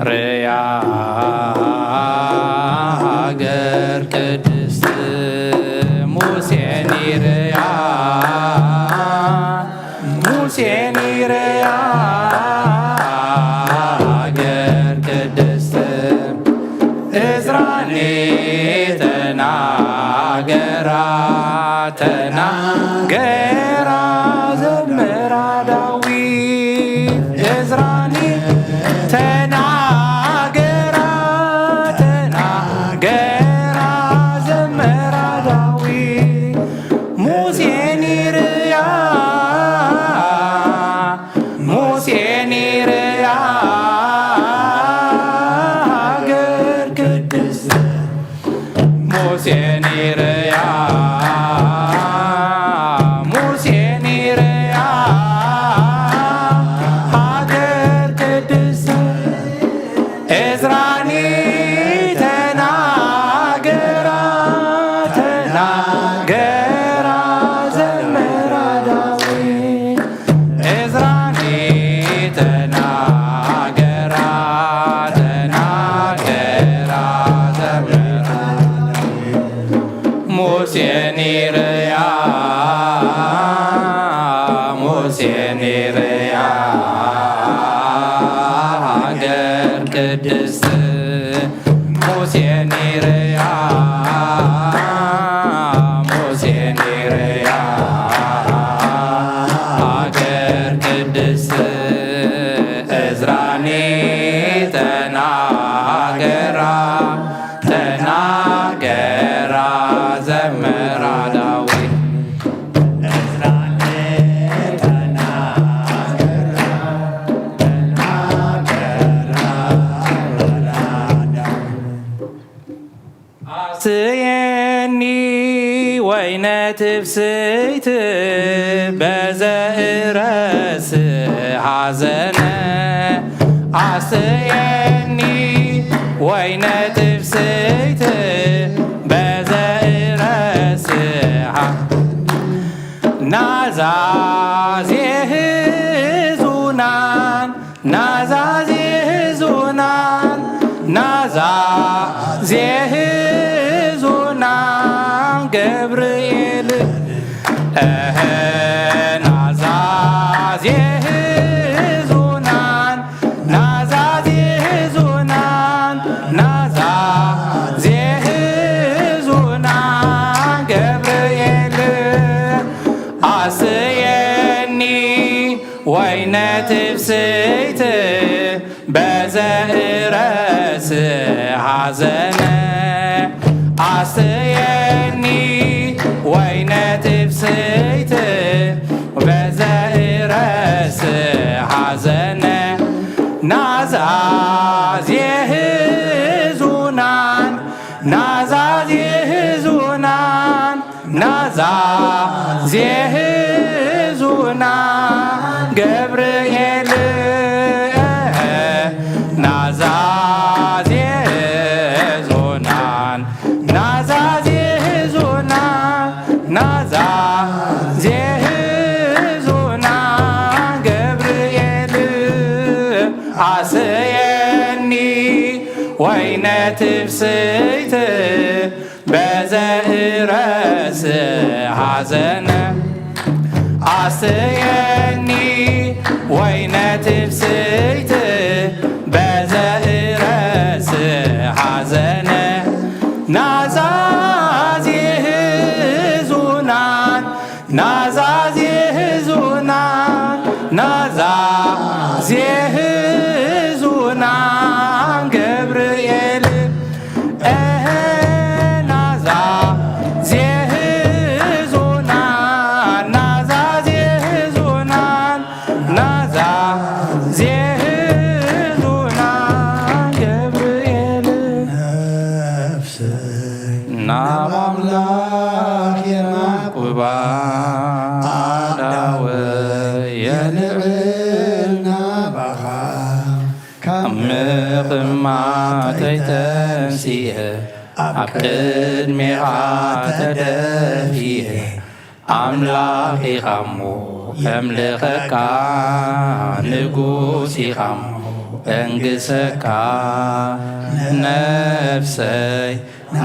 ርያ ሃገር ቅድስት ሙሴን ይርያ ሙሴን ይርያ ሃገር ቅድስት እዝራኔ ተናገራ ተናገራ ዘምራ ዳዊት እዝራኔ ተናገራ ተናገራ ዘምራ ዳዊት ሙሴን ይርያ ሙሴን ይርያ ሃገር ቅድስት ሙሴን ይርያ ሙሴን ይርያ ሃገር ቅድስት እዝራኒ ተናገራ ተናገራ ዘምራ ዳዊት እዝራኒ ተናገራ ተናገራ ዘምራ ሙሴን ይርያ ሙሴን ይርያ ሃገር ቅድስት ሙሴን ይርያ ሙሴን ይርያ ሃገር ቅድስት እዝራኒ ተናገራ ተናገራ ዘምራ ዳዊት እዝራኒ ተናገራ ተናገራ አስየኒ ወይነ ትፍስሕት በዘእረስ ሐዘነ አስየኒ ወይነ ትፍስሕት በዘእረስ ናዛዜ ሕዙናን ናዛዜ ሕዙናን ናዛዜ ሕዙናን ገብርኤል ናዛዜ ሕዙናን ናዛዜ ሕዙናን ናዛዜ ሕዙናን ገብርኤል አስየኒ ወይነ ትፍስሕት በዘእረስ ሐዘነ አስየኒ ወይነ ትፍስሕት በዘእረስ ሐዘነ ናዛዜ ሕዙናን ናዛዜ ሕዙናን ናዛዜ ሕዙናን ገብርኤል ናዛዜ ሕዙናን ናዛዜ ሕዙናን ናዛዜ ሕዙናን ገብርኤል አስየኒ ወይነ ትፍስሕት በዘእረስ ሐዘነ አስየኒ ወይነ ትፍስሕት በዘእረስ ሐዘነ ናዛዜ ሕዙናን ናዛዜ ሕዙናን ናዛዜ ሕዙናን ገብርኤል ናዛዜ ሕዙናን ናዛዜ ሕዙናን ናዛዜ ሕዙናን ገብርኤል ናብ አምላክ የማቁባ አዳወየ ልዕልና ባኻ ምቕማተይ ተንሲአ ኣብ ቅድሚኻ ተደፊአ ኣምላኽ ኢኻ እሞ ከምልኸካ ንጉስ ኢኻ እሞ እንግሰካ ነፍሰይ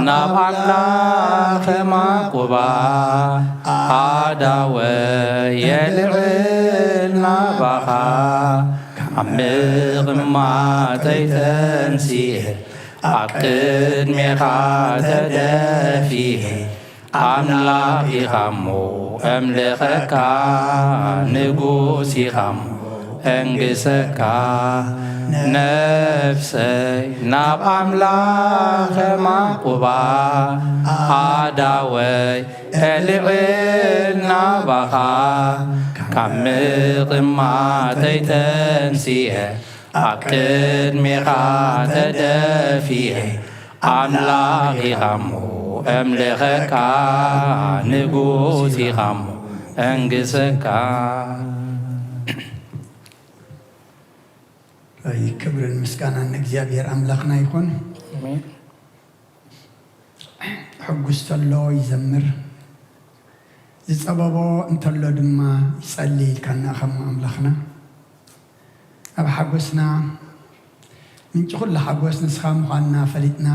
ናብ ኣምላኽ ማቁባ ኣዳወይ የልዕል ናባኻ ዓምቕ ማተይ ተንሲእ ኣብ ቅድሜኻ ተደፊእ ኣምላኽ ኢኻ እሞ ኣምልኸካ ንጉስ ኢኻ እሞ እንግሰካ ነፍሰይ ናብ ኣምላኽ ማቁባ ኣዳወይ የልዕል ናባኻ ካብ ምቕማተይ ተንሲአ ኣብ ቅድሜኻ ተደፊአ ኣምላኽ ኢኻ እሞ ኣምልኸካ ንጉስ ኢኻ እሞ እንግሰካ ክብርን ምስጋናን እግዚአብሔር አምላኽና ይኹን። ሕጉስ ተሎ ይዘምር ዝጸበቦ እንተሎ ድማ ይጸልይ ኢልካና ኸም ኣምላኽና ኣብ ሓጎስና ምንጭ ኩሉ ሓጎስ ንስኻ ምዃንና ፈሊጥና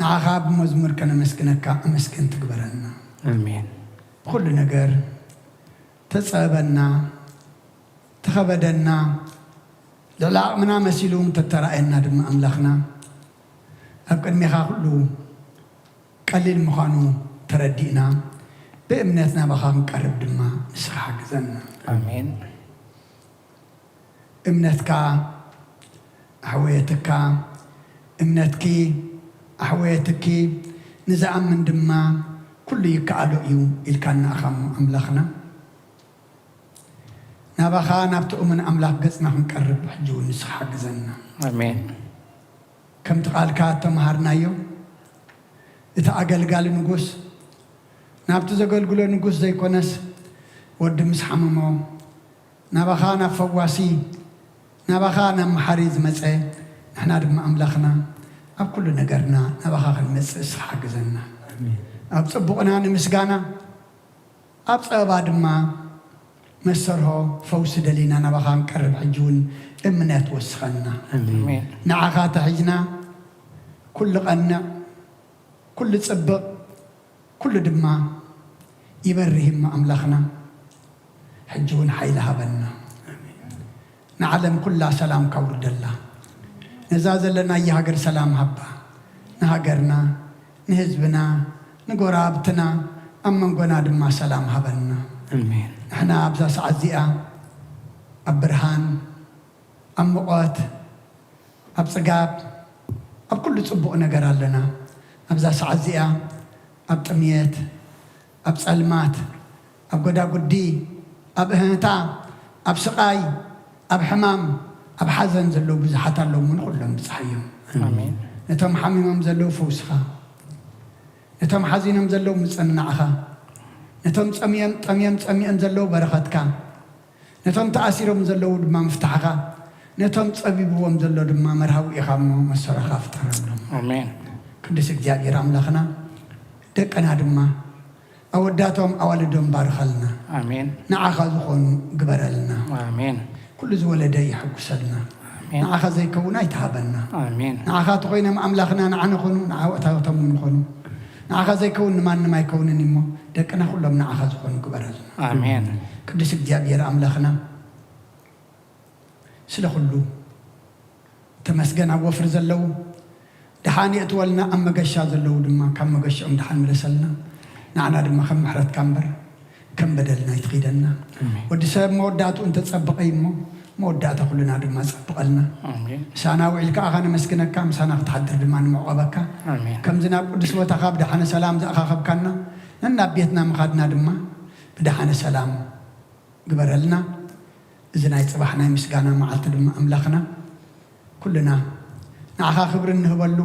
ንዓኻ ብመዝሙር ከነመስግነካ ኣመስግን ትግበረና ኣሜን። ብኩሉ ነገር ተጸበና ተኸበደና ልዕሊ መሲሉ ተተራእየና ድማ ኣምላኽና ኣብ ቅድሚኻ ኩሉ ቀሊል ምዃኑ ተረዲእና ብእምነት ናባኻ ክንቀርብ ድማ ንስኻ ሓግዘና ኣሜን። እምነትካ ኣሕወየትካ እምነትኪ ኣሕወየትኪ ንዝኣምን ድማ ኩሉ ይከኣሎ እዩ ኢልካና ኸም ኣምላኽና ናባኻ ናብቲ እሙን ኣምላኽ ገጽና ክንቀርብ ሕጂ እውን ንስኻ ሓግዘና ኣሜን። ከምቲ ቃልካ ተመሃርናዮ እቲ ኣገልጋሊ ንጉስ ናብቲ ዘገልግሎ ንጉስ ዘይኮነስ ወዲ ምስ ሓመሞ ናባኻ ናብ ፈዋሲ ናባኻ ናብ መሓሪ ዝመፀ ንሕና ድማ ኣምላኽና ኣብ ኩሉ ነገርና ናባኻ ክንመፅእ ንስኻ ሓግዘና ኣብ ጽቡቕና ንምስጋና ኣብ ፀበባ ድማ መሰርሖ ፈውሲ ደሊና ናባኻ ክንቀርብ ሕጂ እውን እምነት ወስኸና ንዓኻ ተሒዝና ኩሉ ቐንዕ ኩሉ ጽብቕ ኩሉ ድማ ይበርህማ ኣምላኽና ሕጂ እውን ሓይሊ ሃበና ንዓለም ኩላ ሰላም ካውርደላ ነዛ ዘለና የሃገር ሰላም ሃባ ንሃገርና ንህዝብና ንጎራብትና ኣብ መንጎና ድማ ሰላም ሃበና ኣሜን። ንሕና ኣብዛ ሰዓት እዚኣ ኣብ ብርሃን ኣብ ሙቐት ኣብ ጽጋብ ኣብ ኩሉ ጽቡቕ ነገር ኣለና ኣብዛ ሰዓት እዚኣ ኣብ ጥምየት ኣብ ጸልማት ኣብ ጎዳጉዲ ኣብ እህንታ ኣብ ስቓይ ኣብ ሕማም ኣብ ሓዘን ዘለዉ ብዙሓት ኣለዉ ንኹሎም ብፅሓዮም ኣሜን። ነቶም ሓሚሞም ዘለዉ ፈውስኻ ነቶም ሓዚኖም ዘለዉ ምጽንናዕኻ ነቶም ጸሚኦም ዘለዉ በረኸትካ ነቶም ተኣሲሮም ዘለዉ ድማ ምፍታሕኻ ነቶም ጸቢብዎም ዘሎ ድማ መርሃዊ ኢኻ እሞ መሰረኻ ፍጠረሎም ኣሜን። ቅዱስ እግዚአብሔር ኣምላኽና ደቀና ድማ ኣወዳቶም ኣዋልዶም ባርኸልና ኣሜን። ንዓኻ ዝኾኑ ግበረልና ኣሜን። ኩሉ ዝወለደ ይሕጉሰልና ንዓኻ ዘይከውን ኣይተሃበና ኣሜን። ንዓኻ ተኾይኖም ኣምላኽና ንዓነ ኾኑ ንዓወታቶም ንኾኑ ንዓኻ ዘይከውን ንማንም ኣይከውንን እሞ ደቅና ኩሎም ንዓኻ ዝኾኑ ግበረልና ኣሜን። ቅዱስ እግዚአብሔር ኣምላኽና ስለ ኩሉ ተመስገን ኣብ ወፍሪ ዘለዉ ድሓን የእትወልና ኣብ መገሻ ዘለዉ ድማ ካብ መገሻኦም ድሓን ምለሰልና ንዓና ድማ ከም ምሕረትካ እምበር ከም በደልና ይትኺደና ወዲ ሰብ መወዳእቱ እንተጸብቐ እሞ መወዳእታ ኩሉና ድማ ጸብቐልና ምሳና ውዒልካ ኣኻ ነመስግነካ ምሳና ክትሓድር ድማ ንመዕቐበካ ከምዚ ናብ ቅዱስ ቦታኻ ብድሓነ ሰላም ዝኣኻኸብካና ነናብ ቤትና ምኻድና ድማ ብድሓነ ሰላም ግበረልና እዚ ናይ ጽባሕ ናይ ምስጋና መዓልቲ ድማ ኣምላኽና ኩሉና ንዓኻ ክብሪ እንህበሉ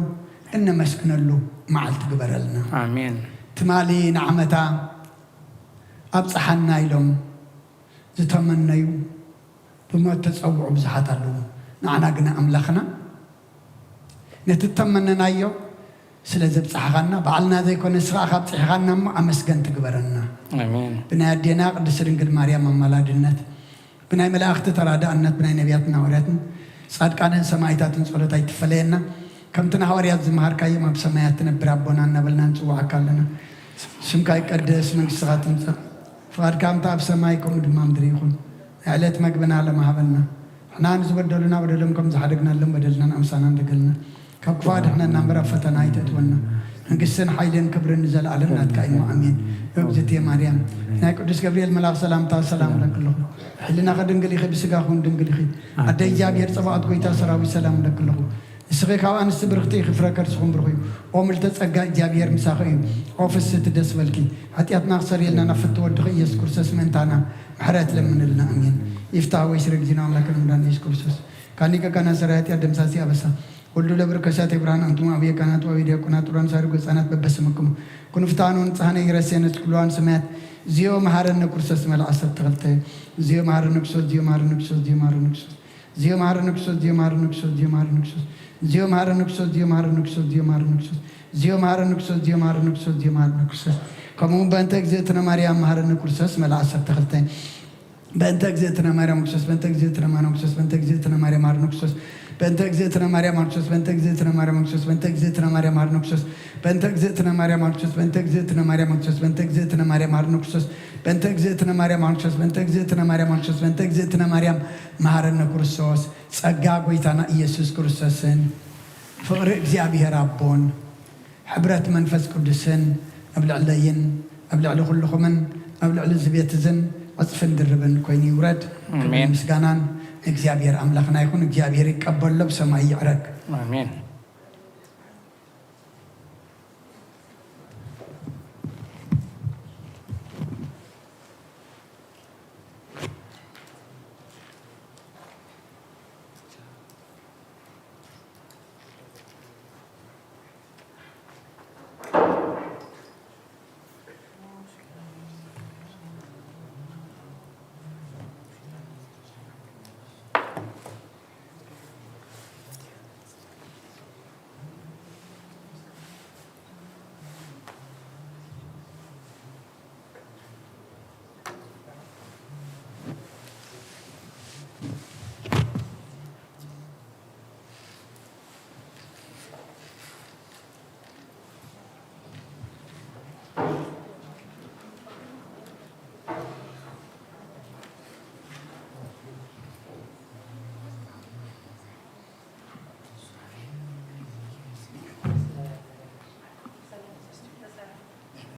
እነመስግነሉ መዓልቲ ግበረልና ኣሜን። ትማሊ ንዓመታ ኣብ ፀሓና ኢሎም ዝተመነዩ ብሞት ተፀውዑ ብዙሓት ኣለዉ ንዓና ግና ኣምላኽና ነቲ ተመነናዮ ስለ ዘብፅሕኻና በዓልና ዘይኮነ ስኻ ካብ ፅሒኻና እሞ ኣመስገን ትግበረና ኣሜን። ብናይ ኣዴና ቅድስት ድንግል ማርያም ኣማላድነት بناي ملاخت ترادا أنت بناي نبياتنا وراتن صاد كان سمايتات صلوات يتفلينا كم تنهاريات زمهار كاي ما بسماياتنا برابونا نبلنا نسوا عكالنا سم كاي قدس من ساعتنا فقد كام تاب سمايكم دمام دريخون علت مقبنا على مهبلنا احنا نزبدلنا بدلهم كم زحدقنا لهم بدلنا أمسانا دقلنا كفاد احنا نمبر فتنا يتتونا نقسن حيلين كبر نزل علينا تكاين امين يوجتي مريم نا قدس جبريل ملاك سلام تا سلام لكله حلنا خدنقلي خي بسغاخون دنقلي خي ادي جابير صباط كويتا سراوي سلام لكله اسغي كاو انس برختي خفركر سخون برخي ومل تصقا جابير مساخي اوفس تدس بلكي حتياتنا خسر يلنا نفت ودخ يسوع كرسس منتانا محرات لمن لنا امين يفتح ويسرق جنام لكن من يسوع كرسس كانيكا كان سرات يا دمساسي ابسا ሁሉ ለብርከሳት ኢብራን አንቱም አብየ ካናት ወይዲያ ኩናት ራን ሳርጎ ጻናት በበስምኩም ኩንፍታኑን ጻነ ይረሰነት ኩሏን ስማት ዚዮ ማሃረነ ኩርሰስ መልአሰት ተገልተ ዚዮ ማሃረነ ኩርሰስ ዚዮ ማሃረነ ኩርሰስ ዚዮ ማሃረነ ኩርሰስ ዚዮ ማሃረነ ኩርሰስ ዚዮ ማሃረነ ኩርሰስ ዚዮ ማሃረነ ኩርሰስ ዚዮ ማሃረነ ኩርሰስ ዚዮ ማሃረነ ኩርሰስ ዚዮ ማሃረነ ኩርሰስ ዚዮ ማሃረነ ኩርሰስ ዚዮ ማሃረነ ኩርሰስ ዚዮ ማሃረነ ኩርሰስ ከመውን በእንተ እግዚእትነ ማርያም ማሃረነ ኩርሰስ መልአሰት ተገልተ በእንተ እግዚእትነ ማርያም ኩርሰስ በእንተ እግዚእትነ ማርያም ኩርሰስ በእንተ እግዚእትነ ማርያም ማሃረነ ኩርሰስ بنت اجزتنا مريم مرقس بنت اجزتنا مريم مرقس بنت اجزتنا مريم مرقس بنت اجزتنا مريم مرقس بنت اجزتنا مريم مرقس بنت اجزتنا مريم مرقس بنت اجزتنا مريم مرقس بنت اجزتنا مريم مرقس بنت اجزتنا مريم مهارنا كرسوس ጸጋ ጎይታና ኢየሱስ ክርስቶስን ፍቅሪ እግዚአብሔር አቦን ሕብረት መንፈስ ቅዱስን ኣብልዕለይን ኣብልዕሊ ኩልኹምን ኣብልዕሊ ዝቤትዝን ኣጽፍን ድርብን ኮይኑ ይውረድ ምስጋናን እግዚአብሔር አምላክና ይሁን እግዚአብሔር ይቀበለው ሰማይ ይዕረግ አሜን